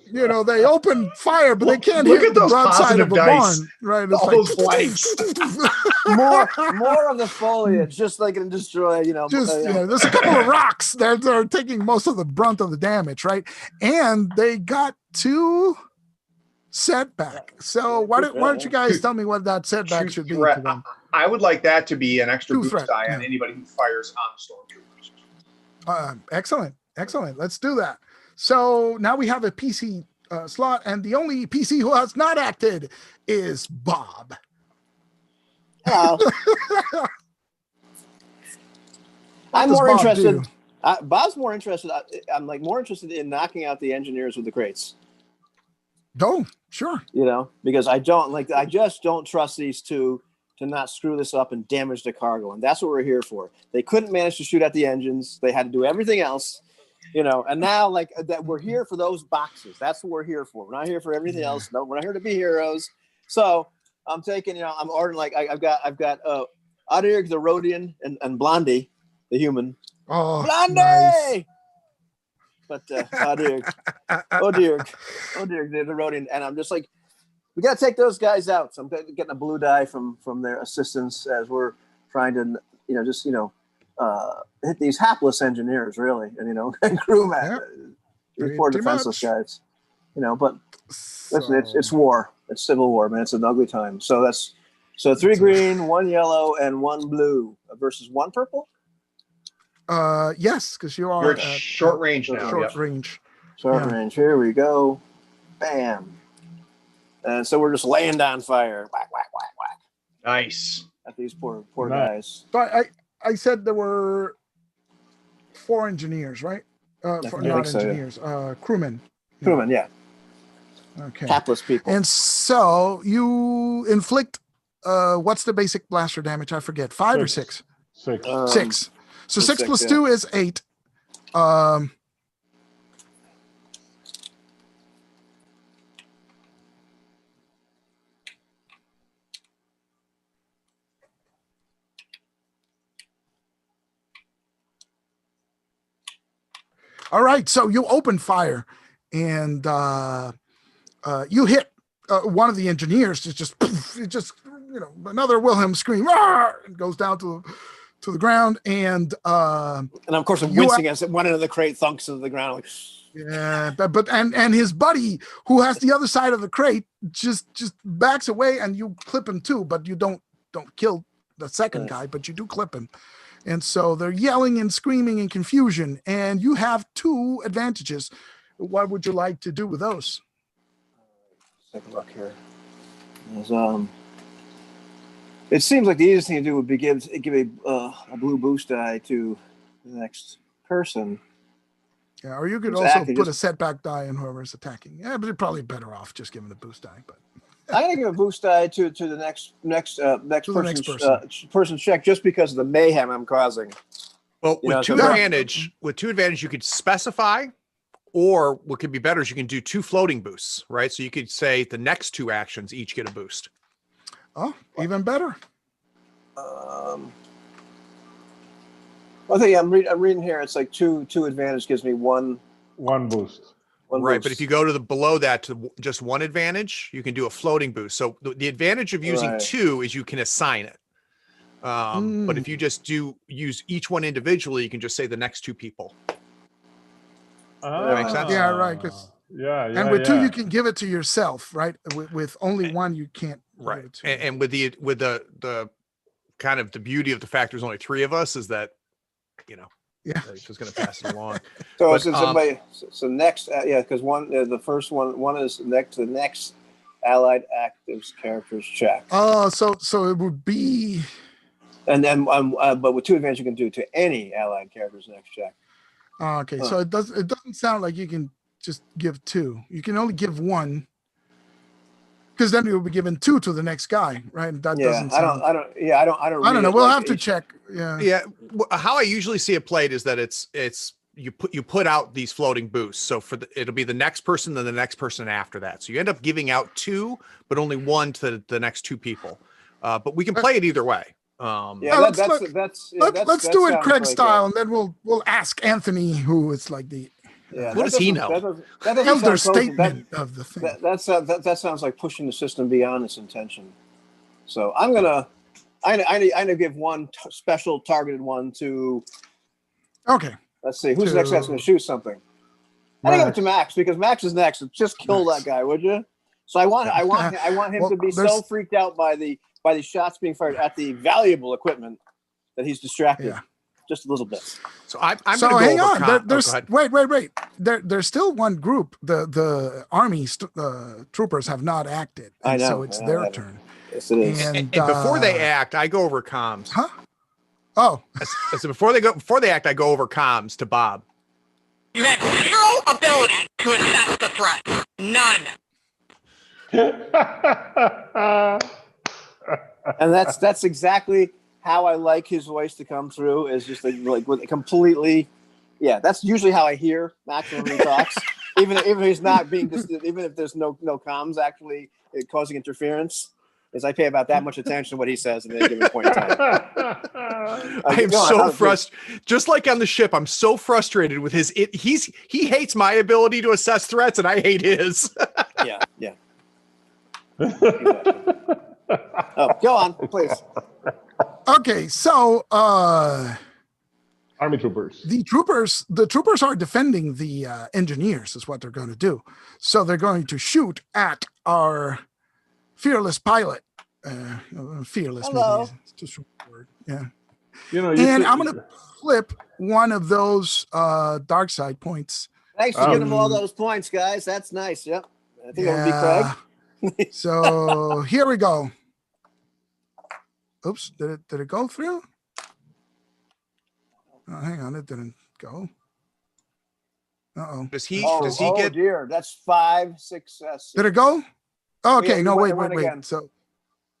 S3: You know, they open fire, but they can't
S2: Look
S3: hit
S2: at
S3: the
S2: those
S3: broadside of
S2: positive
S3: a
S2: dice.
S3: barn. Right? It's
S2: All those blanks.
S1: More of the foliage, just like it destroy,
S3: there's a couple of rocks. They're taking most of the brunt of the damage, right? And they got 2 setback. So why don't you guys tell me what that setback
S2: True
S3: should be
S2: threat.
S3: to them?
S2: I would like that to be an extra
S3: 2
S2: boost
S3: threat,
S2: die on
S3: yeah.
S2: anybody who fires on stormtroopers.
S3: Excellent. Let's do that. So now we have a PC slot, and the only PC who has not acted is Bob.
S1: Hello.
S3: What
S1: I'm
S3: does
S1: more
S3: Bob
S1: interested.
S3: do?
S1: Bob's more interested. I'm like more interested in knocking out the engineers with the crates.
S3: Oh, sure.
S1: Because I just don't trust these 2 to not screw this up and damage the cargo, and that's what we're here for. They couldn't manage to shoot at the engines. They had to do everything else, and now like that we're here for those boxes. That's what we're here for. We're not here for everything else. No, we're not here to be heroes. So I'm taking, I'm ordering, like I've got Adir the Rhodian and Blondie the human.
S3: Oh,
S1: Blondie.
S3: nice.
S1: But Adir the Rhodian, and I'm just like, we got to take those guys out. So I'm getting a blue die from their assistants as we're trying to, hit these hapless engineers, really, and crewmen, these poor defenseless guys, But listen, it's war. It's civil war, man. It's an ugly time. So that's 3 green, 1 yellow, and 1 blue versus 1 purple.
S3: Yes, because you are
S2: You're at short range now.
S3: Short
S2: Yep.
S3: range.
S1: Short range. Here we go. Bam. And so we're just laying down fire. Whack, whack, whack, whack.
S2: Nice.
S1: At these poor
S4: Nice.
S1: guys.
S3: So I said there were 4 engineers, right?
S1: I
S3: Not
S1: think so, yeah.
S3: engineers, crewmen.
S1: Crewmen, yeah.
S3: Okay.
S1: Hapless people.
S3: And so you inflict what's the basic blaster damage? I forget. 5 or 6?
S4: 6.
S3: 6. So 6 plus
S1: yeah.
S3: 2 is 8. All right, so you open fire, and you hit one of the engineers. It just another Wilhelm scream, "Roar!" and goes down to the ground, and
S1: of course I'm wincing as one end of the crate thunks to the ground. Like,
S3: yeah, but his buddy who has the other side of the crate just backs away, and you clip him too, but you don't kill the second guy, but you do clip him. And so they're yelling and screaming in confusion, and you have 2 advantages. What would you like to do with those?
S1: Take a look here. It seems like the easiest thing to do would be give a blue boost die to the next person.
S3: Yeah, or you could
S1: Who's
S3: also
S1: acting,
S3: put
S1: just-
S3: a setback die on whoever's attacking. Yeah, but you're probably better off just giving a boost die. But
S1: I'm gonna give a boost die to the next person's check, just because of the mayhem I'm causing.
S5: Well,
S1: You
S5: with
S1: know,
S5: two
S1: so that-
S5: advantage, you could specify, or what could be better is you can do 2 floating boosts, right? So you could say the next 2 actions each get a boost.
S3: oh, even better.
S1: I think I'm reading here. It's like two advantage gives me one
S4: boost.
S5: Right,
S1: boost.
S5: but if you go to the below that to just 1 advantage, you can do a floating boost. So the advantage of using
S1: Right.
S5: 2 is you can assign it. But if you just use each one individually, you can just say the next 2 people. Makes sense?
S3: Yeah, right, 'cause-
S4: Yeah,
S3: And with 2, you can give it to yourself, right? With only 1, you can't. give
S5: Right.
S3: it to-
S5: And with the kind of the beauty of the fact there's only 3 of us is that,
S3: Yeah.
S5: it's just going to pass it along.
S1: So
S5: But,
S1: since so next, because the first one is next to the next allied actives character's check,
S3: Oh, so it would be.
S1: and then but with 2 advantage you can do to any allied character's next check.
S3: Oh, okay, so it doesn't sound like you can just give 2. You can only give 1. Because then you'll be giving 2 to the next guy, right? That doesn't sound.
S1: I don't
S3: know.
S1: read
S3: We'll
S1: it
S3: have to
S1: each-
S3: check. Yeah.
S5: Yeah, how I usually see it played is that it's you put out these floating boosts. So it'll be the next person, then the next person after that. So you end up giving out 2, but only 1 to the next 2 people. But we can play it either way.
S3: let's do it
S1: that
S3: Craig
S1: sounds like
S3: style, and then we'll ask Anthony, who is like the
S1: Yeah,
S5: What
S1: that
S5: does he
S1: doesn't-
S5: know?
S1: That doesn't
S3: elder
S1: sound cozy.
S3: statement of the thing.
S1: That sounds like pushing the system beyond its intention. So I'm gonna give one special targeted one to.
S3: Okay.
S1: Let's see who's next. That's gonna shoot something. I think give it to Max because Max is next. Just kill
S3: Max.
S1: that guy, would you? So I want him
S3: Well,
S1: to be so
S3: there's-
S1: freaked out by the shots being fired at the valuable equipment that he's distracted
S3: Yeah.
S1: just a little bit.
S5: So I'm
S3: So
S5: going to
S3: hang
S5: go over.
S3: on.
S5: Go
S3: There's
S5: ahead.
S3: wait. There's still one group. The army troopers have not acted.
S1: I
S3: And
S1: know,
S3: So it's
S1: I know
S3: their
S1: that.
S3: turn.
S1: Yes, it is.
S3: And,
S5: And before they act, I go over comms.
S3: Huh? Oh,
S5: So before they act, I go over comms to Bob.
S6: You have 0 ability to assess the threat. None.
S1: And that's exactly how I like his voice to come through. Is just like with completely, yeah. That's usually how I hear Max when he talks. even if he's not being, even if there's no comms actually causing interference, is I pay about that much attention to what he says at any given point in time.
S5: I am
S1: Go on,
S5: so
S1: how-
S5: frustrated. Just like on the ship, I'm so frustrated with he hates my ability to assess threats, and I hate his.
S1: Yeah. Exactly. Oh, go on, please.
S3: okay. So
S4: Army troopers.
S3: the troopers are defending the engineers. Is what they're going to do. So they're going to shoot at our fearless pilot. Fearless.
S1: Hello.
S3: Maybe it's just a word. Yeah.
S4: And
S3: I'm going to flip one of those dark side points.
S1: Thanks for giving him all those points, guys. That's nice. Yep. I think that would be Craig.
S3: So here we go. Oops, did it go through? Oh, hang on, it didn't go. Uh-oh.
S5: Does he
S1: Oh
S5: get?
S1: dear, that's 5 successes.
S3: Did it go? Oh, okay,
S1: Yeah,
S3: no,
S1: it
S3: wait.
S1: went again.
S3: So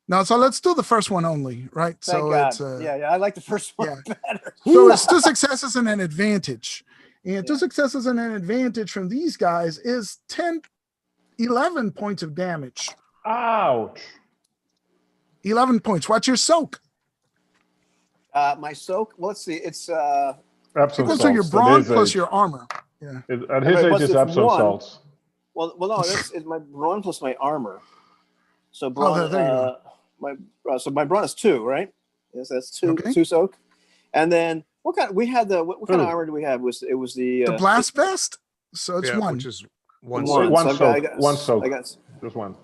S3: let's do the first one only, right?
S1: Thank
S3: so
S1: God.
S3: it's
S1: I like the first one
S3: yeah.
S1: better.
S3: So it's 2 successes and an advantage. And 2 successes and an advantage from these guys is 11 points of damage.
S4: Ouch.
S3: 11 points. What's your soak?
S1: My soak. Well, let's see. It's
S4: Epsom
S3: Equals to your
S4: salts.
S3: brawn
S4: At his
S3: plus
S4: age.
S3: your armor. Yeah.
S4: At his age,
S1: what's
S4: it's
S1: this
S4: Epsom
S1: one?
S4: salts.
S1: well no, it's my brawn plus my armor. So
S3: Oh,
S1: brawn.
S3: there you go.
S1: So my brawn is 2, right? Yes, that's 2.
S3: Okay.
S1: 2 soak. And then what kind of
S4: Ooh.
S1: armor do we have? It was the
S3: The blast vest. So it's
S5: Yeah,
S3: one.
S5: which is one.
S1: one.
S4: One
S1: So I've
S4: soak.
S1: got-
S4: One soak.
S1: I got.
S4: Just one.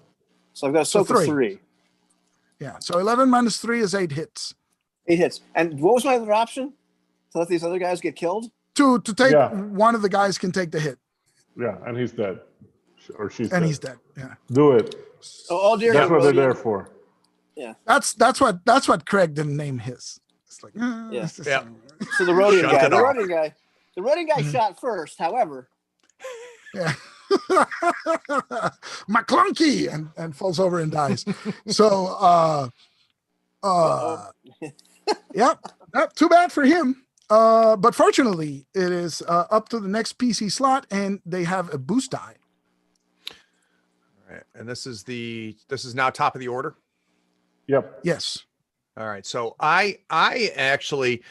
S1: So I've got a
S3: So
S1: soak of
S3: 3.
S1: 3.
S3: Yeah. So 11 minus 3 is 8 hits.
S1: 8 hits. And what was my other option? To let these other guys get killed?
S3: To take
S4: Yeah.
S3: one of the guys can take the hit,
S4: Yeah, and he's dead. Or she's
S3: and
S4: dead.
S3: he's dead. Yeah.
S4: Do it.
S1: Oh dear.
S4: That's what they're
S1: Rodeo.
S4: there for.
S3: That's what Craig didn't name his. It's like,
S1: Yeah.
S3: it's just-
S5: Yeah.
S1: So the Rodian
S5: Shut
S1: guy.
S5: it
S1: The
S5: off.
S1: Rodian guy shot first. However,
S3: Yeah. McClunky and falls over and dies. So yep, too bad for him. But fortunately, it is up to the next PC slot, and they have a boost die.
S5: All right. And this is now top of the order.
S4: Yep.
S3: Yes.
S5: All right. So I actually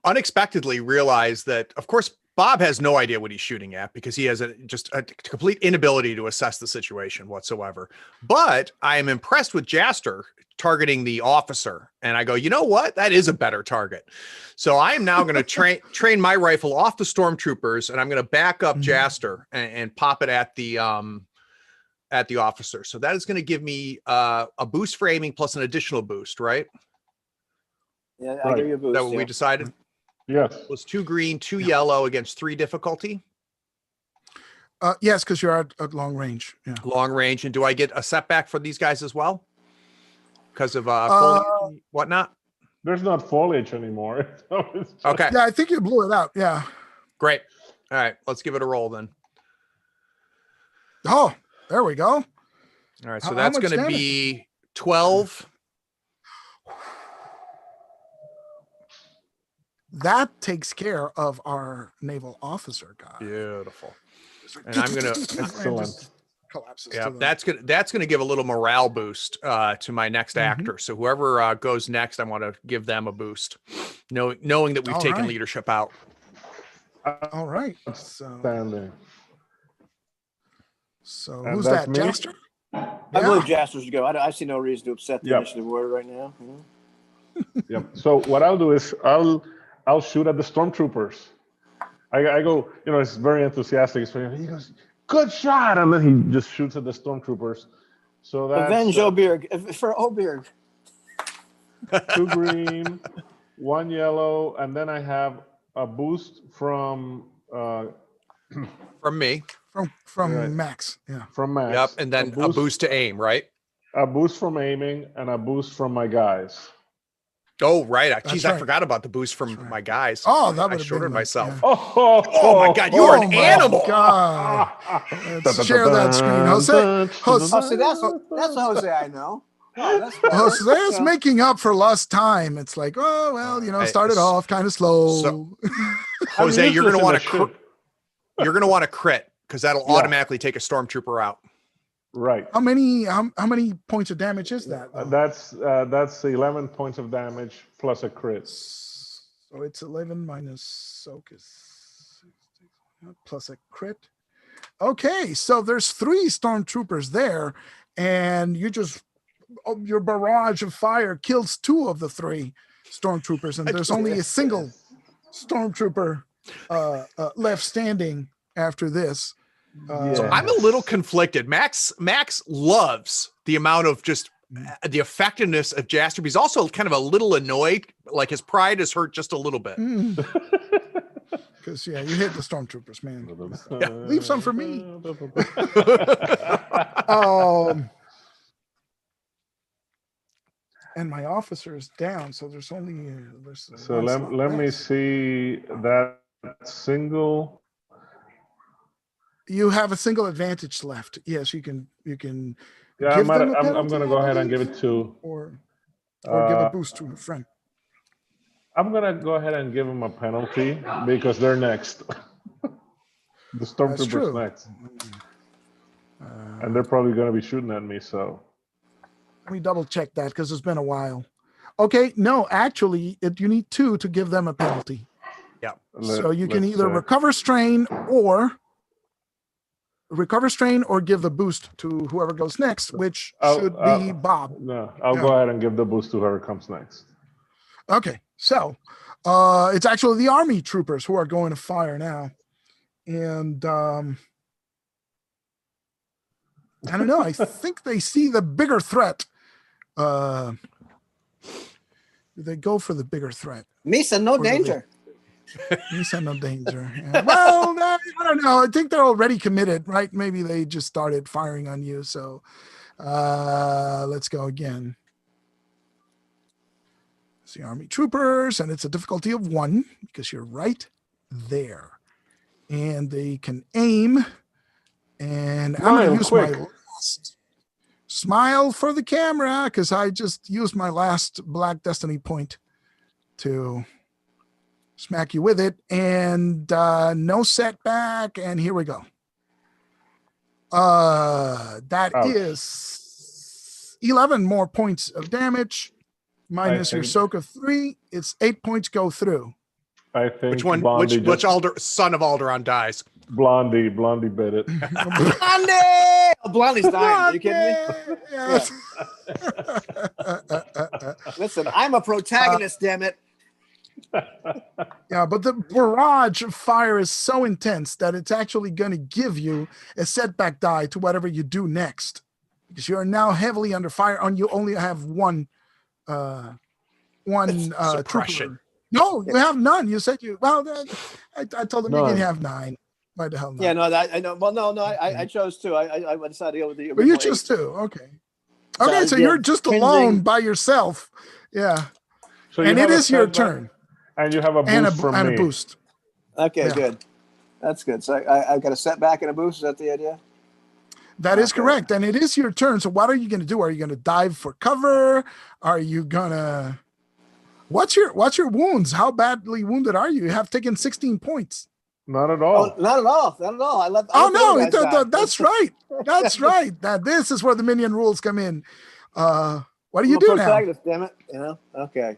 S5: unexpectedly realized that, of course, Bob has no idea what he's shooting at because he has just a complete inability to assess the situation whatsoever. But I am impressed with Jaster targeting the officer. And I go, you know what? That is a better target. So I am now going to train my rifle off the stormtroopers, and I'm going to back up Jaster and pop it at the officer. So that is going to give me a boost for aiming plus an additional boost, right?
S1: yeah, I'll give you a boost.
S5: Is that what we
S1: yeah.
S5: decided?
S4: Yes.
S5: It was 2 green, 2 yellow against 3 difficulty.
S3: Yes, because you're at long range. Yeah.
S5: Long range. And do I get a setback for these guys as well? Because of foliage and whatnot?
S4: There's not foliage anymore. So it's just-
S5: Okay,
S3: Yeah, I think you blew it out. Yeah.
S5: great. All right, let's give it a roll then.
S3: Oh, there we go.
S5: All right, so
S3: How
S5: that's
S3: much
S5: going to
S3: damage?
S5: be 12.
S3: That takes care of our naval officer guy.
S5: Beautiful. And I'm going to,
S4: Excellent.
S3: Collapses.
S5: yeah,
S3: to the-
S5: that's going to give a little morale boost to my next
S3: Mhm.
S5: actor. So whoever goes next, I want to give them a boost, knowing that we've
S3: All
S5: taken
S3: right.
S5: leadership out.
S3: all right. So
S4: Outstanding.
S3: So
S4: And
S3: who's
S4: that's
S3: that?
S4: me?
S3: Jaster?
S1: I
S3: Yeah.
S1: believe Jaster's go. I see no reason to upset the
S4: Yep.
S1: initiative order right now.
S4: Yep. So what I'll do is I'll shoot at the stormtroopers. I go, it's very enthusiastic. So he goes, "Good shot," and then he just shoots at the stormtroopers. So that's
S1: Avenge Oberg for Oberg.
S4: 2 green, 1 yellow, and then I have a boost from
S5: From me.
S3: From
S4: Right.
S3: Max. Yeah.
S4: Max.
S5: Yep. And then a boost to aim, right?
S4: A boost from aiming, and a boost from my guys.
S5: Oh, right.
S3: That's
S5: Geez, I
S3: right.
S5: forgot about the boost from
S3: That's right.
S5: my guys.
S3: Oh, that
S5: I
S3: would have
S5: shorted
S3: been like,
S5: myself.
S3: yeah.
S5: Oh my God, you are an
S3: my
S5: animal.
S3: God. Let's share that screen. Jose,
S1: Oh, see, that's a Jose I know. Oh, that's better.
S3: Jose's
S1: So-
S3: making up for lost time. It's like, oh well,
S5: Hey,
S3: started off kind of slow.
S5: so- Jose, you're going to want to you're going to want to crit because that'll
S4: Yeah.
S5: automatically take a stormtrooper out.
S4: Right.
S3: how many points of damage is that? though?
S4: That's 11 points of damage plus a crit.
S3: So it's 11 minus soak is plus a crit. Okay, so there's 3 stormtroopers there, and your barrage of fire kills 2 of the 3 stormtroopers, and there's only a single stormtrooper left standing after this.
S4: Yeah.
S5: I'm a little conflicted. Max loves the amount of just the effectiveness of Jaster. He's also kind of a little annoyed, like his pride is hurt just a little bit.
S3: Because you hit the stormtroopers, man. Leave some for me. And my officer is down, so there's only
S4: So
S3: one
S4: let
S3: slot
S4: me
S3: left.
S4: see that single.
S3: You have a single advantage left. Yes, you can
S4: Yeah,
S3: give them a
S4: I'm
S3: penalty,
S4: gonna
S3: I
S4: go ahead and give
S3: believe,
S4: it to.
S3: or give a
S4: Uh,
S3: boost to a friend.
S4: I'm gonna go ahead and give them a penalty because they're next. The stormtroopers
S3: true.
S4: next, and they're probably gonna be shooting at me. So
S3: Let me double check that because it's been a while. Okay, no, actually, you need 2 to give them a penalty. So you can either recover strain or give the boost to whoever goes next, which should be Bob.
S4: No, I'll
S3: Yeah.
S4: go ahead and give the boost to whoever comes next.
S3: Okay, so it's actually the army troopers who are going to fire now, and I don't know. I think they see the bigger threat. Do they go for the bigger threat?
S1: Misa, no
S3: Or do they-
S1: danger.
S3: Misa, no danger. Yeah. Well, I don't know. I think they're already committed, right? Maybe they just started firing on you. So let's go again. It's the Army troopers, and it's a difficulty of 1 because you're right there. And they can aim. And I'm going
S4: Ryan,
S3: to use
S4: quick.
S3: my last smile for the camera because I just used my last Black Destiny point to smack you with it. And no setback. And here we go. That
S4: Ouch.
S3: is 11 more points of damage minus your
S4: think-
S3: soak of 3. It's 8 points go through.
S4: I think
S5: Which one?
S4: Blondie
S5: Which son of Alderaan dies?
S4: Blondie bit it.
S1: Blondie! Oh, Blondie's dying. Are you kidding me?
S3: Yes.
S1: Listen, I'm a protagonist, damn it.
S3: Yeah, but the barrage of fire is so intense that it's actually going to give you a setback die to whatever you do next, because you are now heavily under fire, and you only have one
S5: Suppression.
S3: trooper. No, you have none. You said you. Well, I told them you
S4: None.
S3: can have 9. Why the hell not?
S1: Yeah, no, I know. Well, no, I chose 2. I decided to go with the.
S3: But you
S1: original
S3: chose 2. Okay.
S1: So
S3: Okay, so
S1: again,
S3: you're just
S1: cringing.
S3: alone by yourself. Yeah,
S4: So you
S3: and it
S4: have a
S3: is your
S4: setback,
S3: turn
S4: and you have a
S3: and
S4: boost from
S3: a
S4: me.
S3: boost.
S1: Okay,
S3: Yeah.
S1: good. That's good. So I've got a setback and a boost. Is that the idea?
S3: That is
S1: Okay.
S3: correct, and it is your turn. So what are you going to do? Are you going to dive for cover? Are you gonna? What's your wounds? How badly wounded are you? You have taken 16 points.
S4: Not at
S1: Oh,
S4: all.
S1: not at all. Not at all. I let.
S3: Oh
S1: I let the
S3: no,
S1: other guys die.
S3: that's right. That's right. That this is where the minion rules come in. What do you
S1: I'm a
S3: do now?
S1: protagonist, damn it. You know. Okay.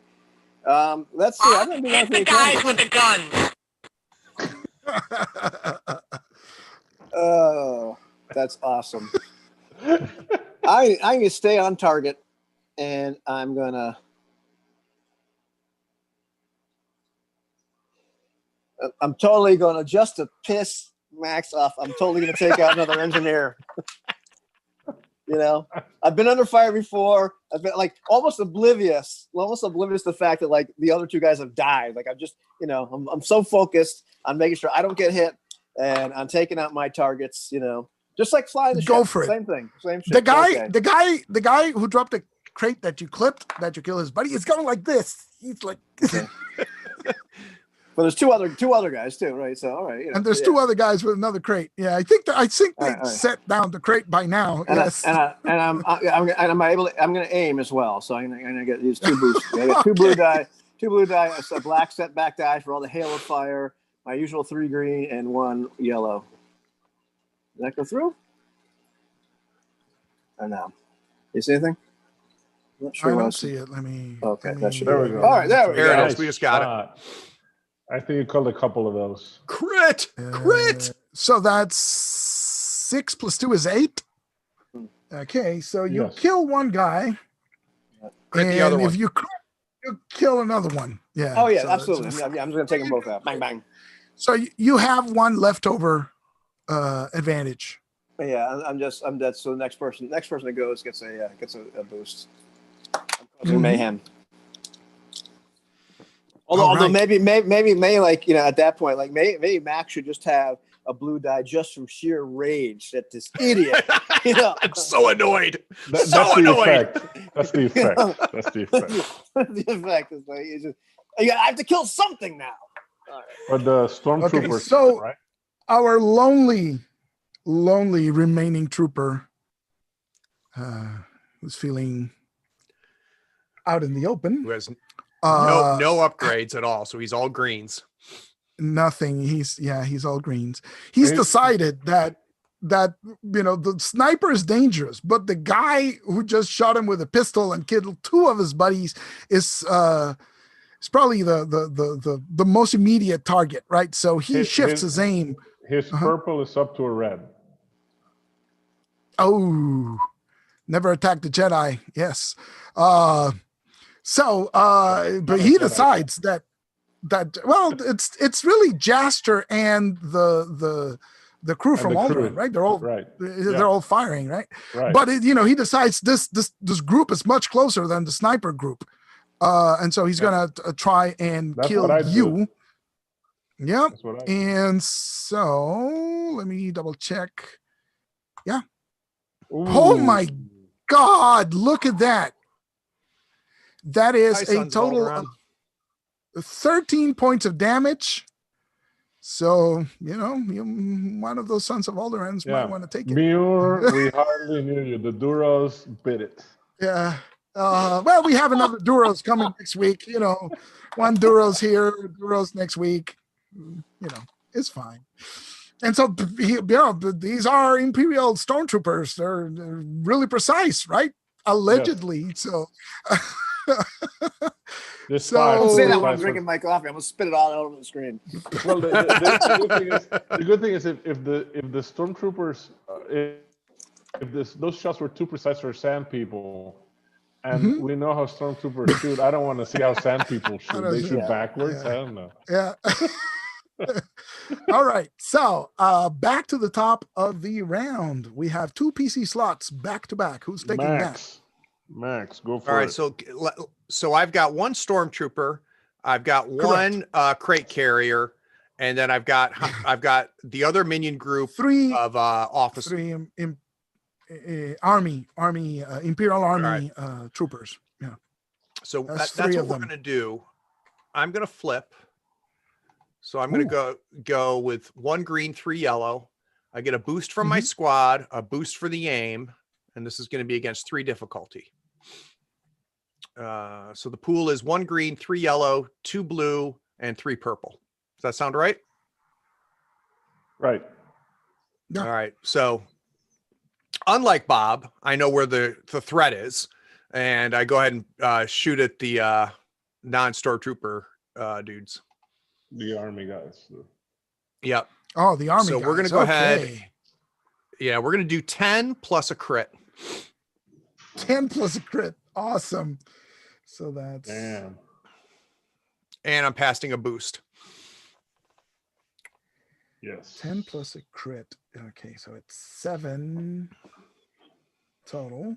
S1: Let's see. I'm gonna do that
S6: It's
S1: for
S6: the
S1: the
S6: guys
S1: camera.
S6: with the guns.
S1: Oh, that's awesome. I'm gonna stay on target, and I'm gonna. I'm totally gonna just to piss Max off. I'm totally gonna take out another engineer. You know, I've been under fire before. I've been like almost oblivious to the fact that like the other 2 guys have died. Like I'm just, you know, I'm so focused on making sure I don't get hit, and I'm taking out my targets. You know, just like flying the
S3: Go
S1: ship.
S3: for it.
S1: Same thing. Same shit.
S3: The guy,
S1: Okay.
S3: the guy who dropped the crate that you clipped, that you kill his buddy, is going like this. He's like,
S1: But there's two other guys too, right? So all right. You know,
S3: and there's
S1: yeah.
S3: 2 other guys with another crate. Yeah, I think they
S1: All right.
S3: set down the crate by now.
S1: And,
S3: Yes.
S1: I'm going to aim as well. So I'm going to get these 2 boosts. I got 2 blue die, a black setback die for all the hail of fire, my usual 3 green and 1 yellow. Did that go through? Or no? You see anything? I'm not sure
S3: I
S1: what
S3: don't
S1: else-
S3: see it. Let me.
S1: Okay,
S3: let
S1: that
S3: me-
S1: should
S4: There we go.
S1: All right, there we
S5: There it
S1: go.
S5: is. We just got it.
S4: shot. I think you called a couple of those.
S5: Crit. Crit.
S3: So that's 6 plus 2 is 8. Okay, so you
S4: Yes.
S3: kill one guy,
S5: Crit
S3: and
S5: the other
S3: if
S5: one.
S3: you crit, you kill another one. Yeah.
S1: Oh yeah,
S3: so that's-
S1: absolutely. Yeah, I'm just going to take them both out. Bang bang.
S3: So you have one leftover advantage.
S1: But yeah, I'm dead. So the next person that goes gets a boost. I'm causing
S3: Mhm.
S1: mayhem. Although
S3: All right.
S1: maybe like, you know, at that point, like maybe Max should just have a blue die just from sheer rage at this idiot. You know,
S5: I'm so annoyed.
S4: That's
S5: So
S4: the
S5: annoyed.
S4: effect. That's the effect. That's the effect.
S1: the effect is like it's just, I have to kill something now. All right.
S4: But the stormtroopers,
S3: Okay, so-
S4: right?
S3: Our lonely remaining trooper was feeling out in the open.
S5: Who has
S3: Uh,
S5: no upgrades at all, so he's all greens.
S3: Nothing. He's all greens. He's
S4: Hey.
S3: decided that you know the sniper is dangerous, but the guy who just shot him with a pistol and killed 2 of his buddies is probably the most immediate target, right? So he
S4: His-
S3: shifts
S4: his-
S3: his aim.
S4: His purple is up to a red.
S3: Oh, never attack the Jedi. Yes. But he decides that well, it's really Jaster and the crew from
S4: the crew.
S3: Alderaan, right? They're all
S4: Right.
S3: they're all firing, right?
S4: Right.
S3: But he decides this group is much closer than the sniper group. And so he's gonna try and
S4: That's
S3: kill
S4: what I'd
S3: you. Yep.
S4: That's what I
S3: And so let me double check. Yeah.
S4: Ooh.
S3: Oh my God! Look at that. That is
S5: Hi,
S3: a
S5: Sons of
S3: total
S5: Alderaan.
S3: of 13 points of damage. So one of those Sons of Alderans might want to take it.
S4: Muir, we hardly knew you. The Duros bit it.
S3: Yeah. Well, we have another Duros coming next week. One Duros here, Duros next week. It's fine. And so, these are Imperial stormtroopers. They're really precise, right? Allegedly.
S4: Yes.
S3: So,
S4: This
S3: So-
S4: five,
S1: Don't say that when I'm
S4: five-
S1: drinking my coffee. I'm gonna spit it all out over the screen.
S4: Well, the good thing is if the stormtroopers those shots were too precise for sand people, and we know how stormtroopers shoot. I don't want to see how sand people shoot.
S3: don't
S4: They
S3: see-
S4: shoot
S1: yeah,
S4: backwards.
S3: yeah.
S4: I don't know.
S3: yeah. All right. So, back to the top of the round. We have 2 PC slots back to back. Who's taking that?
S4: Max, go for
S5: All right,
S4: it.
S5: so I've got one stormtrooper, I've got one crate carrier, and then I've got the other minion group
S3: 3
S5: of officers.
S3: 3 army Imperial Army troopers. Yeah.
S5: So
S3: That's
S5: that's
S3: 3
S5: what
S3: of
S5: we're
S3: them.
S5: gonna do. I'm gonna flip. So I'm gonna go with 1 green, 3 yellow. I get a boost from my squad, a boost for the aim, and this is going to be against 3 difficulty. So the pool is 1 green, 3 yellow, 2 blue, and 3 purple. Does that sound right?
S4: Right.
S3: Yeah.
S5: All right. So unlike Bob, I know where the threat is, and I go ahead and shoot at the non-stormtrooper dudes.
S4: The army guys.
S5: Yep.
S3: Oh, the army.
S5: So we're
S3: guys.
S5: gonna go ahead.
S3: Okay.
S5: Yeah, we're gonna do 10 plus a crit.
S3: 10 plus a crit. Awesome. So that's
S4: Damn.
S5: And I'm passing a boost.
S4: Yes.
S3: 10 plus a crit. Okay, so it's 7 total.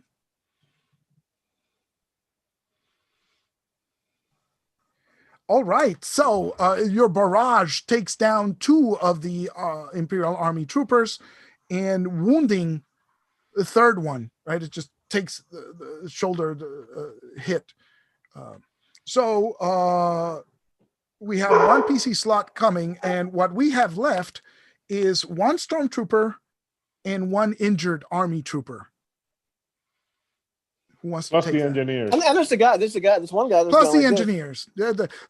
S3: All right, so your barrage takes down 2 of the Imperial Army troopers and wounding the 3rd one, right? It just takes the shoulder hit. So we have 1 PC slot coming, and what we have left is 1 stormtrooper and 1 injured army trooper. Who wants
S4: Plus
S3: to
S4: the
S3: take that?
S4: engineers.
S1: And there's the guy. There's one guy. That's
S3: Plus
S1: going
S3: the
S1: like this.
S3: engineers.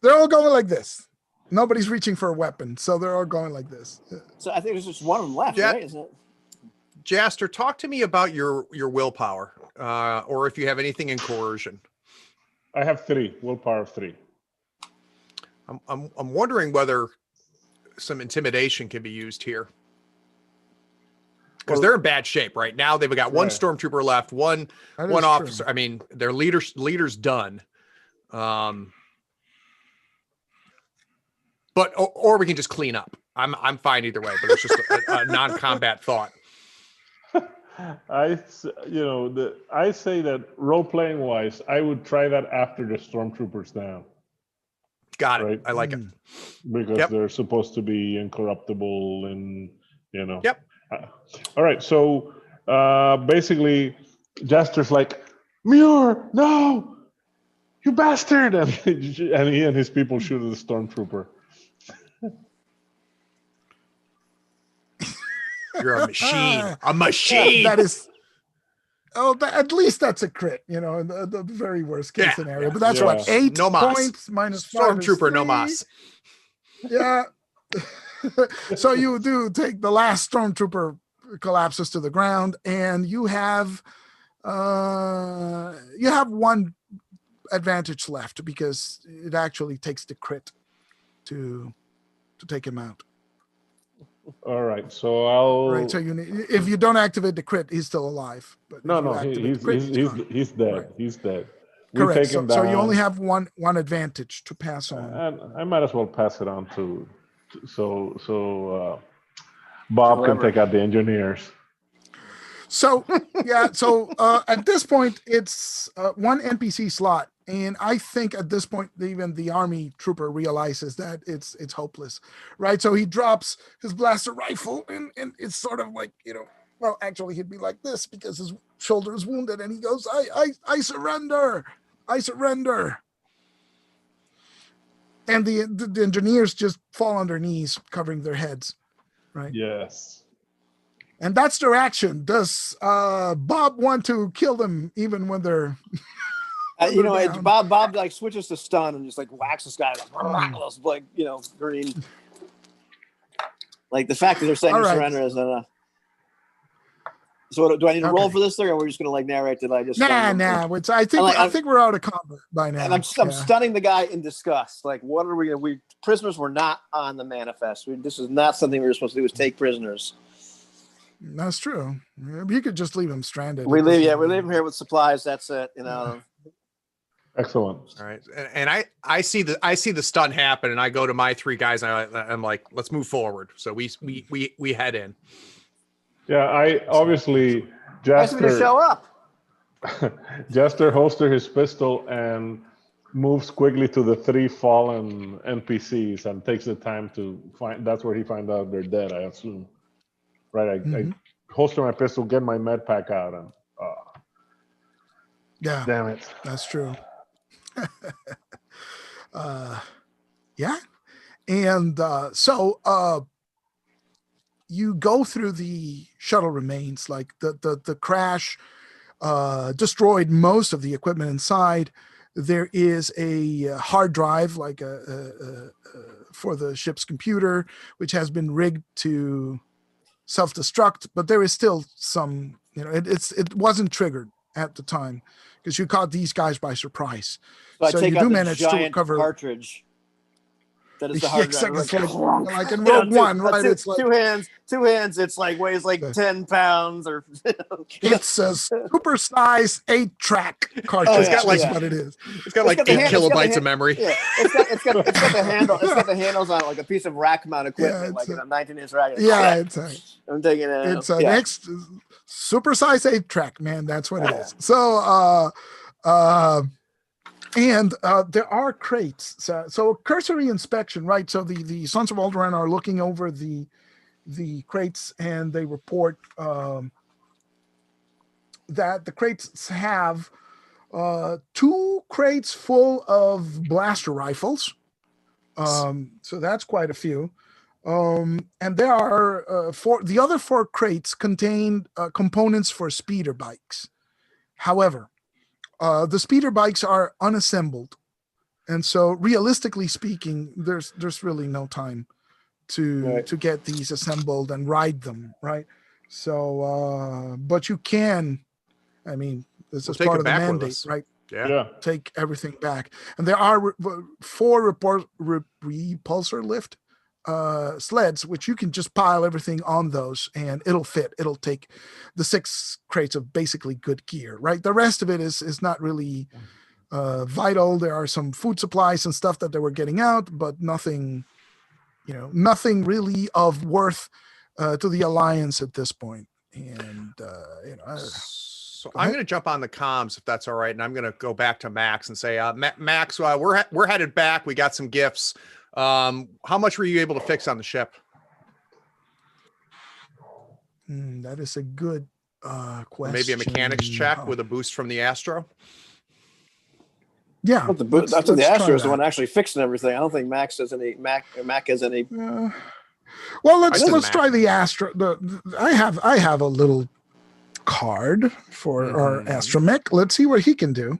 S3: They're all going like this. Nobody's reaching for a weapon, so they're all going like this.
S1: So I think there's just one of them left,
S5: Yeah.
S1: right? Isn't it?
S5: Jaster, talk to me about your willpower, or if you have anything in coercion.
S4: I have 3. Willpower of 3.
S5: I'm wondering whether some intimidation can be used here. Because they're in bad shape right now. They've got 1
S4: Right.
S5: stormtrooper left, one
S3: That is true.
S5: officer. I mean, their leader's done. But or we can just clean up. I'm fine either way. But it's just a non-combat thought.
S4: I say that role playing wise, I would try that after the stormtroopers down,
S5: Got it.
S4: Right.
S5: I like it.
S4: because
S5: Yep.
S4: they're supposed to be incorruptible and
S5: Yep.
S4: All right, so basically Jester's like, Muir, no, you bastard, and he and his people shoot at the stormtrooper.
S5: You're a machine. A machine.
S3: That is. Oh, at least that's a crit, in the very worst case
S5: Yeah,
S3: scenario.
S5: yeah.
S3: But that's
S4: Yeah.
S3: what, 8
S5: No mas.
S3: points minus 5 is
S5: Stormtrooper, no
S3: 3.
S5: mas.
S3: Yeah. So you do take the last stormtrooper collapses to the ground, and you have 1 advantage left because it actually takes the crit to take him out.
S4: All right, so I'll.
S3: Right. So if you don't activate the crit, he's still alive. But if you
S4: No,
S3: activate
S4: he's
S3: the crit, gone.
S4: he's dead.
S3: Right.
S4: He's dead. We
S3: Correct.
S4: take him
S3: So
S4: down.
S3: you only have one advantage to pass on.
S4: And I might as well pass it on to so Bob can
S1: Whoever.
S4: take out the engineers.
S3: So yeah. So at this point, it's 1 NPC slot, And I think at this point, even the army trooper realizes that it's hopeless, right? So he drops his blaster rifle, and it's sort of like, well, actually he'd be like this because his shoulder is wounded, and he goes, I surrender, I surrender. And the engineers just fall on their knees, covering their heads, right?
S4: Yes.
S3: And that's their action. Does Bob want to kill them even when they're
S1: it's
S3: down?
S1: Bob like switches to stun and just like whacks this guy like green. Like the fact that they're saying
S3: All right.
S1: surrender is enough. So do I need to roll for this thing, or we're just gonna like narrate that I just
S3: I think we're out of combat by now.
S1: And I'm stunning the guy in disgust. Like, what are we prisoners were not on the manifest. This is not something we were supposed to do, is take prisoners.
S3: That's true. You could just leave him stranded.
S1: We leave him here with supplies. That's it.
S4: Excellent.
S5: All right, and I see the stun happen, and I go to my three guys, and I'm like, let's move forward. So we head in.
S4: Yeah, I obviously
S1: Ask me to show up.
S4: Jester holsters his pistol and moves quickly to the 3 fallen NPCs and takes the time to find. That's where he finds out they're dead, I assume. Right, I holster my pistol, get my med pack out, and
S3: yeah,
S4: damn it,
S3: that's true. Yeah, and so you go through the shuttle remains. Like the crash destroyed most of the equipment inside. There is a hard drive, like for the ship's computer, which has been rigged to self-destruct, but there is still some, it wasn't triggered at the time because you caught these guys by surprise.
S1: So I take
S3: you
S1: out
S3: do
S1: the
S3: manage to
S1: giant
S3: recover
S1: cartridge. That is the hard drive.
S3: Exactly. Like in Rogue One, right?
S1: It's like two hands. It's like weighs like 10 pounds or.
S3: It's a super size 8-track cartridge.
S5: It's got like
S3: what it is.
S5: It's got like 8 kilobytes of memory.
S1: Yeah, it's got the handle. It's got the handles on it, like a piece of rack mount equipment, like a 19-inch rack.
S3: Yeah,
S1: I'm taking it.
S3: It's a next super size 8-track, man. That's what it is. So, and there are crates. So cursory inspection, right? So the Sons of Alderaan are looking over the crates, and they report that the crates have 2 crates full of blaster rifles. So that's quite a few. And there are the other 4 crates contain components for speeder bikes. However, the speeder bikes are unassembled, and so realistically speaking, there's really no time to get these assembled and ride them, right? So, but you can. I mean, this is part of the mandate, right?
S5: Yeah.
S3: Take everything back, and there are 4 repulsor lift sleds, which you can just pile everything on those and it'll fit. It'll take the 6 crates of basically good gear, right? The rest of it is not really vital. There are some food supplies and stuff that they were getting out, but nothing really of worth to the Alliance at this point. And
S5: so I'm going to jump on the comms if that's all right, and I'm going to go back to Max and say, Max, we're headed back. We got some gifts. How much were you able to fix on the ship?
S3: That is a good question.
S5: Maybe a mechanics check with a boost from the Astro.
S3: Yeah,
S1: that's the Astro is the one actually fixing everything. I don't think Mac has any.
S3: Well, let's try the Astro. I have a little card for our astromech. Let's see what he can do.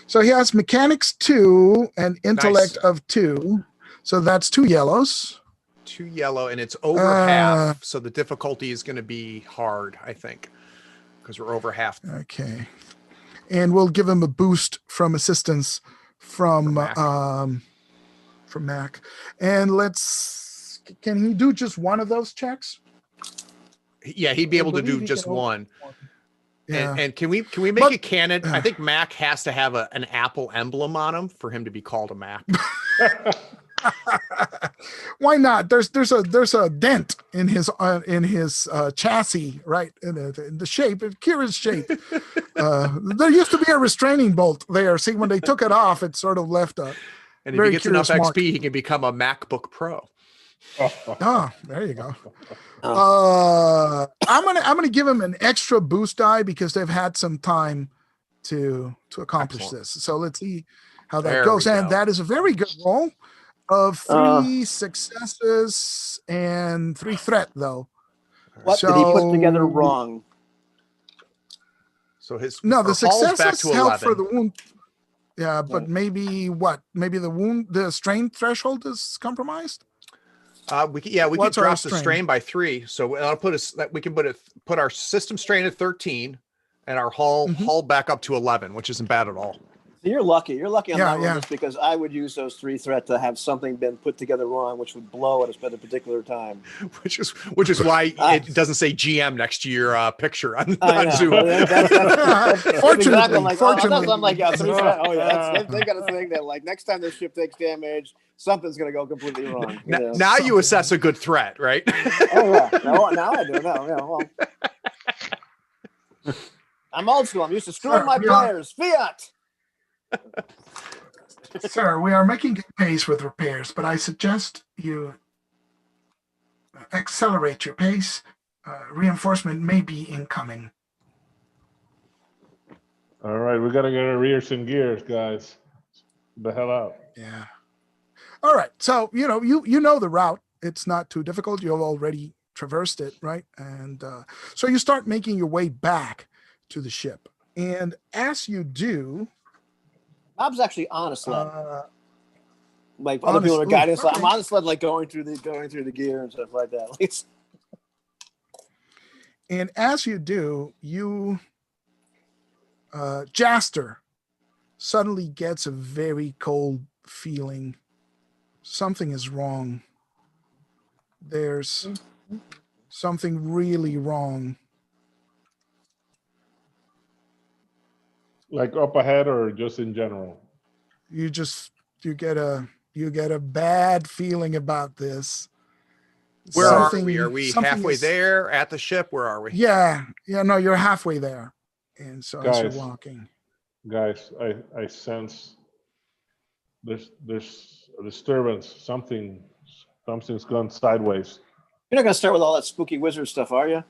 S3: So he has mechanics 2 and intellect of 2. So that's 2 yellows.
S5: 2 yellow, and it's over half. So the difficulty is going to be hard, I think, because we're over half.
S3: Okay. And we'll give him a boost from assistance from Mac. And can he do just one of those checks?
S5: Yeah, he'd be able to do just one.
S3: Yeah.
S5: And can we make it canon? I think Mac has to have an Apple emblem on him for him to be called a Mac.
S3: Why not? There's a dent in his chassis, right? In the shape, in Kira's shape. There used to be a restraining bolt there. See, when they took it off, it sort of left a.
S5: And if
S3: very
S5: he gets enough
S3: curious mark.
S5: XP, he can become a MacBook Pro.
S3: Oh, there you go. I'm gonna give him an extra boost die because they've had some time to accomplish
S5: Excellent.
S3: this. So let's see how that
S5: There
S3: goes.
S5: we
S3: And
S5: go.
S3: that is a very good roll of 3 successes and 3 threat, though.
S1: What did he put together wrong?
S5: So his
S3: No, the
S5: Hall's back
S3: successes
S5: to
S3: help for
S5: 11.
S3: the wound. Yeah, but maybe what? Maybe the strain threshold is compromised.
S5: We could
S3: What's our
S5: drop the
S3: strain?
S5: strain by 3. So that'll put us that we can put our system strain at 13 and our hull back up to 11, which isn't bad at all.
S1: So you're lucky. You're lucky I'm
S3: Yeah,
S1: not rolling
S3: yeah.
S1: this because I would use those 3 threat to have something been put together wrong, which would blow at a particular time.
S5: Which is why it doesn't say GM next to your picture on Zoom.
S1: That's
S3: Fortunately,
S1: exactly. I'm like,
S3: fortunately.
S1: I'm like, yeah, 3 threat. Oh yeah, they got a thing that like next time this ship takes damage, something's gonna go completely wrong. You know?
S5: Now you assess a good threat, right?
S1: Oh yeah, now I do. No, well, I'm old school. I'm used to screwing my players. Fiat.
S3: Sir, we are making good pace with repairs, but I suggest you accelerate your pace. Reinforcement may be incoming.
S4: All right, we gotta get our rears in gears, guys. The hell out.
S3: Yeah. All right. So you know the route. It's not too difficult. You've already traversed it, right? And so you start making your way back to the ship. And as you do,
S1: Bob's actually on a sled. Like
S3: on
S1: other
S3: a
S1: people are
S3: sled.
S1: guiding sled.
S3: Okay.
S1: I'm on the sled, like going through the gear and stuff like that.
S3: and as you do, you Jaster suddenly gets a very cold feeling. Something is wrong. There's something really wrong.
S4: Like up ahead or just in general?
S3: You get a bad feeling about this.
S5: Where are we? Are we
S3: something
S5: halfway
S3: is-
S5: there at the ship? Where are we?
S3: Yeah, no, you're halfway there. And so as
S4: Guys.
S3: you're walking.
S4: Guys, I sense there's a disturbance. Something's gone sideways.
S1: You're not gonna start with all that spooky wizard stuff, are you?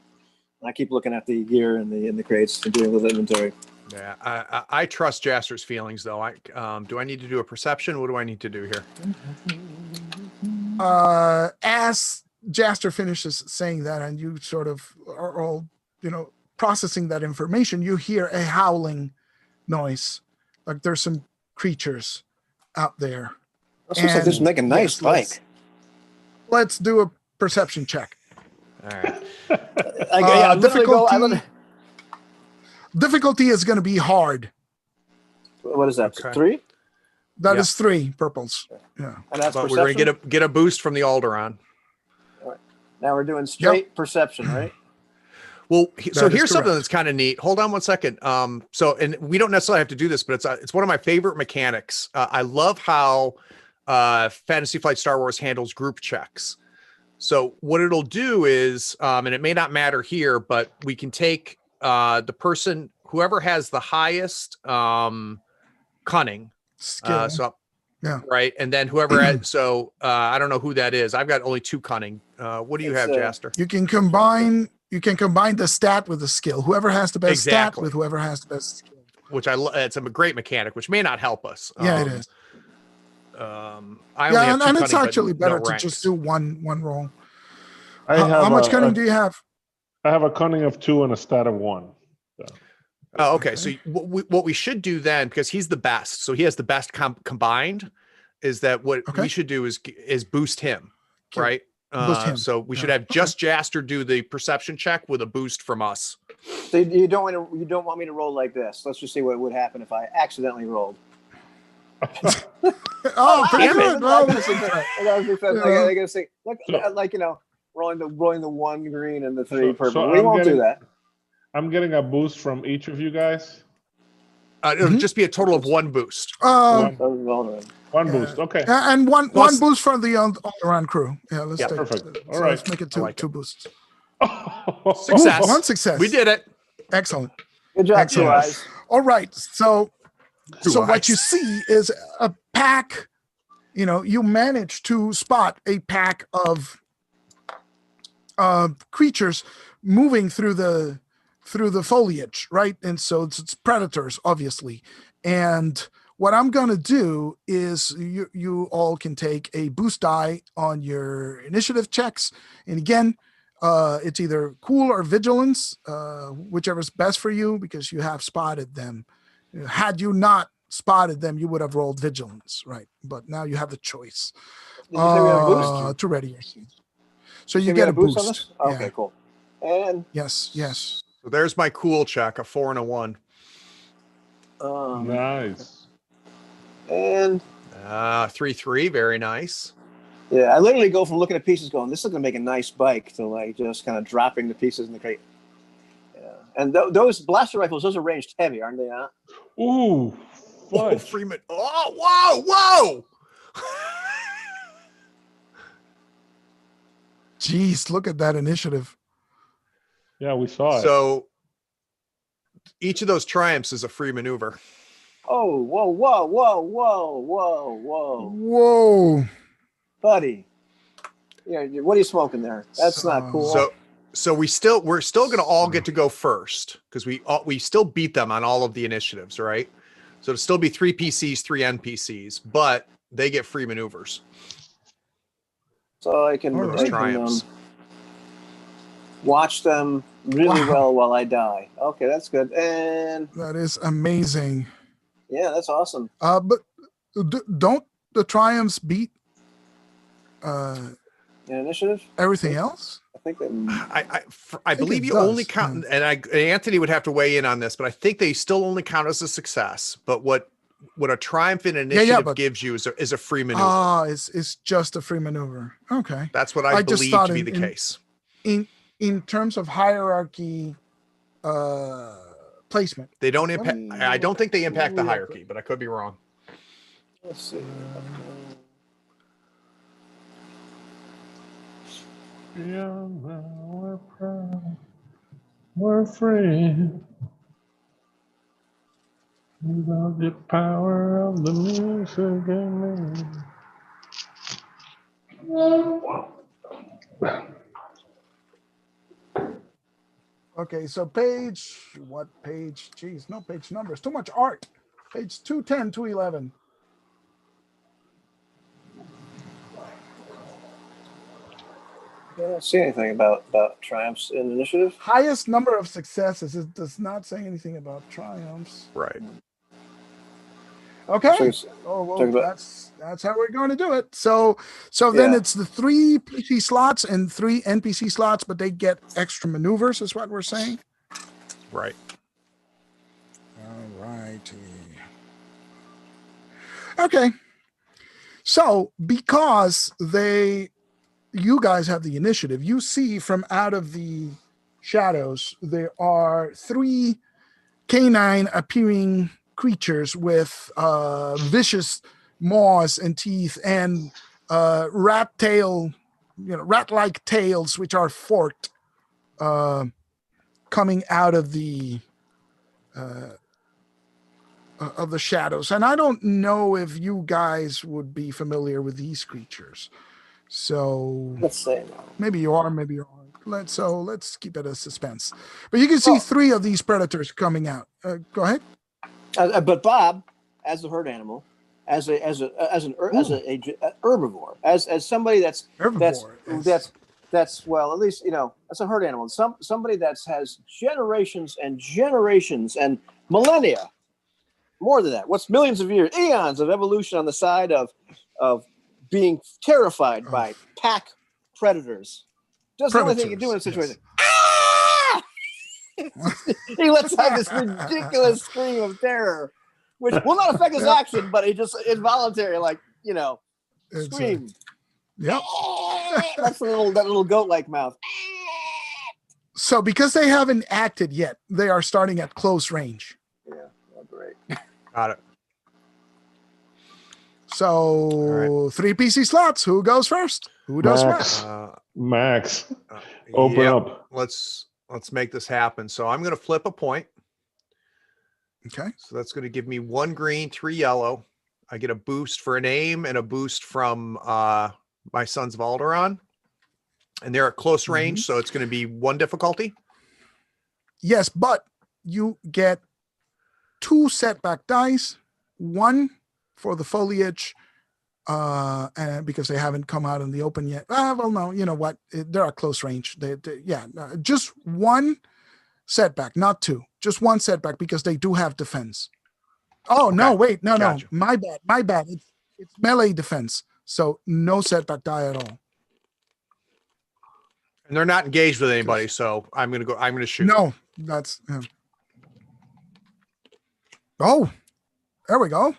S1: I keep looking at the gear in the crates and doing a little inventory.
S5: Yeah, I trust Jaster's feelings though. Do I need to do a perception? What do I need to do here?
S3: As Jaster finishes saying that, and you sort of are all, processing that information, you hear a howling noise. Like there's some creatures out there.
S1: This looks like this is making a nice spike.
S3: Let's do a perception check.
S5: All right.
S3: Difficulty is going to be hard.
S1: What is that?
S5: Okay.
S1: 3?
S3: That
S5: Yeah.
S3: is 3 purples. Yeah.
S1: And that's
S5: But
S1: perception.
S5: we're gonna get a boost from the Alderon.
S1: Now we're doing straight perception, right?
S5: Well, so
S3: That is
S5: here's something
S3: correct.
S5: that's kind of neat. Hold on one second. And we don't necessarily have to do this, but it's one of my favorite mechanics. I love how Fantasy Flight Star Wars handles group checks. So what it'll do is, and it may not matter here, but we can take the person, whoever has the highest cunning.
S3: Skill. Yeah.
S5: Right. And then whoever had, I don't know who that is. I've got only 2 cunning. What do you have, Jaster?
S3: You can combine the stat with the skill. Whoever has the best stat
S5: Exactly.
S3: with whoever has the best skill.
S5: Which it's a great mechanic, which may not help us.
S3: Yeah, it is.
S5: I only have 2
S3: and it's
S5: cunning, but
S3: actually better
S5: no
S3: to
S5: ranks.
S3: just do one roll.
S4: I
S3: How
S4: have
S3: much cunning do you have?
S4: I have a cunning of 2 and a stat of 1. So.
S5: Oh, okay. So what we should do then, because he's the best, so he has the best combined, is that what we should do is boost him,
S3: Okay.
S5: right?
S3: Boost him.
S5: So we should have just Jaster do the perception check with a boost from us.
S1: So you don't want me to roll like this. Let's just see what would happen if I accidentally rolled.
S3: Oh, pretty
S5: Damn it.
S3: good. Well,
S1: I gotta say, look, rolling the 1 green and the 3 purple.
S4: so
S1: We
S4: I'm
S1: won't do that.
S4: I'm getting a boost from each of you guys.
S5: It'll just be a total of 1 boost.
S4: One. One
S3: Yeah.
S4: boost. Okay.
S3: And one
S5: Plus-
S3: boost from the all-around crew. Yeah, let's
S5: Yeah,
S3: take
S4: perfect.
S3: so
S4: All right.
S3: let's make it
S5: I like
S3: two boosts.
S5: Success.
S3: One success.
S5: We did it.
S3: Excellent.
S1: Good job,
S3: Excellent.
S1: Two Eyes.
S3: All right. So
S5: Two
S3: what you
S5: eyes.
S3: see is a pack. You manage to spot a pack of creatures moving through the foliage, right? And so it's predators, obviously. And what I'm going to do is you all can take a boost die on your initiative checks. And again, it's either cool or vigilance, whichever's best for you, because you have spotted them. Had you not spotted them, you would have rolled vigilance, right? But now you have the choice
S1: Did you say we have a boost?
S3: to ready yourself. So
S1: Did
S3: you
S1: say we
S3: get
S1: had
S3: a boost.
S1: on this? Okay,
S3: Yeah.
S1: cool. And
S3: Yes.
S5: So there's my cool check, a 4 and a 1.
S4: Nice.
S1: and
S5: 3-3, very nice.
S1: yeah, I literally go from looking at pieces, going, "This is going to make a nice bike," to like just kind of dropping the pieces in the crate. Yeah, and those blaster rifles, those are ranged heavy, aren't they? Not?
S4: Ooh.
S5: Oh,
S4: Fudge.
S5: Freeman. Oh, whoa.
S3: Jeez, look at that initiative.
S4: Yeah, we saw it.
S5: So each of those triumphs is a free maneuver.
S1: Oh, whoa,
S3: Whoa.
S1: buddy! Yeah, what are you smoking there? That's not cool.
S5: So we're still going to all get to go first because we still beat them on all of the initiatives, right? So it'll still be 3 PCs, 3 NPCs, but they get free maneuvers.
S1: So I can,
S3: All right.
S1: I can
S5: Triumphs.
S1: watch them really
S3: Wow.
S1: well while I die. Okay, that's good. And
S3: That is amazing.
S1: yeah, that's awesome.
S3: But don't the triumphs beat
S1: Initiative?
S3: everything else?
S1: I think that.
S5: I believe
S3: it
S5: you
S3: does,
S5: only count, and Anthony would have to weigh in on this, but I think they still only count as a success. But what a triumph in initiative
S3: but-
S5: gives you is a free maneuver.
S3: It's just a free maneuver. Okay.
S5: That's what
S3: I
S5: I
S3: just
S5: believe
S3: thought
S5: to be
S3: in-
S5: the
S3: in-
S5: case.
S3: In terms of hierarchy placement.
S5: They don't
S3: Let
S5: impact.
S3: me
S5: I don't think they impact the
S3: real
S5: hierarchy, but I could be wrong.
S1: Let's see.
S4: We're proud. We're free. We love the power of the music in me.
S3: Okay, so what page? Geez, no page numbers. Too much art. Page 210, 211.
S1: I don't see anything about triumphs in initiative.
S3: Highest number of successes. It does not say anything about triumphs.
S5: Right.
S3: Okay.
S1: So
S3: Oh well,
S1: talk about-
S3: that's how we're going to do it. So then
S1: Yeah.
S3: it's the 3 PC slots and 3 NPC slots, but they get extra maneuvers, is what we're saying.
S5: Right.
S3: All righty. Okay. So because you guys have the initiative, you see from out of the shadows, there are 3 canine appearing creatures with vicious maws and teeth and rat-like tails, which are forked, coming out of the shadows. And I don't know if you guys would be familiar with these creatures. So
S1: Let's say no.
S3: maybe you are, maybe you aren't. Let's keep it a suspense. But you can see 3 of these predators coming out. Go ahead.
S1: But Bob, as a herd animal, as a herbivore, as somebody that's
S3: Herbivore.
S1: well, at least that's a herd animal. Somebody that has generations and generations and millennia, more than that. What's millions of years, eons of evolution on the side of being terrified by pack predators. Just the only thing you can do in a situation. Ah! He lets out this ridiculous scream of terror, which will not affect his action, but it's involuntary, like
S3: It's,
S1: scream.
S3: Yep.
S1: That's that little goat-like mouth.
S3: So because they haven't acted yet, they are starting at close range.
S1: Yeah, oh, great.
S5: Got it.
S3: So 3 PC slots. Who goes first? Who does
S4: Max.
S3: what?
S4: Max, open
S5: Yep.
S4: up.
S5: Let's make this happen. So I'm going to flip a point.
S3: Okay.
S5: So that's going to give me 1 green, 3 yellow. I get a boost for an aim and a boost from my Sons of Alderaan. And they're at close range, so it's going to be 1 difficulty.
S3: Yes, but you get 2 setback dice, 1 for the foliage, and because they haven't come out in the open yet. Well, no, you know what? They're at close range. Just 1 setback, not 2. Just 1 setback because they do have defense. Oh, no, wait. No.
S5: Gotcha.
S3: My bad. It's melee defense. So no setback die at all.
S5: And they're not engaged with anybody, so I'm going to shoot.
S3: No, that's Oh, there we go.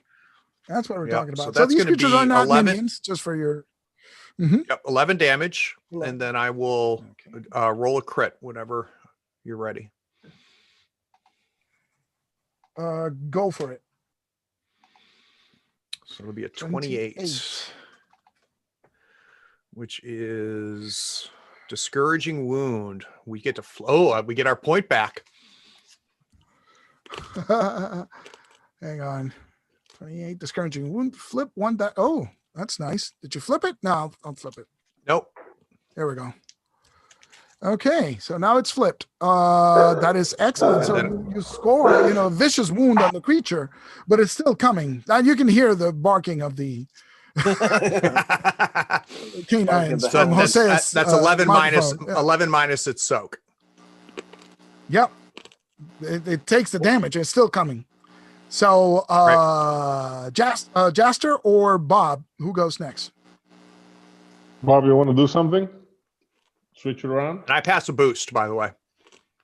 S3: That's what we're talking about.
S5: So that's
S3: these
S5: gonna
S3: creatures
S5: be
S3: are not
S5: 11
S3: minions, just for your
S5: Yep, 11 damage.
S3: 11.
S5: And then I will roll a crit whenever you're ready.
S3: Go for it.
S5: So it'll be a 28. Which is discouraging wound. We get to we get our point back.
S3: Hang on. 28 discouraging wound. Flip 1 die. Oh, that's nice. Did you flip it? No, I'll flip it.
S5: Nope.
S3: There we go. Okay, so now it's flipped. That is excellent. So you score, a vicious wound on the creature, but it's still coming. Now you can hear the barking of the canines
S5: So
S3: from Jose's,
S5: that's 11 minus
S3: microphone. Yeah.
S5: 11 minus its soak.
S3: Yep. It takes the damage. It's still coming. So Jaster or Bob, who goes next?
S4: Bob, you want to do something? Switch it around.
S5: And I pass a boost, by the way.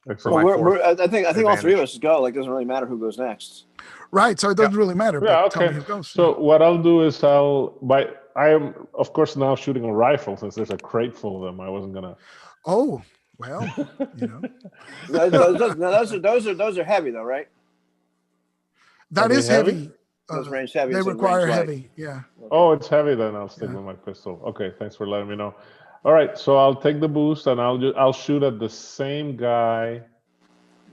S4: Excellent.
S1: Well, I think all 3 of
S5: advantage.
S1: us go. Like, doesn't really matter who goes next.
S3: Right. So it doesn't really matter.
S4: Yeah,
S3: But tell me
S4: okay.
S3: who goes.
S4: So what I'll do is I am of course now shooting a rifle since there's a crate full of them. I wasn't gonna.
S3: Oh, well,
S1: Those are heavy though, right?
S3: that
S4: Are
S3: is
S4: they heavy?
S3: heavy.
S1: Those range heavy.
S3: They
S1: and
S3: require
S1: range light.
S3: heavy. Yeah.
S4: Oh, it's heavy. Then I'll stick
S3: Yeah.
S4: with my pistol. Okay, thanks for letting me know. All right, so I'll take the boost and I'll shoot at the same guy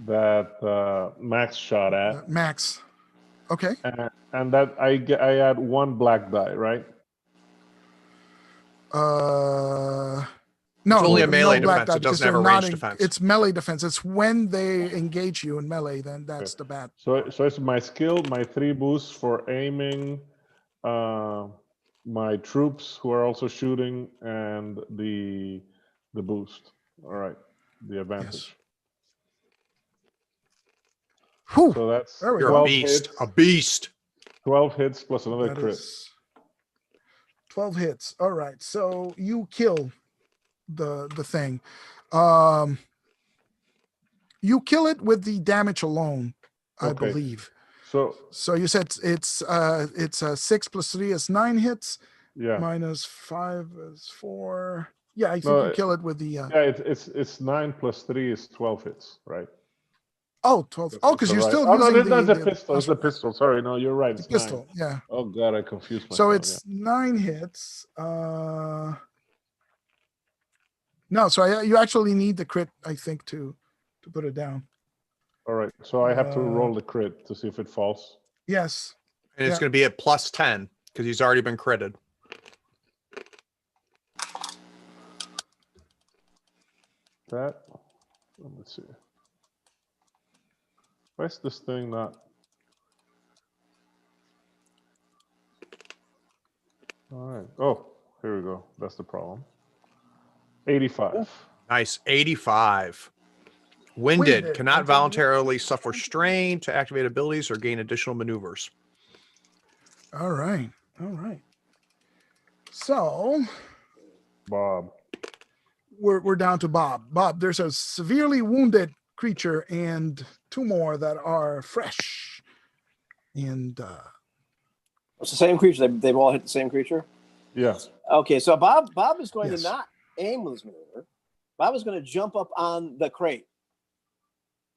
S4: that Max shot at,
S3: Max. Okay.
S4: and that I add 1 black die, right?
S3: No,
S5: It's only a melee
S3: no black
S5: defense. It
S3: die,
S5: doesn't
S3: because
S5: have a
S3: they're
S5: range
S3: not
S5: defense.
S3: It's melee defense. It's when they engage you in melee, then that's the bad.
S4: So it's my skill, my 3 boosts for aiming, my troops who are also shooting, and the boost. All right, the advantage.
S3: Whew,
S4: So that's
S3: there we
S5: You're
S3: go.
S4: 12
S5: a beast.
S4: hits,
S5: A beast.
S4: 12 hits plus another
S3: That
S4: crit.
S3: is 12 hits. All right. So you kill the thing. You kill it with the damage alone, I
S4: Okay.
S3: believe.
S4: So
S3: You said it's 6 plus 3 is 9 hits.
S4: yeah,
S3: Minus 5 is 4. Yeah, I think
S4: No,
S3: you kill it with the
S4: yeah, it's 9 plus 3 is 12 hits, right?
S3: 12. Oh, because you're
S4: Right.
S3: still
S4: Oh no,
S3: using
S4: that's
S3: the
S4: a pistol. It's a pistol. Sorry, no, you're right.
S3: the
S4: It's
S3: pistol.
S4: 9.
S3: Yeah.
S4: Oh god, I confused myself.
S3: So it's 9 hits. No, so you actually need the crit, I think, to put it down.
S4: All right, so I have to roll the crit to see if it falls.
S3: Yes.
S5: And it's
S3: Yeah.
S5: going to be at plus 10 because he's already been critted.
S4: That. Let's see. Why is this thing not? All right. Oh, here we go. That's the problem. 85.
S5: Nice. 85. Winded. Cannot voluntarily suffer strain to activate abilities or gain additional maneuvers.
S3: All right. So
S4: Bob.
S3: we're down to Bob. Bob, there's a severely wounded creature and 2 more that are fresh. And
S1: It's the same creature. They've all hit the same creature.
S4: Yeah.
S1: Okay, so Bob is going
S3: Yes.
S1: to not aim with his maneuver. Bob is going to jump up on the crate,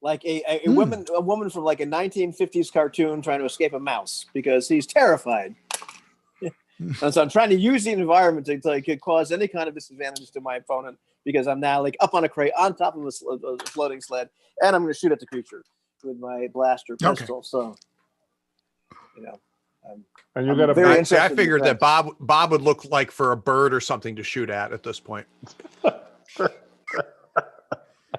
S1: like a woman from like a 1950s cartoon trying to escape a mouse because he's terrified. And so I'm trying to use the environment to like, cause any kind of disadvantage to my opponent because I'm now like up on a crate on top of a floating sled, and I'm going to shoot at the creature with my blaster pistol. Okay. So,
S4: and you got a
S5: very I figured that Bob would look like for a bird or something to shoot at this point.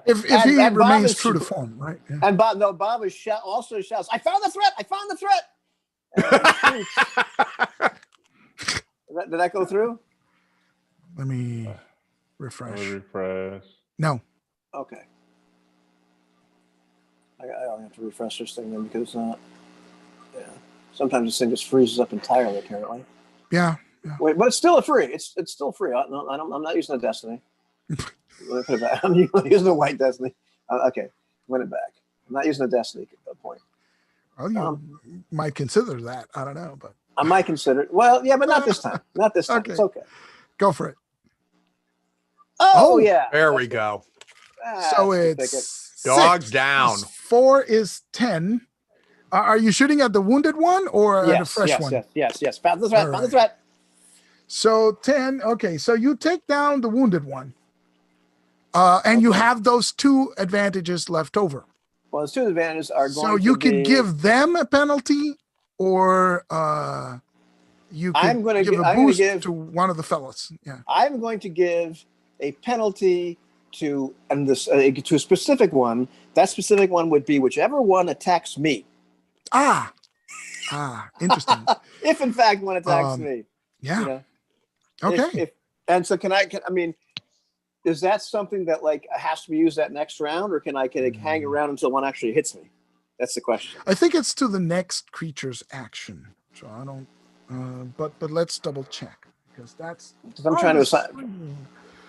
S3: If he remains true to form, right? Yeah.
S1: And Bob also shouts, "I found the threat! I found the threat!" Did that go through?
S3: Let me refresh. No.
S1: Okay. I don't have to refresh this thing then because sometimes this thing just freezes up entirely. Apparently.
S3: Yeah.
S1: Wait, but it's still free. It's still free. I'm not using a Destiny. Let me put it back. I'm using a white Destiny. Okay, win it back. I'm not using a Destiny at that point.
S3: Well, you might consider that. I don't know, but
S1: I might consider it. Well, yeah, but not this time. Not this time. Okay. It's okay.
S3: Go for it.
S1: Oh yeah.
S5: There we go.
S3: So it's
S5: dogs down.
S3: 4 is 10. Are you shooting at the wounded one or at the fresh one?
S1: Yes. Found the threat. Found the threat.
S3: So 10. Okay, so you take down the wounded one. And you have those 2 advantages left over.
S1: Well, those 2 advantages are going to be...
S3: So you can give them a penalty, or you can give a boost to one of the fellas. Yeah.
S1: I'm going to give a penalty to a specific one. That specific one would be whichever one attacks me.
S3: Interesting.
S1: If in fact one attacks me.
S3: Yeah. Okay.
S1: And so I mean, is that something that like has to be used that next round, or can I hang around until one actually hits me? That's the question.
S3: I think it's to the next creature's action. So I don't. But let's double check because that's.
S1: I'm trying to assign.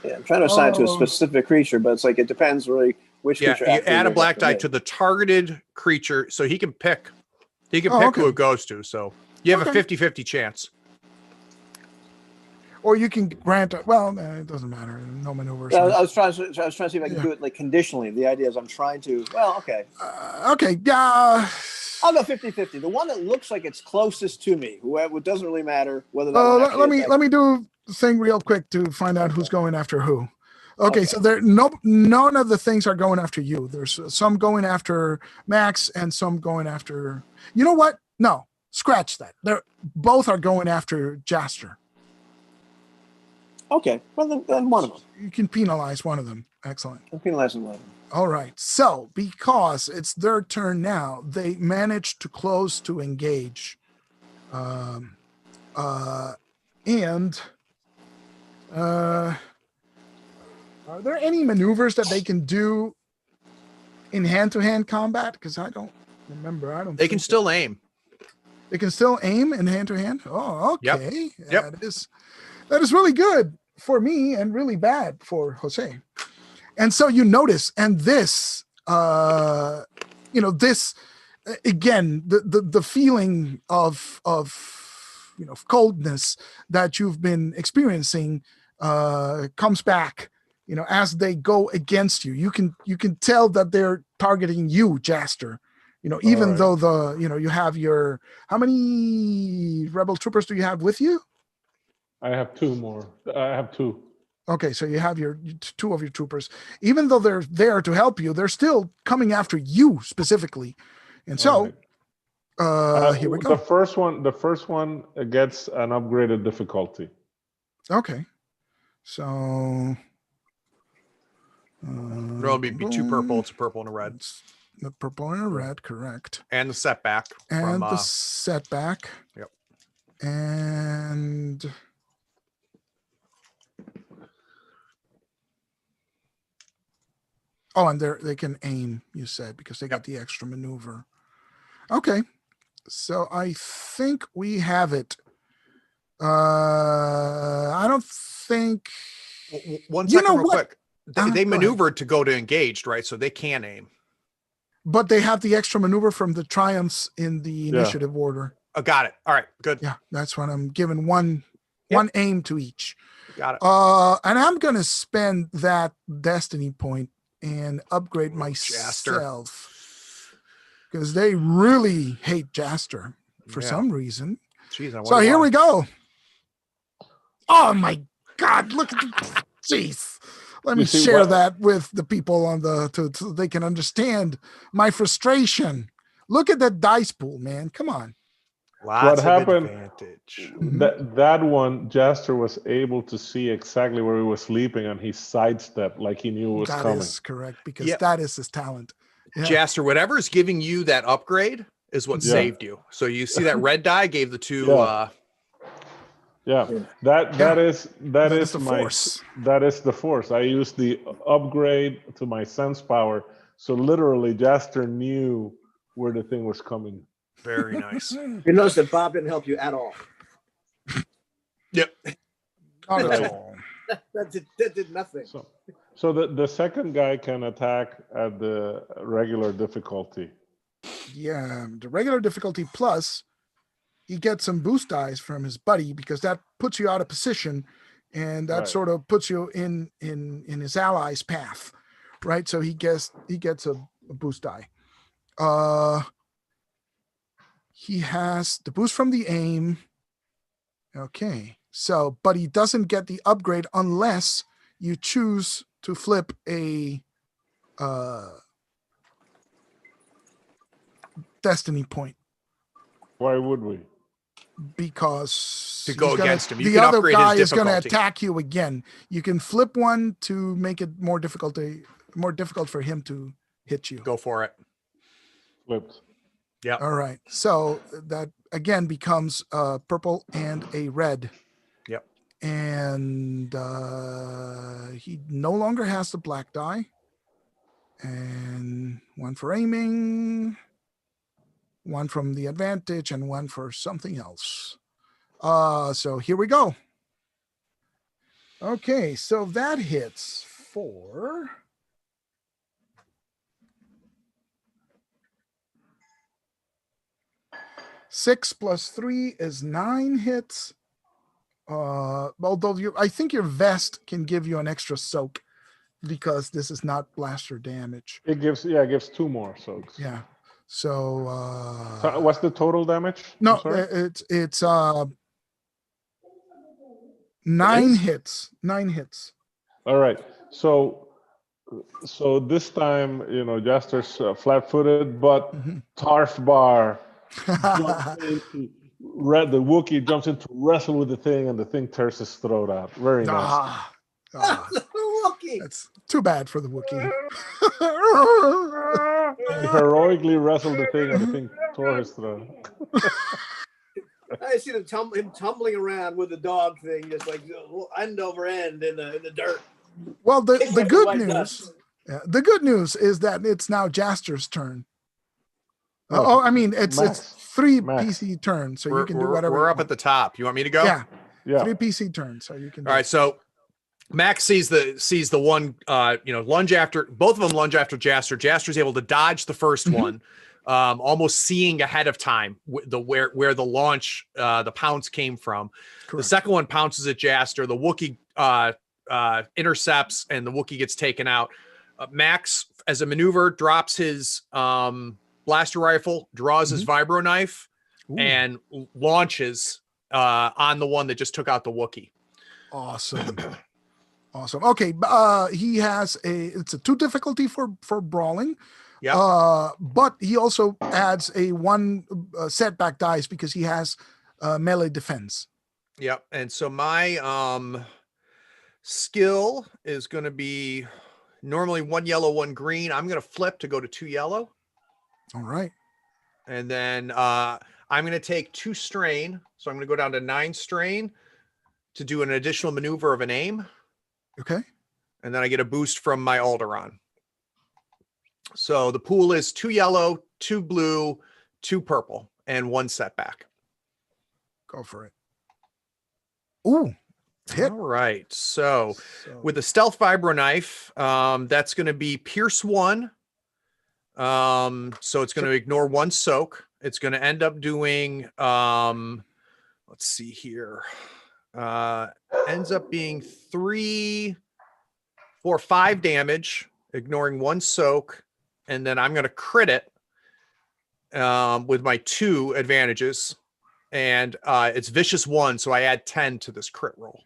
S1: Yeah, I'm trying to assign it to a specific creature, but it's like it depends really which creature.
S5: You add a black die to the targeted creature, so he can pick. He can pick who it goes to. So you have a 50-50 chance.
S3: Or you can grant. It doesn't matter. No maneuvers.
S1: I was trying to see if I can do it like conditionally. The idea is I'm trying to. Well, okay.
S3: Okay. Yeah.
S1: I'll go 50-50. The one that looks like it's closest to me, it doesn't really matter whether.
S3: Let me do the thing real quick to find out who's going after who. Okay, so none of the things are going after you. There's some going after Max and some going after. You know what? No, scratch that. Both are going after Jaster.
S1: Okay, well then one of them.
S3: You can penalize one of them. Excellent.
S1: I'm penalizing one of them.
S3: All right. So because it's their turn now, they managed to close to engage. And are there any maneuvers that they can do in hand-to-hand combat? Because I don't remember.
S5: They can still aim.
S3: They can still aim in hand-to-hand? Oh, okay.
S5: Yep.
S3: That is really good for me and really bad for Jose. And so you notice, and this, this again, the feeling of coldness that you've been experiencing comes back. As they go against you, you can tell that they're targeting you, Jaster. Even though you have how many rebel troopers do you have with you?
S4: I have 2 more. I have 2.
S3: Okay, so you have your 2 of your troopers. Even though they're there to help you, they're still coming after you specifically. And so, here we go.
S4: The first one gets an upgraded difficulty.
S3: Okay, so
S5: there'll be 2 purple. It's a purple and a red.
S3: The purple and a red, correct.
S5: And the setback.
S3: And the setback.
S5: Yep.
S3: And and they can aim, you said, because they got the extra maneuver. Okay. So I think we have it. I don't think.
S5: One second, real quick. They maneuvered to go to engaged, right? So they can aim.
S3: But they have the extra maneuver from the triumphs in the initiative order.
S5: Oh, got it. All right, good.
S3: Yeah, that's what I'm giving one aim to each.
S5: Got it.
S3: And I'm gonna spend that destiny point and upgrade myself because they really hate Jaster for some reason.
S5: Jeez,
S3: so here we go. Oh my God! Look at the jeez. Let me
S4: You see
S3: share
S4: what-
S3: that with the people on so they can understand my frustration. Look at that dice pool, man. Come on.
S5: Lots of
S4: happened-
S5: advantage.
S4: That one, Jaster was able to see exactly where he was sleeping, and he sidestepped like he knew it was
S3: That
S4: coming.
S3: is correct because
S5: Yeah.
S3: that is his talent. Yeah.
S5: Jaster, whatever's giving you that upgrade is what
S4: Yeah.
S5: saved you. So you see that red die gave the two.
S4: Yeah. Yeah, that is
S3: the
S4: my
S3: force.
S4: that is the force. I used the upgrade to my sense power, so literally Jaster knew where the thing was coming.
S5: Very nice.
S1: You notice that Bob didn't help you at all.
S5: Yep.
S3: Not at
S4: Right.
S3: all.
S1: That did nothing.
S4: So the second guy can attack at the regular difficulty.
S3: Yeah, the regular difficulty plus he gets some boost dice from his buddy because that puts you out of position and that
S4: Right.
S3: sort of puts you in his ally's path, right? So he gets a boost die. He has the boost from the aim. Okay. So, but he doesn't get the upgrade unless you choose to flip a destiny point.
S4: Why would we?
S3: Because
S5: To go
S3: he's
S5: against him. You
S3: the
S5: can
S3: other
S5: upgrade his
S3: guy is going to
S5: difficulty.
S3: attack you again. You can flip one to make it more difficult for him to hit you.
S5: Go for it.
S4: Flipped.
S5: Yep.
S3: All right. So that again becomes purple and a red.
S5: Yep.
S3: And he no longer has the black die. And one for aiming, one from the advantage, and one for something else. So here we go. Okay, so that hits for 6 plus 3 is 9 hits. Although I think your vest can give you an extra soak because this is not blaster damage.
S4: It gives 2 more soaks.
S3: Yeah. So
S4: So what's the total damage?
S3: no,
S4: I'm sorry?
S3: it's 9
S4: is?
S3: hits. 9 hits.
S4: All right. So this time, Jaster's flat-footed, but
S3: Mhm.
S4: Tarf Bar jumps into the Wookiee jumps in to wrestle with the thing, and the thing tears his throat out. Very nice.
S1: Wookie.
S3: That's too bad for the Wookiee.
S4: He heroically wrestled the thing, and the thing tore his throat.
S1: I see him tumbling around with the dog thing, just like end over end in the dirt.
S3: Well, the
S1: Kicking up
S3: good
S1: white
S3: news,
S1: dust.
S3: the good news is that it's now Jaster's turn.
S4: No,
S3: I mean, it's
S4: Max.
S3: 3
S4: Max.
S3: PC turns, so
S5: we're
S3: you can do whatever.
S5: we're
S3: you
S5: up at
S3: want.
S5: the top. You want me to go?
S3: Yeah,
S4: Yeah.
S3: 3 PC turns, so you can.
S5: All right. So Max sees the one, lunge after both of them lunge after Jaster. Jaster's able to dodge the first
S3: Mhm.
S5: one, almost seeing ahead of time where the launch, the pounce came from. The
S3: Correct.
S5: second one pounces at Jaster. The Wookiee intercepts, and the Wookiee gets taken out. Max, as a maneuver, drops his blaster rifle, draws his vibro knife,
S3: Ooh,
S5: and launches on the one that just took out the Wookiee.
S3: awesome. Awesome. Okay, he has it's a 2 difficulty for brawling.
S5: Yeah.
S3: But he also adds a 1 setback dice because he has melee defense.
S5: Yep. And so my skill is going to be normally 1 yellow, 1 green. I'm going to flip to go to 2 yellow.
S3: All right.
S5: And then I'm going to take 2 strain. So I'm going to go down to 9 strain to do an additional maneuver of an aim.
S3: Okay.
S5: And then I get a boost from my Alderaan. So the pool is 2 yellow, 2 blue, 2 purple, and 1 setback.
S3: Go for it. Ooh, hit.
S5: All right. So
S3: So,
S5: with the stealth vibro knife, that's going to be pierce 1. So it's going to ignore 1 soak. It's going to end up doing, let's see here. Ends up being 3, 4, 5 damage, ignoring 1 soak. And then I'm going to crit it with my 2 advantages. And it's vicious 1. So I add 10 to this crit roll.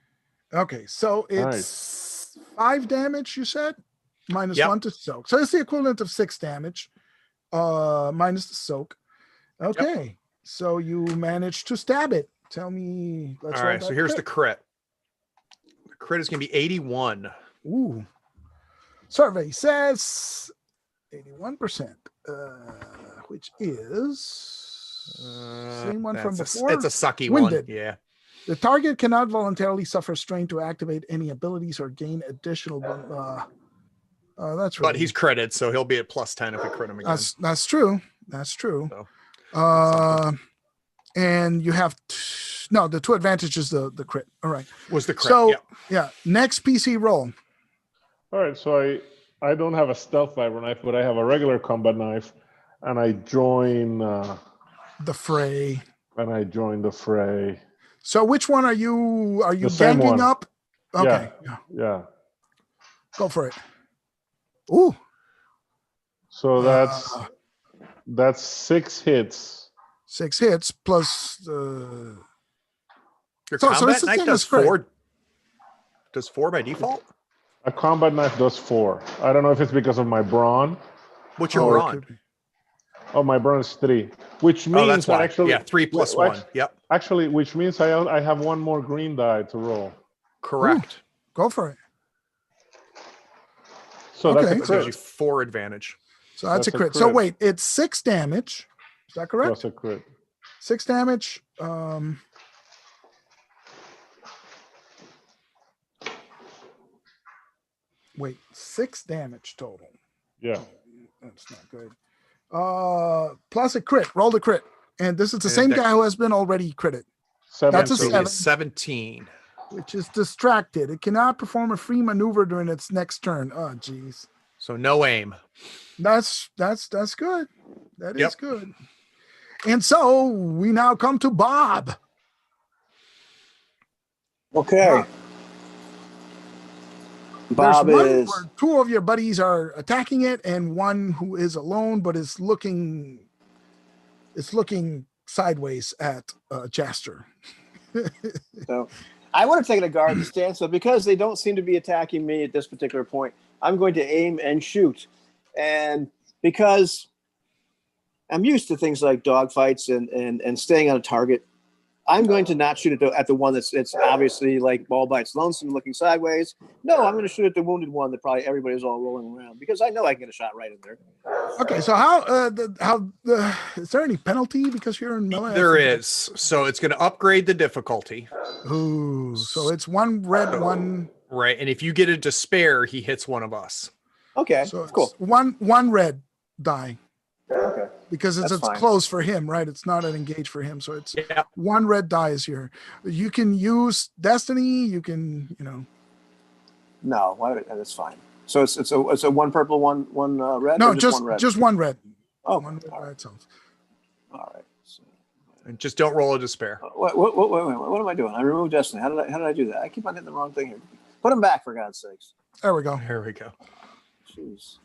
S3: Okay, so it's
S4: Nice.
S3: 5 damage, you said? Minus
S5: Yep.
S3: 1 to soak. So it's the equivalent of 6 damage. Minus the soak. Okay. So you managed to stab it. Tell me, let's
S5: All
S3: roll
S5: right, so
S3: that
S5: here's the
S3: crit.
S5: crit. The crit is going to be 81.
S3: Ooh. Survey says 81%, which is same one from before.
S5: It's a sucky
S3: Wounded.
S5: one. Yeah.
S3: The target cannot voluntarily suffer strain to activate any abilities or gain additional. That's really,
S5: But he's critted, so he'll be at +10 if we crit him again.
S3: that's true. That's true.
S5: So,
S3: And you have no, the 2 advantages, the crit. All right.
S5: was the crit.
S3: So
S5: Yep.
S3: yeah, next PC roll.
S4: All right, so I don't have a stealth viper knife, but I have a regular combat knife, and I join
S3: The fray.
S4: the fray.
S3: So which one are you? Are you
S4: The same
S3: ganging
S4: one.
S3: up? Okay.
S4: Yeah.
S3: Go for it. Ooh.
S4: So that's 6 hits.
S3: 6 hits plus
S5: Your
S3: so
S5: combat
S3: it's the
S5: knife
S3: same
S5: does
S3: as crit.
S5: 4. Does 4 by default?
S4: A combat knife does 4. I don't know if it's because of my brawn.
S5: What's your
S3: Oh, it
S5: brawn?
S3: could be.
S4: Oh, my brawn is 3, which means
S5: Oh, that's why.
S4: actually
S5: 3 plus
S4: well,
S5: 1. Yep.
S4: Actually, which means I have 1 more green die to roll.
S5: Correct.
S3: Go for it.
S4: So that's
S3: Okay.
S4: a
S5: That gives you
S4: crit
S5: 4 advantage.
S3: So that's a
S4: That's a
S3: crit. So
S4: crit.
S3: wait, it's 6 damage. Is that correct?
S4: plus a crit.
S3: 6 damage. Wait, 6 damage total.
S4: Yeah.
S3: That's not good. Plus a crit. Roll the crit. And this is the
S5: And
S3: same
S5: that-
S3: guy who has been already critted,
S4: 17.
S3: That's a
S5: So
S3: 7.
S5: it's 17.
S3: which is distracted. It cannot perform a free maneuver during its next turn. Oh, geez.
S5: So no aim.
S3: That's good. That is
S5: Yep.
S3: good. And so we now come to Bob.
S1: Okay.
S3: There's
S1: Bob
S3: one
S1: is
S3: where 2 of your buddies are attacking it, and one who is alone but is looking sideways at Jaster.
S1: so. I would have taken a guard stance, but because they don't seem to be attacking me at this particular point, I'm going to aim and shoot. And because I'm used to things like dogfights and staying on a target, I'm going to not shoot at the one that's obviously like all by its lonesome looking sideways. No, I'm going to shoot at the wounded one that probably everybody's all rolling around because I know I can get a shot right in there.
S3: Okay, so how is there any penalty because you're in melee?
S5: There is. So it's going to upgrade the difficulty.
S3: Ooh, so it's 1 red, 1.
S5: Right. And if you get a despair, he hits one of us.
S1: Okay,
S3: So it's
S1: cool.
S3: one red die
S1: Okay,
S3: because it's
S1: That's fine.
S3: close for him, right? It's not an engage for him, so it's
S5: Yeah.
S3: 1 red die is here. You can use destiny. You can,
S1: no, that's fine. So it's a 1 purple, one red.
S3: no,
S1: or
S3: just
S1: 1 red?
S3: just 1 red.
S1: Oh,
S3: 1 red
S1: all
S3: by
S1: right.
S3: itself.
S1: All right. So,
S5: And just don't roll a despair.
S1: wait, what am I doing? I removed destiny. How did I do that? I keep on hitting the wrong thing here. Put him back for God's sakes.
S3: There we go.
S5: There we go.
S1: Jeez.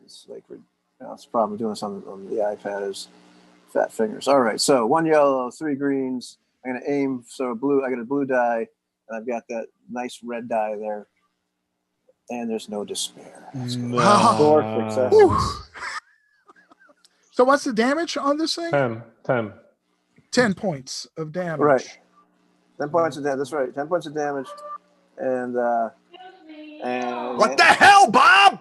S1: It's like it's the problem doing this on the iPad is fat fingers. All right, so 1 yellow, 3 greens. I'm gonna aim. So blue. I got a blue die, and I've got that nice red die there. And there's no despair. That's good.
S4: No.
S1: 4 successes.
S3: Whew. So what's the damage on this thing?
S4: 10.
S3: 10 points of damage.
S1: Right. 10 points of damage. That's right. 10 points of damage, and
S5: What the hell, Bob?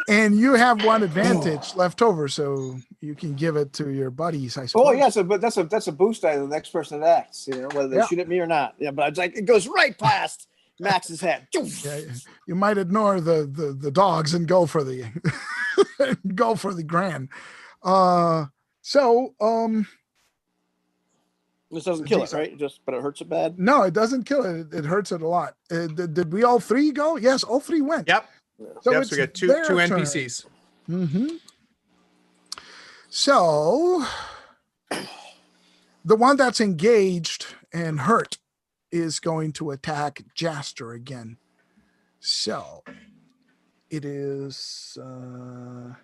S3: And you have 1 advantage left over, so you can give it to your buddies, I suppose.
S1: Oh yeah, but that's a boost die to the next person that acts. Whether they
S3: Yeah.
S1: shoot at me or not. Yeah, but it's like it goes right past Max's head.
S3: Yeah, you might ignore the dogs and go for the grand.
S1: This doesn't kill it, right? But it hurts it bad.
S3: No, it doesn't kill it. It hurts it a lot. Did we all 3 go? Yes, all 3 went.
S5: Yep.
S3: So
S5: Yep.
S3: it's
S5: So we got two
S3: their
S5: NPCs.
S3: Mm-hmm. So the one that's engaged and hurt is going to attack Jaster again. So it is 2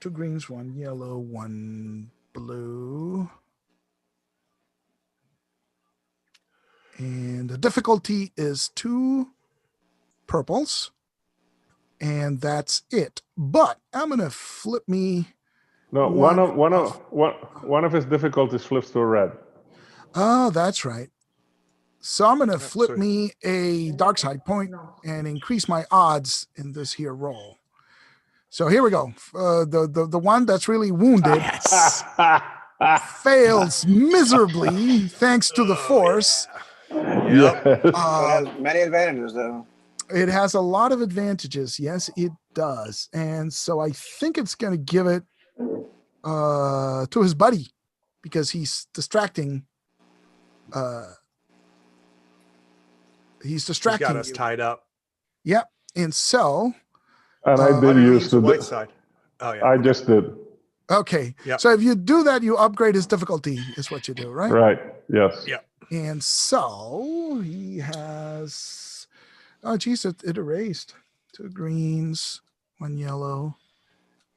S3: greens, 1 yellow, 1 blue. And the difficulty is 2 purples. And that's it. But I'm going to flip me.
S4: No, one of his difficulties flips to a red.
S3: Oh, that's right. So I'm going to flip
S5: so-
S3: me a dark side point and increase my odds in this here roll. So here we go. The one that's really wounded
S5: Yes.
S3: fails miserably thanks to the force.
S5: Yep.
S1: It has many advantages, though.
S3: It has a lot of advantages. Yes, it does. And so I think it's going to give it to his buddy because he's distracting. He's distracting
S5: He's got us
S3: you.
S5: tied up.
S3: Yep. And so,
S4: And I
S5: Why
S4: did
S5: did you
S4: use
S5: use the
S4: the
S5: white side? Oh yeah.
S4: I just did.
S3: okay.
S5: Yep.
S3: So if you do that, you upgrade his difficulty is what you do, right?
S4: Right. Yes.
S5: Yeah.
S3: And so he has, oh geez, it erased 2 greens, 1 yellow,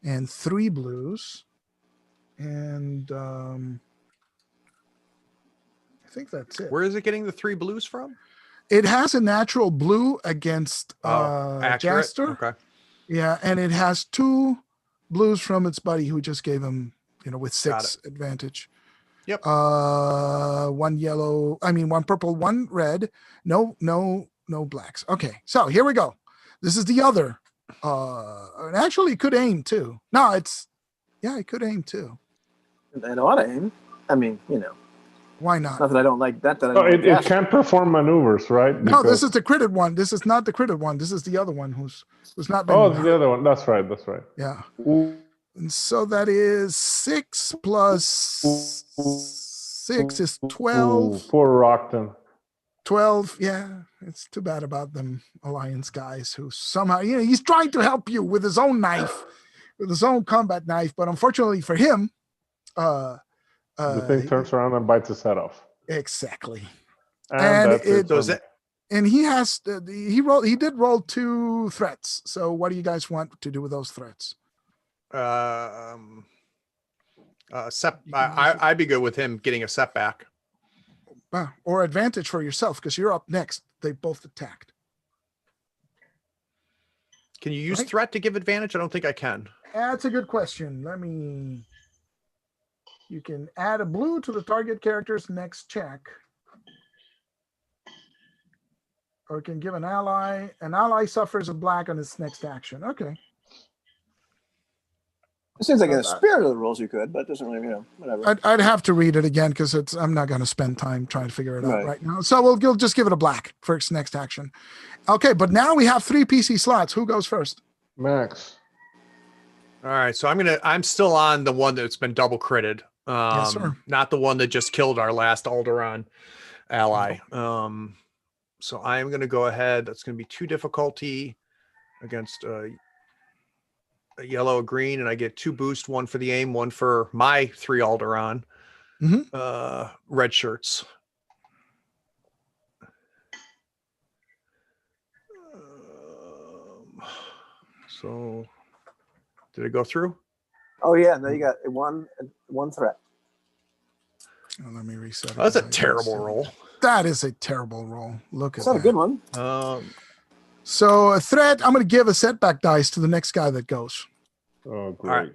S3: and 3 blues. And I think that's it.
S5: Where is it getting the 3 blues from?
S3: It has a natural blue against
S5: Accurate.
S3: Jaster.
S5: Okay.
S3: Yeah, and it has 2 blues from its buddy who just gave him, with 6 advantage.
S5: Yep.
S3: 1 yellow, 1 purple, 1 red. No blacks. Okay, so here we go. This is the other. And actually, it could aim too. No, it could aim too.
S1: It ought to aim.
S3: Why not?
S1: Not that I don't like that.
S4: It can't perform maneuvers, right?
S3: No, this is the critted one. This is not the critted one. This is the other one who's not been.
S4: Oh, the other one. That's right.
S3: Yeah. And so that is 6 plus 6 is 12.
S4: Poor Rockton.
S3: 12. Yeah, it's too bad about them Alliance guys who somehow, he's trying to help you with his own knife, with his own combat knife. But unfortunately for him,
S4: The thing turns around and bites his head off.
S3: Exactly.
S4: And that's it.
S5: So is it?
S3: And he has he did roll 2 threats. So what do you guys want to do with those threats?
S5: I'd be good with him getting a setback.
S3: Or advantage for yourself because you're up next. They both attacked.
S5: Can you use threat to give advantage? I don't think I can.
S3: That's a good question. You can add a blue to the target character's next check. Or it can give an ally suffers a black on its next action. Okay.
S1: It seems like in the spirit of the rules you could, but it doesn't really, whatever.
S3: I'd have to read it again because I'm not going to spend time trying to figure it out right now. So we'll just give it a black for its next action. Okay, but now we have 3 PC slots. Who goes first?
S4: Max.
S5: All right, so I'm still on the one that's been double critted.
S3: Yes, sir.
S5: Not the one that just killed our last Alderaan ally. So I am going to go ahead. That's going to be 2 difficulty against a yellow, a green, and I get 2 boost, 1 for the aim, 1 for my 3 Alderaan. Red shirts. So did it go through?
S1: Oh yeah, no, you got one threat.
S3: Oh, let me reset it.
S5: That's a terrible roll.
S3: That is a terrible roll. Look at
S1: It's
S3: that.
S1: not a good one.
S3: So a threat, I'm going to give a setback dice to the next guy that goes.
S4: Oh, great.
S5: All right.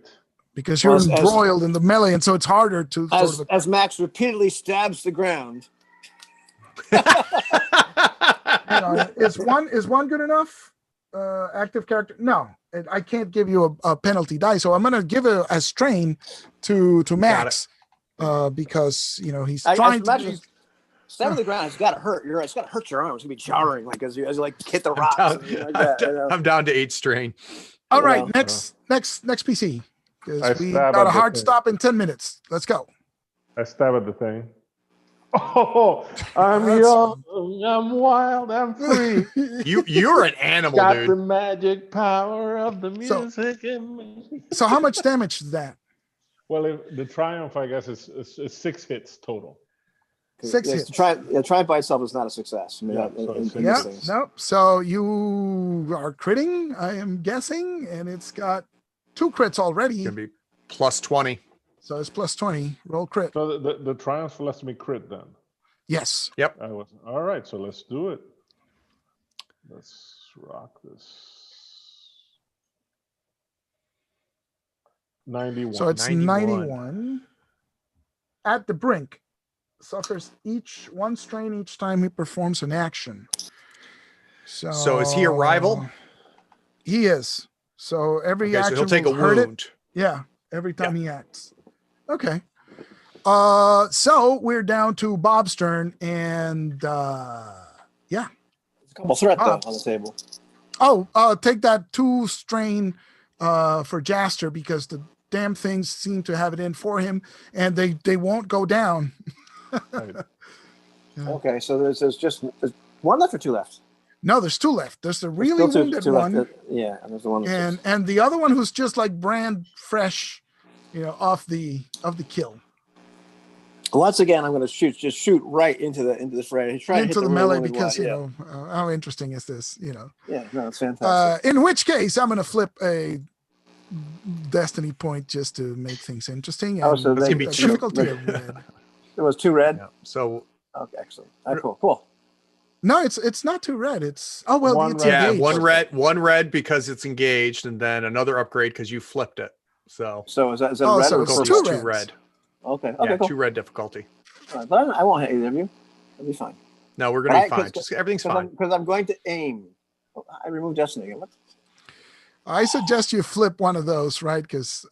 S3: Because you're embroiled in the melee, and so it's harder to
S1: as Max repeatedly stabs the ground.
S3: Is one good enough? Active character? No, I can't give you a penalty die. So I'm going to give a strain to Max because he's trying to.
S1: Stabbing the ground, it's got to hurt. You're right. It's got to hurt your arm. It's gonna be jarring, as you hit the rocks.
S5: I'm down to 8 strain.
S3: All right, next PC. Because we got a hard stop in 10 minutes. Let's go.
S4: I stab at the thing. Oh, I'm young, I'm wild, I'm free.
S5: You're an animal,
S4: Got
S5: dude.
S4: the magic power of the music in me.
S3: So how much damage is that?
S4: Well, the triumph, I guess, is 6 hits total.
S3: 6 hits.
S1: Triumph by itself is not a success.
S3: Nope. So you are critting, I am guessing, and it's got 2 crits already.
S5: It's gonna be plus 20.
S3: So it's plus 20. Roll crit.
S4: So the triumph lets me crit then.
S3: Yes.
S4: I was all right. So let's do it. Let's rock this. 91.
S3: So it's 91. At the brink, suffers one strain each time he performs an action.
S5: So is he a rival?
S3: He is. So every
S5: Okay, so
S3: action
S5: he'll take a
S3: will hurt
S5: wound.
S3: it. Yeah, every time he acts. Okay. So we're down to Bob's turn, and yeah.
S1: A couple threat though
S3: Bob.
S1: on the table.
S3: Oh, take that 2 strain for Jaster, because the damn things seem to have it in for him, and they won't go down.
S4: Right.
S1: Okay, so there's just one left or 2 left.
S3: No, there's 2 left. There's the
S1: There's
S3: really
S1: still
S3: wounded
S1: two left.
S3: one,
S1: Yeah, and there's the one. That's
S3: and the other one who's just like brand fresh, off the kill.
S1: Once again, I'm going to shoot right into the fray. Try to hit
S3: Into the
S1: really
S3: melee,
S1: wounded
S3: because
S1: one.
S3: how interesting is this?
S1: Yeah, no, it's fantastic.
S3: In which case, I'm going to flip a destiny point just to make things interesting.
S1: Oh, so
S3: and
S1: they-
S5: gonna be
S3: a
S5: two.
S3: difficulty of red.
S1: There was 2 red.
S5: Yeah. So
S1: Okay, excellent. All right, cool.
S3: No, it's not too red. It's it's
S4: One red.
S5: yeah,
S3: engaged.
S5: one red because it's engaged, and then another upgrade because you flipped it. So
S1: So is that
S3: Oh,
S1: red
S3: so
S1: or
S3: it's
S1: purple?
S3: two
S5: two
S3: reds.
S5: red.
S1: Okay,
S5: Yeah,
S1: cool.
S5: 2 red difficulty.
S1: All right, but I won't hit either of you. It'll be fine.
S5: No, we're gonna be
S1: All right,
S5: fine. Just everything's fine.
S1: Because I'm going to aim. Oh, I removed destiny again. What?
S3: I suggest you flip one of those, right? Because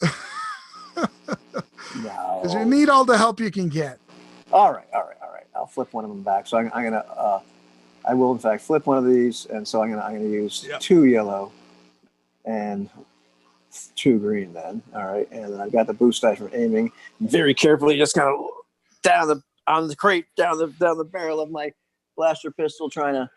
S1: No.
S3: you need all the help you can get.
S1: All right. I'll flip one of them back. So I'm gonna. I will in fact flip one of these, and so I'm gonna use
S5: Yep.
S1: 2 yellow and 2 green. Then all right, and then I've got the boost die from aiming. Very carefully, just kind of on the crate, down the barrel of my blaster pistol, trying to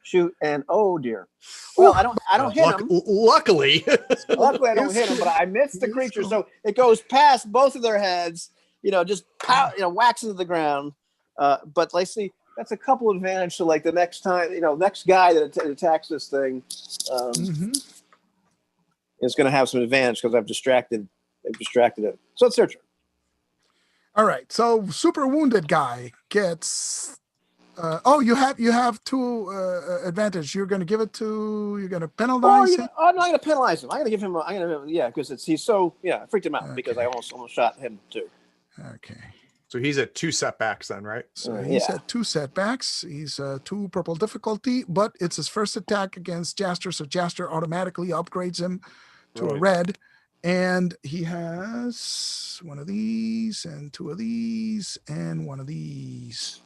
S1: shoot. And oh dear. Well, I don't hit him.
S5: Luckily,
S1: Luckily, I don't hit him, but I missed the creature, so it goes past both of their heads. Just whacks into the ground. But let's see, that's a couple advantage. So like the next time, next guy that attacks this thing is going to have some advantage because I've distracted it. So it's their turn.
S3: All right. So super wounded guy gets. You have 2 advantage. You're going to give it to. You're going to penalize him.
S1: I'm not going to penalize him. I'm going to give him. Because he's so I freaked him out because I almost shot him too.
S3: Okay.
S5: so he's at 2 setbacks then, right?
S3: So he's at 2 setbacks. He's 2 purple difficulty, but it's his first attack against Jaster, so Jaster automatically upgrades him to a
S4: Right.
S3: red. And he has 1 of these and 2 of these and 1 of these.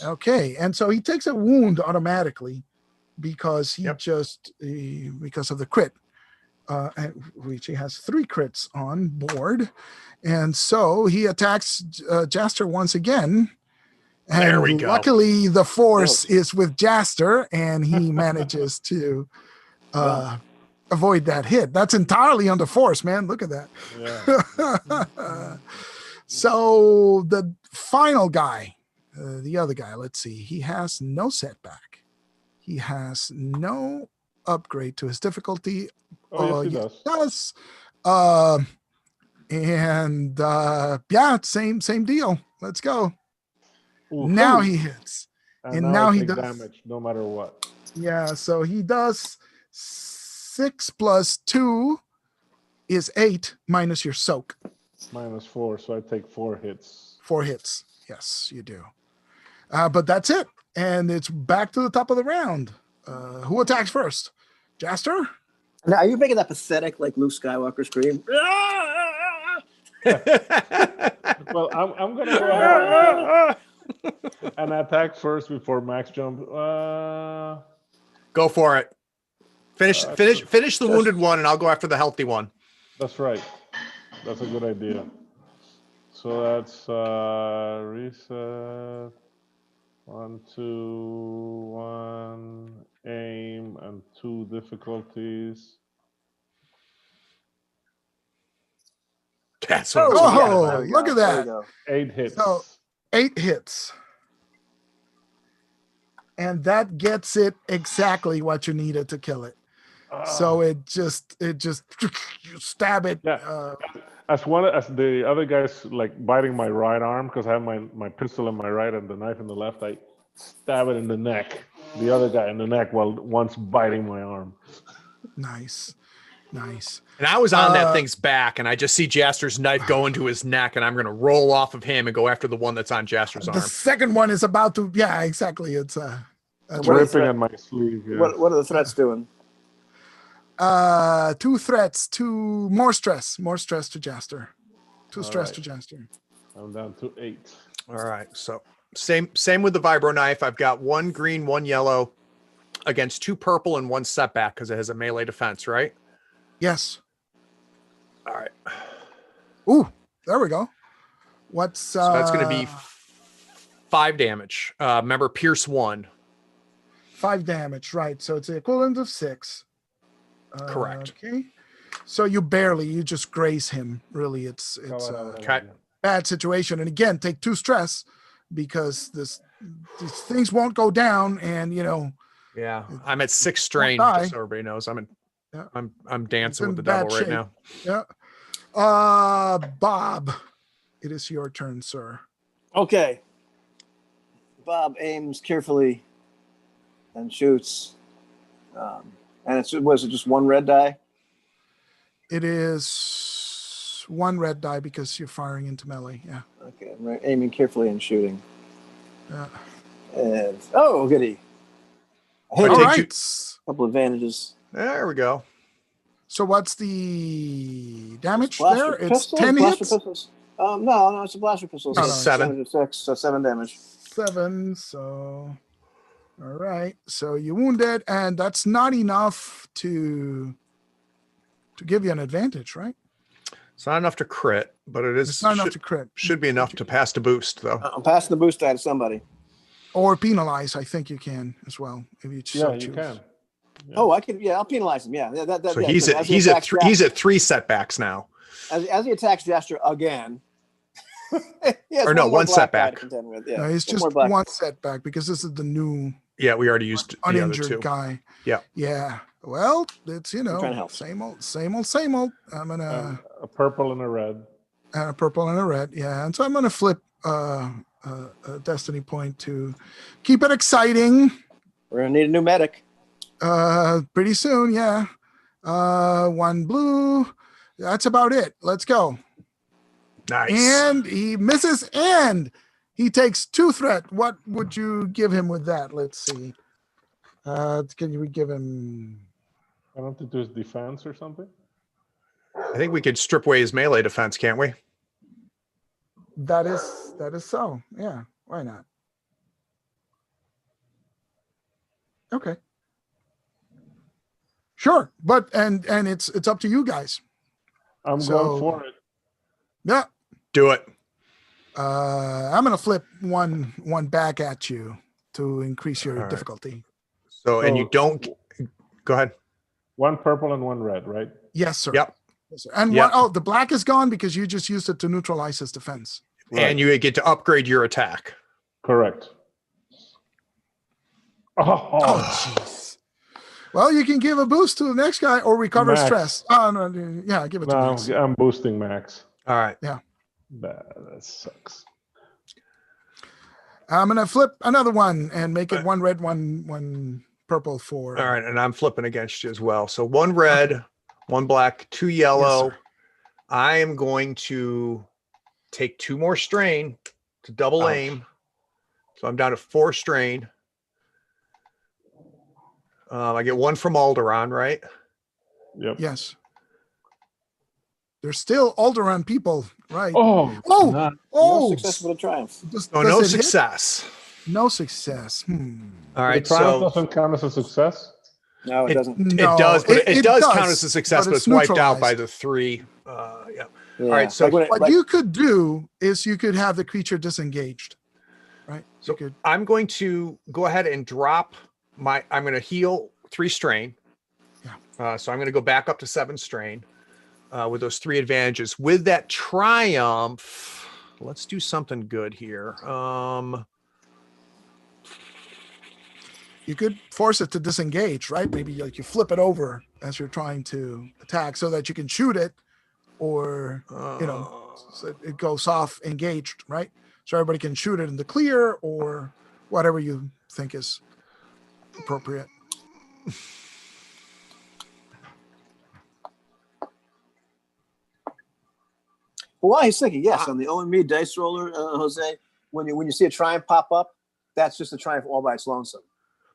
S3: Okay, and so he takes a wound automatically because because of the crit, which he has 3 crits on board. And so he attacks Jaster once again. And
S5: There we go.
S3: luckily, the force is with Jaster, and he manages to avoid that hit. That's entirely on the force, man. Look at that.
S4: Yeah.
S3: So the final guy, the other guy, let's see. He has no setback. He has no upgrade to his difficulty.
S4: Oh, yes, he
S3: Yes,
S4: does.
S3: does. Same deal. Let's go. Now he hits. and now
S4: I
S3: he
S4: take
S3: does-
S4: damage no matter what.
S3: Yeah, so he does 6 plus 2 is 8 minus your soak.
S4: -4, so I take 4 hits.
S3: 4 hits. Yes, you do. But that's it. And it's back to the top of the round. Who attacks first? Jaster?
S1: Now, are you making that pathetic, like Luke Skywalker scream?
S4: Well, I'm gonna go ahead and attack first before Max jump.
S5: Go for it. Finish the wounded one, and I'll go after the healthy one.
S4: That's right. That's a good idea. So that's reset. 1, 2, 1, aim, and 2 difficulties.
S5: That's what I'm
S3: Oh,
S5: talking
S3: oh,
S5: about.
S1: There we
S3: look
S1: go,
S3: at
S1: there
S3: that.
S1: we go.
S4: 8 hits.
S3: So 8 hits. And that gets it exactly what you needed to kill it. So it just you stab it.
S4: Yeah. As the other guy's like biting my right arm because I have my pistol in my right and the knife in the left, I stab it in the neck. The other guy in the neck while one's biting my arm.
S3: Nice.
S5: And I was on that thing's back, and I just see Jaster's knife go into his neck, and I'm going to roll off of him and go after the one that's on Jaster's
S3: The
S5: arm.
S3: second one is about to. Yeah, exactly. It's that's
S1: What
S3: right.
S1: is
S4: Ripping
S1: that?
S4: at my sleeve. Yeah.
S1: What are the threats doing?
S3: 2 threats, 2 more stress to Jaster. 2 stress to Jaster.
S4: I'm down to 8.
S5: All right. So same with the vibro knife. I've got 1 green, 1 yellow against 2 purple and 1 setback because it has a melee defense, right?
S3: Yes.
S5: All right.
S3: Ooh, there we go. What's
S5: So that's going to be 5 damage. Remember, pierce 1.
S3: 5 damage, right? So it's the equivalent of 6.
S5: Correct.
S3: Okay. So you just graze him. Really, it's
S5: Okay.
S3: bad situation. And again, take 2 stress because these things won't go down. And
S5: Yeah, I'm at 6 strain.
S3: die.
S5: Just so everybody knows, I'm
S3: It's
S5: dancing
S3: in
S5: with the devil
S3: bad
S5: right
S3: shape.
S5: now.
S3: Yeah. Bob, it is your turn, sir.
S1: Okay. Bob aims carefully and shoots. And was it just 1 red die?
S3: It is 1 red die because you're firing into melee. Yeah.
S1: Okay, I'm aiming carefully and shooting.
S3: Yeah.
S1: And goody. I hit
S3: All
S1: it.
S3: right.
S1: Couple advantages.
S5: There we go.
S3: So what's the damage
S1: Blaster
S3: there? It's
S1: pistol?
S3: 10
S1: Blaster
S3: hits.
S1: Pistols. No, it's a blaster pistol.
S3: No,
S1: So
S3: no,
S1: it's
S5: 7.
S1: 7 to 6, so 7 damage.
S3: 7. So, all right. So you wounded, and that's not enough to give you an advantage, right?
S5: It's not enough to crit, but it is
S3: It's not enough to crit
S5: should be enough to pass to boost, though.
S1: I'm passing the boost die to somebody.
S3: or penalize. I think you can as well if you so
S4: Yeah,
S3: choose.
S4: you can. Yeah.
S1: Oh, I can. Yeah, I'll penalize him. Yeah,
S5: So
S1: yeah,
S5: he's
S1: as he attacks
S5: he's at 3 setbacks now.
S1: as he attacks Jester again. He has
S5: Or no,
S1: more
S5: one
S1: black die to
S5: setback.
S1: contend with. Yeah,
S3: No, it's just
S1: more black.
S3: one setback because this is the new
S5: Yeah, we already used the other
S3: uninjured
S5: 2.
S3: guy.
S5: Yeah.
S3: Yeah. Well, it's
S1: trying to help.
S3: same old. I'm gonna
S4: A purple and a red.
S3: and a purple and a red. Yeah, and so I'm gonna flip a destiny point to keep it exciting.
S1: We're gonna need a new medic.
S3: Pretty soon. Yeah. 1 blue. That's about it. Let's go.
S5: Nice.
S3: And he misses, and he takes 2 threat. What would you give him with that? Let's see. Can we give him?
S4: I don't think there's defense or something.
S5: I think we could strip away his melee defense, can't we?
S3: That is so. Yeah. Why not? Okay. Sure, but and it's up to you guys.
S4: I'm
S3: So-
S4: going for it.
S3: Yeah.
S5: Do it.
S3: I'm gonna flip one back at you to increase your
S5: All right.
S3: difficulty.
S5: So, and you
S4: So-
S5: don't go ahead.
S4: 1 purple and 1 red, right?
S3: Yes, sir.
S5: Yep.
S3: Yes, sir. And
S5: Yep.
S3: the black is gone because you just used it to neutralize his defense.
S4: Right.
S5: And you get to upgrade your attack.
S4: Correct.
S3: Oh, jeez. Well, you can give a boost to the next guy or recover
S4: Max.
S3: stress. Oh no, yeah, give it to
S4: No,
S3: Max.
S4: I'm boosting Max.
S5: All right.
S4: That sucks.
S3: I'm gonna flip another one and make it 1 red, one purple for.
S5: All right. And I'm flipping against you as well. So 1 red, 1 black, 2 yellow.
S3: sir.
S5: I am going to take 2 more strain to double
S4: Ouch.
S5: aim. So I'm down to 4 strain. I get 1 from Alderaan, right?
S4: Yep.
S3: Yes. There's still Alderaan people, right?
S4: Oh,
S3: Oh!
S4: not-
S1: No
S3: Oh,
S1: success with a triumph.
S5: Oh,
S3: does
S5: no
S3: it hit?
S5: success.
S3: No success.
S5: All right.
S4: the triumph
S5: So
S4: doesn't count as a success.
S1: No, it doesn't.
S3: No,
S5: it does, but it does count
S3: does,
S5: as a success, but
S3: it's
S5: it's wiped out by
S3: neutralized.
S5: the 3. Yeah.
S1: Yeah.
S5: right, so-
S1: Like when it-
S3: What
S1: like-
S3: you could do is you could have the creature disengaged, right?
S5: So
S3: You could.
S5: I'm going to go ahead and drop I'm going to heal 3 strain.
S3: Yeah.
S5: So I'm going to go back up to 7 strain with those 3 advantages. With that triumph, let's do something good here.
S3: You could force it to disengage, right? Maybe like you flip it over as you're trying to attack, so that you can shoot it, or so it goes off engaged, right? So everybody can shoot it in the clear, or whatever you think is appropriate.
S1: Well, while he's thinking, yes, on the OME dice roller, Jose, when you see a triumph pop up, that's just a triumph all by its lonesome.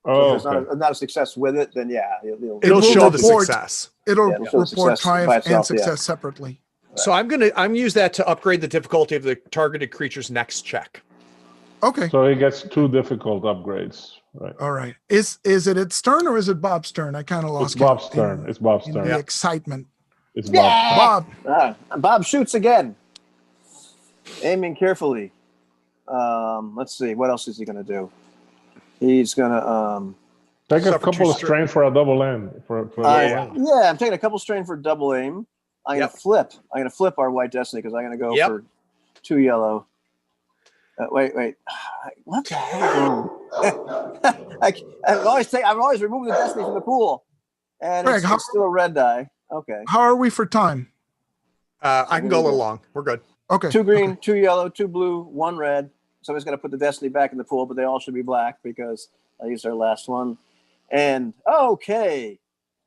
S1: So
S4: Oh,
S1: if there's not a success with it, then yeah,
S5: It'll show the
S3: report-
S5: success.
S3: It'll
S1: Yeah, it'll show
S3: report
S1: success by
S3: triumph and
S1: itself, yeah.
S3: success separately.
S5: So I'm use that to upgrade the difficulty of the targeted creature's next check.
S3: Okay.
S4: so he gets 2 difficult upgrades, right?
S3: All right. Is it its turn or is it Bob's turn? I kind of lost
S4: It's Bob's
S3: count
S4: turn. It's Bob's
S3: in
S4: turn.
S3: the excitement.
S4: It's Bob's turn.
S3: Bob,
S1: Bob shoots again, aiming carefully. Let's see, what else is he going to do? He's going to
S4: Take a
S5: Suffer
S4: couple
S5: two
S4: of strain for a double aim. For a double aim.
S1: yeah, I'm taking a couple strain for double aim. I'm
S5: Yep.
S1: going to flip our white destiny because I'm going to go
S5: Yep.
S1: for 2 yellow. Wait. What the hell? I've always removed the destiny from the pool, and
S3: Greg,
S1: it's still a red die. Okay.
S3: how are we for time?
S5: I can go a little long. We're good.
S3: Okay.
S1: 2 green,
S3: okay.
S1: 2 yellow, 2 blue, 1 red. Somebody's got to put the destiny back in the pool, but they all should be black because I used our last one. And okay,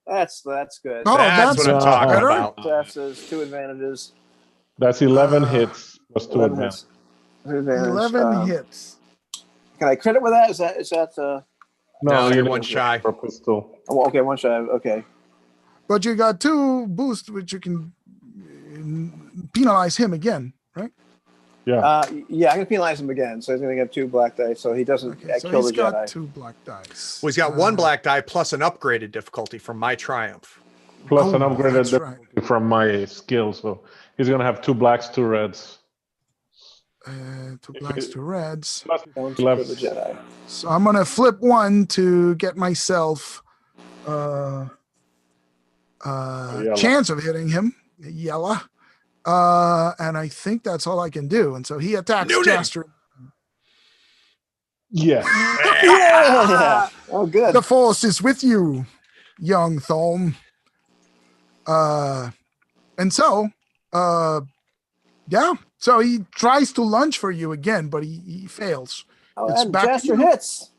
S1: that's good.
S3: Oh,
S5: That's what I'm talking
S3: better.
S5: about.
S1: Successes, 2 advantages.
S4: That's 11 hits plus 2
S1: 11
S4: advances.
S1: hits. 2 advantage.
S3: 11 hits.
S1: Can I credit with that? Is that
S5: No, you're
S4: you
S5: one
S4: don't
S5: shy.
S4: for a pistol.
S1: oh, okay, 1 shy. Okay.
S3: But you got 2 boosts, which you can penalize him again, right?
S4: Yeah.
S1: Yeah, I'm gonna penalize him again, so he's gonna get 2 black dice, so he doesn't
S3: Okay, so
S1: kill
S3: he's
S1: the
S3: got
S1: Jedi.
S3: 2 black dice.
S5: Well, he's got 1 black die plus an upgraded difficulty from my triumph.
S4: Plus an
S3: oh,
S4: upgraded
S3: that's
S4: difficulty from my skill, so he's gonna have 2 blacks, 2 reds.
S3: 2 blacks, 2 reds.
S4: Plus
S1: Don't
S4: he
S1: kill
S4: left-
S1: the Jedi.
S3: So I'm gonna flip 1 to get myself
S4: Yellow.
S3: chance of hitting him. Yellow. And I think that's all I can do. And so he attacks
S5: Noonan!
S3: Jaster.
S4: Yes.
S1: Yeah. Oh, good.
S3: The force is with you, young Thulm. And so, yeah. So he tries to lunge for you again, but he fails.
S1: Oh,
S3: it's
S1: and
S3: back to
S1: Jaster
S3: you.
S1: hits.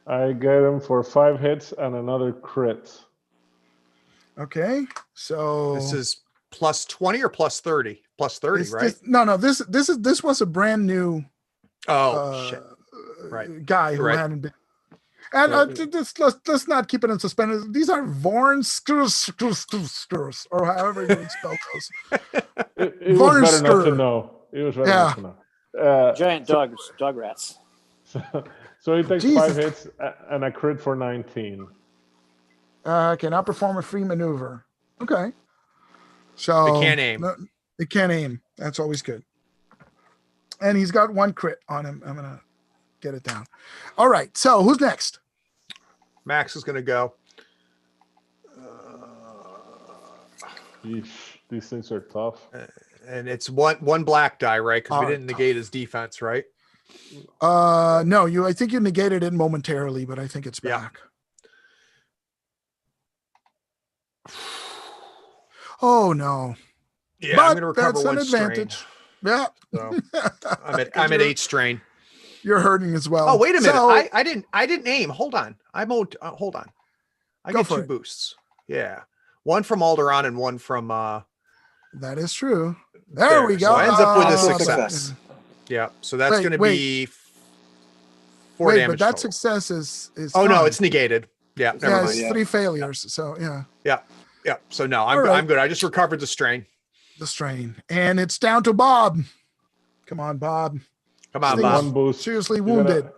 S4: I get him for 5 hits and another crit.
S3: Okay. So
S5: This is plus 20 or plus 30? Plus 30,
S3: this-
S5: right?
S3: This was a brand new
S5: Shit. Right.
S3: guy who
S5: Right.
S3: hadn't been. And let's not keep it in suspense. These are Vorn skurs, or however you would spell those.
S4: It was better not to
S3: Varnster.
S4: know. It was better
S3: Yeah.
S4: not to know.
S1: Giant dog rats.
S4: So he takes
S3: Jesus.
S4: 5 hits and a crit for 19.
S3: Cannot perform a free maneuver. Okay. So
S5: They can't aim.
S3: No, they can't aim. That's always good. And he's got 1 crit on him. I'm gonna get it down. All right. So who's next?
S5: Max is going to go.
S4: Yeesh, these things are tough.
S5: And it's one black die, right? Because we
S3: All
S5: didn't
S3: right.
S5: negate his defense, right?
S3: No, I think you negated it momentarily, but I think it's
S5: Yeah.
S3: back. Oh no.
S5: Yeah,
S3: But
S5: I'm going to recover
S3: that's
S5: 1
S3: an advantage. Yeah.
S5: strain. So I'm at 8 strain.
S3: You're hurting as well.
S5: Oh, wait a minute.
S3: So-
S5: I didn't aim. Hold on. Hold on. I
S3: Go
S5: get
S3: for
S5: 2
S3: it.
S5: boosts. Yeah. 1 from Alderaan and 1 from
S3: that is true. There we go.
S5: So ends up with a
S1: Success.
S5: success. Yeah. So that's
S3: Wait,
S5: going to
S3: wait.
S5: be 4
S3: Wait,
S5: damage.
S3: but that
S5: total.
S3: success is
S5: Oh no,
S3: fine.
S5: it's negated. Yeah, never
S3: yeah,
S5: mind.
S3: it's
S1: Yeah.
S3: 3 failures. So yeah,
S5: Yeah. So no,
S3: All right.
S5: I'm good. I just recovered the strain.
S3: the strain. And it's down to Bob. Come on, Bob.
S5: Come on,
S3: Steve.
S5: Bob.
S4: 1 boost.
S3: Seriously
S4: You gotta-
S3: wounded.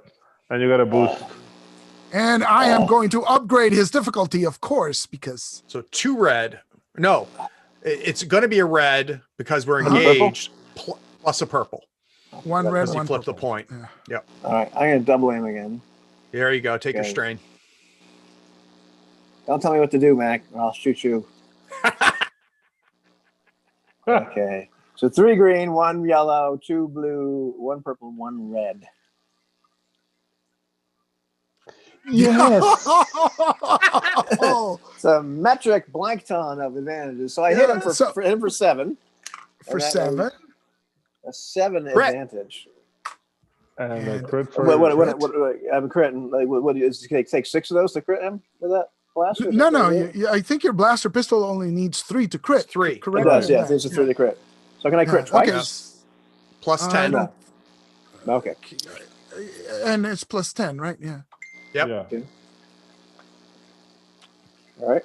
S4: And you got a boost.
S3: And I am going to upgrade his difficulty, of course, because
S5: So 2 red. No, it's going to be a red because we're
S3: Uh-huh.
S5: engaged plus a purple.
S3: 1 red,
S5: Because he
S3: 1
S5: flipped the
S3: purple.
S5: point.
S3: Yeah.
S1: All right, I'm gonna double aim again.
S5: There you go. Take your
S1: Okay.
S5: strain.
S1: Don't tell me what to do, Mac, or I'll shoot you. Okay. So 3 green, 1 yellow, 2 blue, 1 purple, 1 red. Yes.
S3: Oh,
S1: It's a metric blank ton of advantages. So I hit him for 7.
S3: for
S1: And that
S3: 7.
S1: was a 7
S5: Crit.
S1: advantage.
S4: And a
S3: And
S4: crit for
S1: I'm critting. Like, what do you take 6 of those to crit him with that blaster? Is
S3: No,
S1: that
S3: no.
S1: what it is?
S3: I think your blaster pistol only needs 3 to crit.
S5: It's 3.
S3: Correct.
S1: It does,
S3: me
S1: yeah.
S3: on that.
S1: It's a 3 to crit. So can I crit
S3: Yeah, okay.
S1: twice?
S5: Plus
S3: I
S5: 10.
S3: don't-
S1: No. Okay.
S3: And it's plus 10, right? Yeah.
S5: Yep.
S4: Yeah.
S1: All right.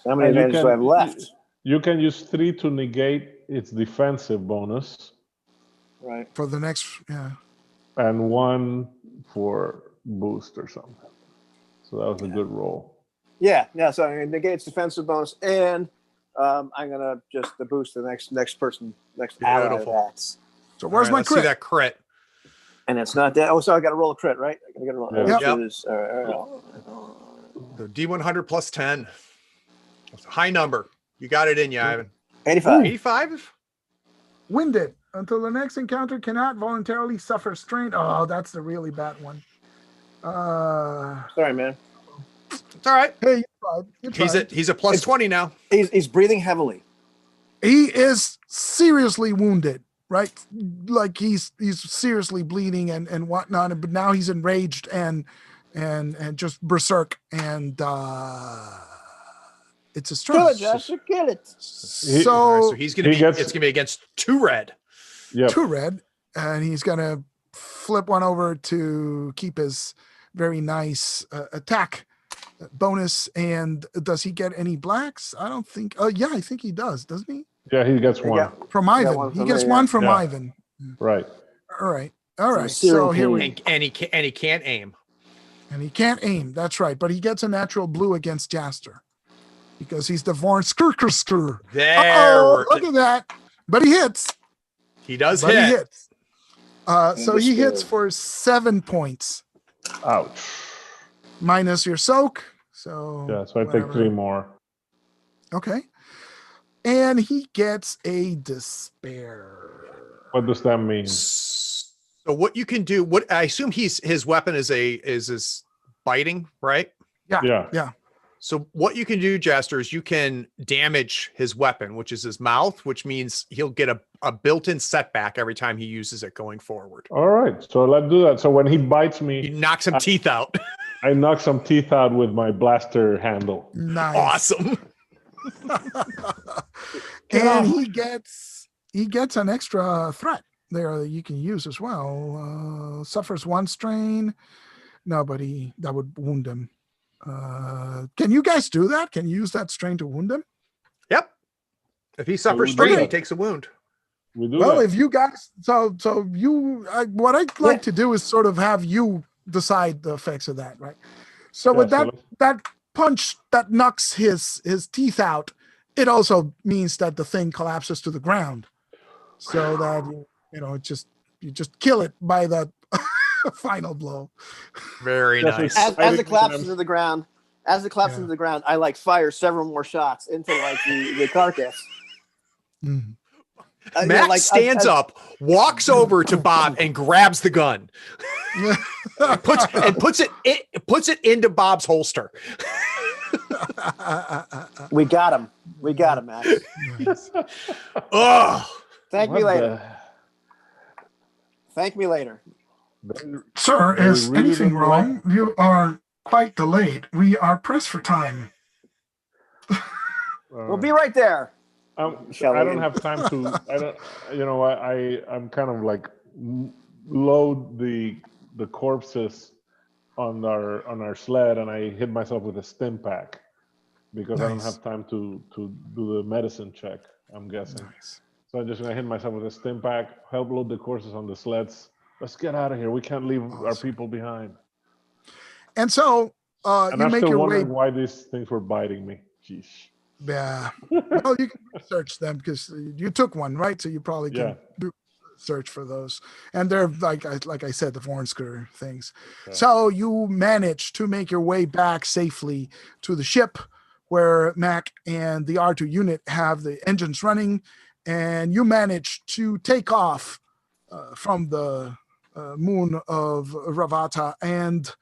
S1: So how many
S4: And you
S1: advantages do I have left?
S4: You can use 3 to negate its defensive bonus,
S1: Right.
S3: For the next, yeah.
S4: and 1 for boost or something. So that was a good roll.
S1: Yeah. So I'm gonna negate its defensive bonus, and I'm gonna just boost the next person, next ally
S5: Beautiful.
S1: attacks.
S3: So where's
S5: All right,
S3: my
S5: let's see
S3: crit?
S5: that crit.
S1: And it's not that. Oh, so I got to roll a crit, right? I got to roll.
S4: Yeah.
S1: Which
S5: Yep.
S1: is, all right.
S5: So D100 plus 10. That's a high number. You got it in you, Ivan.
S1: 85.
S5: 85?
S3: Winded. Until the next encounter cannot voluntarily suffer strain. Oh, that's the really bad one.
S1: Sorry, man.
S5: It's all right.
S3: Hey, you tried. You tried.
S5: He's a plus 20 now.
S1: He's breathing heavily.
S3: He is seriously wounded, right? Like he's seriously bleeding and whatnot. But now he's enraged and just berserk, and it's a
S1: Kill it,
S3: stress.
S1: Joshua. Kill it.
S3: So,
S5: All right, so he's gonna
S4: he
S5: be
S4: gets-
S5: it's gonna be against 2 red.
S4: Yep.
S3: 2 red, and he's gonna flip one over to keep his very nice attack bonus. And does he get any blacks? I don't think. Oh, yeah, I think he does. Doesn't he?
S4: Yeah, he gets 1.
S3: From
S1: got
S3: Ivan,
S1: one
S3: he
S1: from
S3: gets
S1: me,
S3: one
S1: yeah.
S3: from
S4: Yeah.
S3: Ivan.
S4: Right.
S3: All right.
S1: a serial
S3: So here we
S1: killer.
S5: And he can't aim.
S3: and he can't aim. That's right, but he gets a natural blue against Jaster because he's the Vorn Skur.
S5: There
S3: Oh,
S5: we're-
S3: look at that! But he hits.
S5: he does
S3: But
S5: hit.
S3: he hits. So he hits
S1: Understood.
S3: for 7 points
S4: Ouch.
S3: minus your soak. So
S4: Yeah, so I take
S3: whatever.
S4: 3 more.
S3: Okay. And he gets a despair.
S4: What does that mean?
S5: So what you can do, what I assume his weapon is his biting, right?
S4: Yeah.
S5: So what you can do, Jester, is you can damage his weapon, which is his mouth, which means he'll get a built-in setback every time he uses it going forward.
S4: All right. So let's do that. So when he bites
S5: You
S4: me,
S5: knock some teeth out.
S4: I knock some teeth out with my blaster handle.
S3: Nice.
S5: Awesome.
S3: And he gets an extra threat there that you can use as well. Suffers 1 strain. Nobody that would wound him. Can you guys do that? Can you use that strain to wound him?
S5: Yep. If he suffers
S4: we do
S5: strain, he
S4: that.
S5: takes a wound.
S4: We do
S3: Well,
S4: that.
S3: if you guys, what I'd like to do is sort of have you decide the effects of that, right? So
S4: Yeah,
S3: with
S4: so
S3: that punch that knocks his teeth out, it also means that the thing collapses to the ground, so that you just kill it by the final blow.
S5: Very
S4: Yes,
S5: nice.
S1: As it collapses to the ground,
S3: Yeah.
S1: I like fire several more shots into like the carcass.
S3: Mhm.
S5: Matt stands up, walks over to Bob, and grabs the gun. puts it into Bob's holster.
S1: We got him. We got him, Max.
S3: Nice.
S5: Oh,
S1: Thank me
S4: What
S1: later. Thank me later.
S3: Sir,
S4: Are we
S3: is
S4: really
S3: anything
S4: doing
S3: wrong? You are quite delayed. We are pressed for time.
S1: We'll be right there. Shall
S4: I
S1: we?
S4: don't have time to. I don't. You know, I'm kind of like load the corpses on our sled, and I hit myself with a stim pack because I don't
S3: Nice.
S4: have time to do the medicine check. I'm guessing.
S3: Nice.
S4: So I'm just gonna hit myself with a stim pack. Help load the corpses on the sleds. Let's get out of here. We can't leave our people behind.
S3: And so
S4: And
S3: you
S4: I'm
S3: make
S4: still
S3: your
S4: wondering
S3: way.
S4: why these things were biting me. Jeez.
S3: Yeah. Well, you can research them because you took one, right? So you probably can
S4: Yeah.
S3: do search for those. And they're like I said, the Vornsker things.
S4: Yeah.
S3: So you manage to make your way back safely to the ship where Mac and the R2 unit have the engines running, and you manage to take off from the moon of Ravata and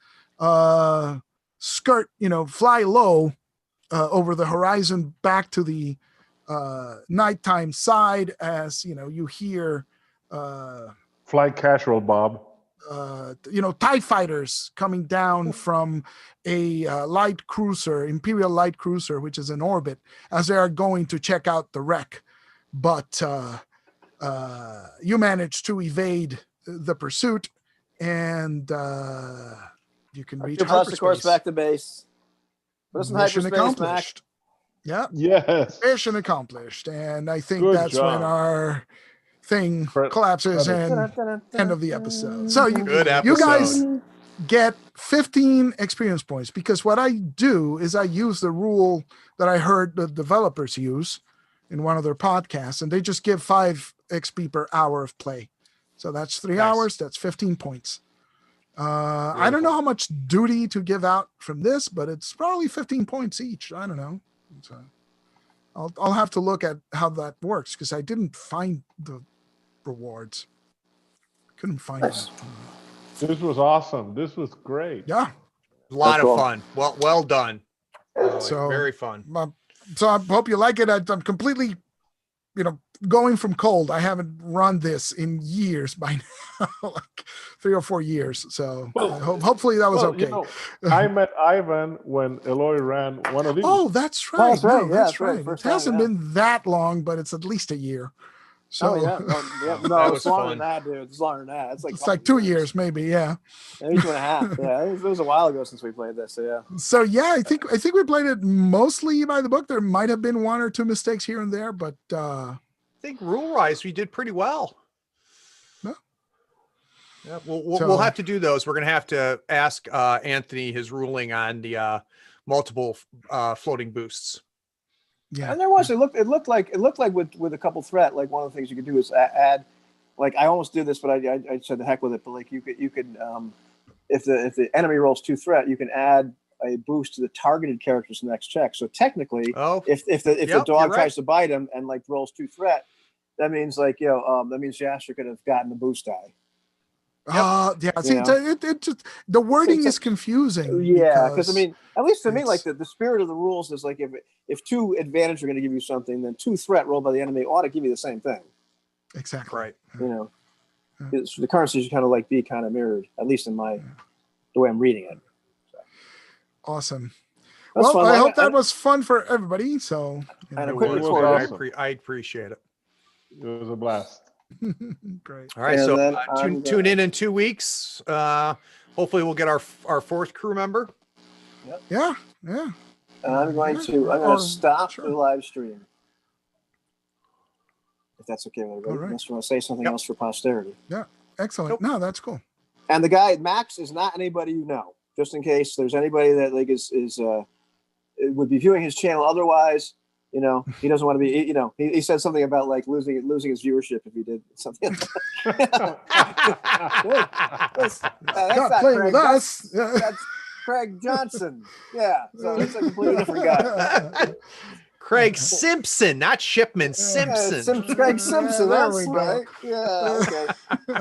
S3: skirt, fly low over the horizon back to the nighttime side as you hear
S4: Fly casual, Bob.
S3: TIE fighters coming down from a light cruiser, Imperial light cruiser, which is in orbit, as they are going to check out the wreck. But you manage to evade the pursuit, and you can reach
S1: Blast the course
S3: hyperspace.
S1: back to base. Put us in
S3: Mission
S1: hyperspace,
S3: accomplished. Yeah,
S4: Yes.
S3: mission accomplished. And I think
S4: Good
S3: that's when
S4: job.
S3: our thing
S4: Credit-
S3: collapses
S4: credit.
S3: and end of the episode. So
S5: Good
S3: you guys
S5: episode.
S3: get 15 experience points, because what I do is I use the rule that I heard the developers use in one of their podcasts, and they just give 5 XP per hour of play. So that's 3
S5: Nice.
S3: hours. That's 15 points. I don't know how much duty to give out from this, but it's probably 15 points each. I don't know. So I'll have to look at how that works, because I didn't find the rewards. Couldn't find them.
S4: This was awesome. This was great.
S3: Yeah.
S5: A lot
S1: That's
S5: of
S1: cool.
S5: fun. Well done. Really,
S3: So-
S5: very fun.
S3: So I hope you like it. I'm completely, going from cold. I haven't run this in years by now, like 3 or 4 years. So
S4: Well,
S3: hopefully that was
S4: Well,
S3: okay.
S4: I met Ivan when Eloy ran one of these.
S3: Oh, that's right.
S1: that's right.
S3: No,
S1: Yeah,
S3: that's
S1: that's right.
S3: right.
S1: First
S3: It
S1: time,
S3: hasn't
S1: yeah.
S3: been that long, but it's at least a year. So
S1: Oh yeah, no,
S5: That
S1: it's
S5: was
S1: longer
S5: fun.
S1: than that, dude. It's longer than that. It's like
S3: it's like 2 years, maybe. Yeah.
S1: maybe 2.5. Yeah, it was a while ago since we played this. So yeah.
S3: So yeah, I think we played it mostly by the book. There might have been 1 or 2 mistakes here and there, but
S5: I think rule-wise, we did pretty well.
S3: No.
S5: Yeah, we'll
S3: So-
S5: have to do those. We're going to have to ask Anthony his ruling on the multiple floating boosts.
S3: yeah.
S1: And there was it looked like with a couple threat, like one of the things you could do is add, like I almost did this, but I said the heck with it. But like you could if the enemy rolls 2 threat, you can add a boost to the targeted character's next check. So technically,
S5: Oh,
S1: if the
S5: Yep,
S1: dog
S5: you're right.
S1: tries to bite him and like rolls 2 threat, that means that means Jasher could have gotten the boost die.
S3: Yeah. See,
S1: You
S3: it just, the wording
S1: It's
S3: is confusing.
S1: Yeah, because I mean, at least to me,
S3: it's-
S1: like the spirit of the rules is like if 2 advantage are going to give you something, then 2 threat rolled by the enemy ought to give you the same thing.
S3: exactly
S5: right.
S1: The currencies kind of like be kind of mirrored, at least in the way I'm reading it.
S3: Awesome.
S1: That's
S3: Well,
S1: fun.
S3: I
S1: Like,
S3: hope that was fun for everybody. So,
S1: And a
S5: It
S1: quick
S5: was.
S1: report.
S4: Awesome.
S5: I appreciate it.
S4: It was a blast.
S3: great.
S5: All right,
S1: And
S5: so
S1: then
S5: tune in 2 weeks. Hopefully, we'll get our 4th crew member.
S3: Yeah.
S1: And I'm going to
S3: Or-
S1: stop
S3: sure.
S1: the live stream. If that's okay with everybody.
S3: All right.
S1: Unless you want to say something
S5: Yep.
S1: else for posterity.
S3: Excellent.
S5: Nope.
S3: No, that's cool.
S1: And the guy Max is not anybody you know. Just in case there's anybody that like is would be viewing his channel otherwise. He doesn't want to be. He said something about like losing his viewership if he did something. That's
S3: Not
S1: not
S3: playing
S1: Craig.
S3: with us.
S1: That's Craig Johnson. Yeah, so it's a completely different guy.
S5: Craig Simpson, not Shipman. Simpson.
S1: Craig Simpson.
S3: There
S1: That's
S3: we go.
S1: right. Yeah. Okay.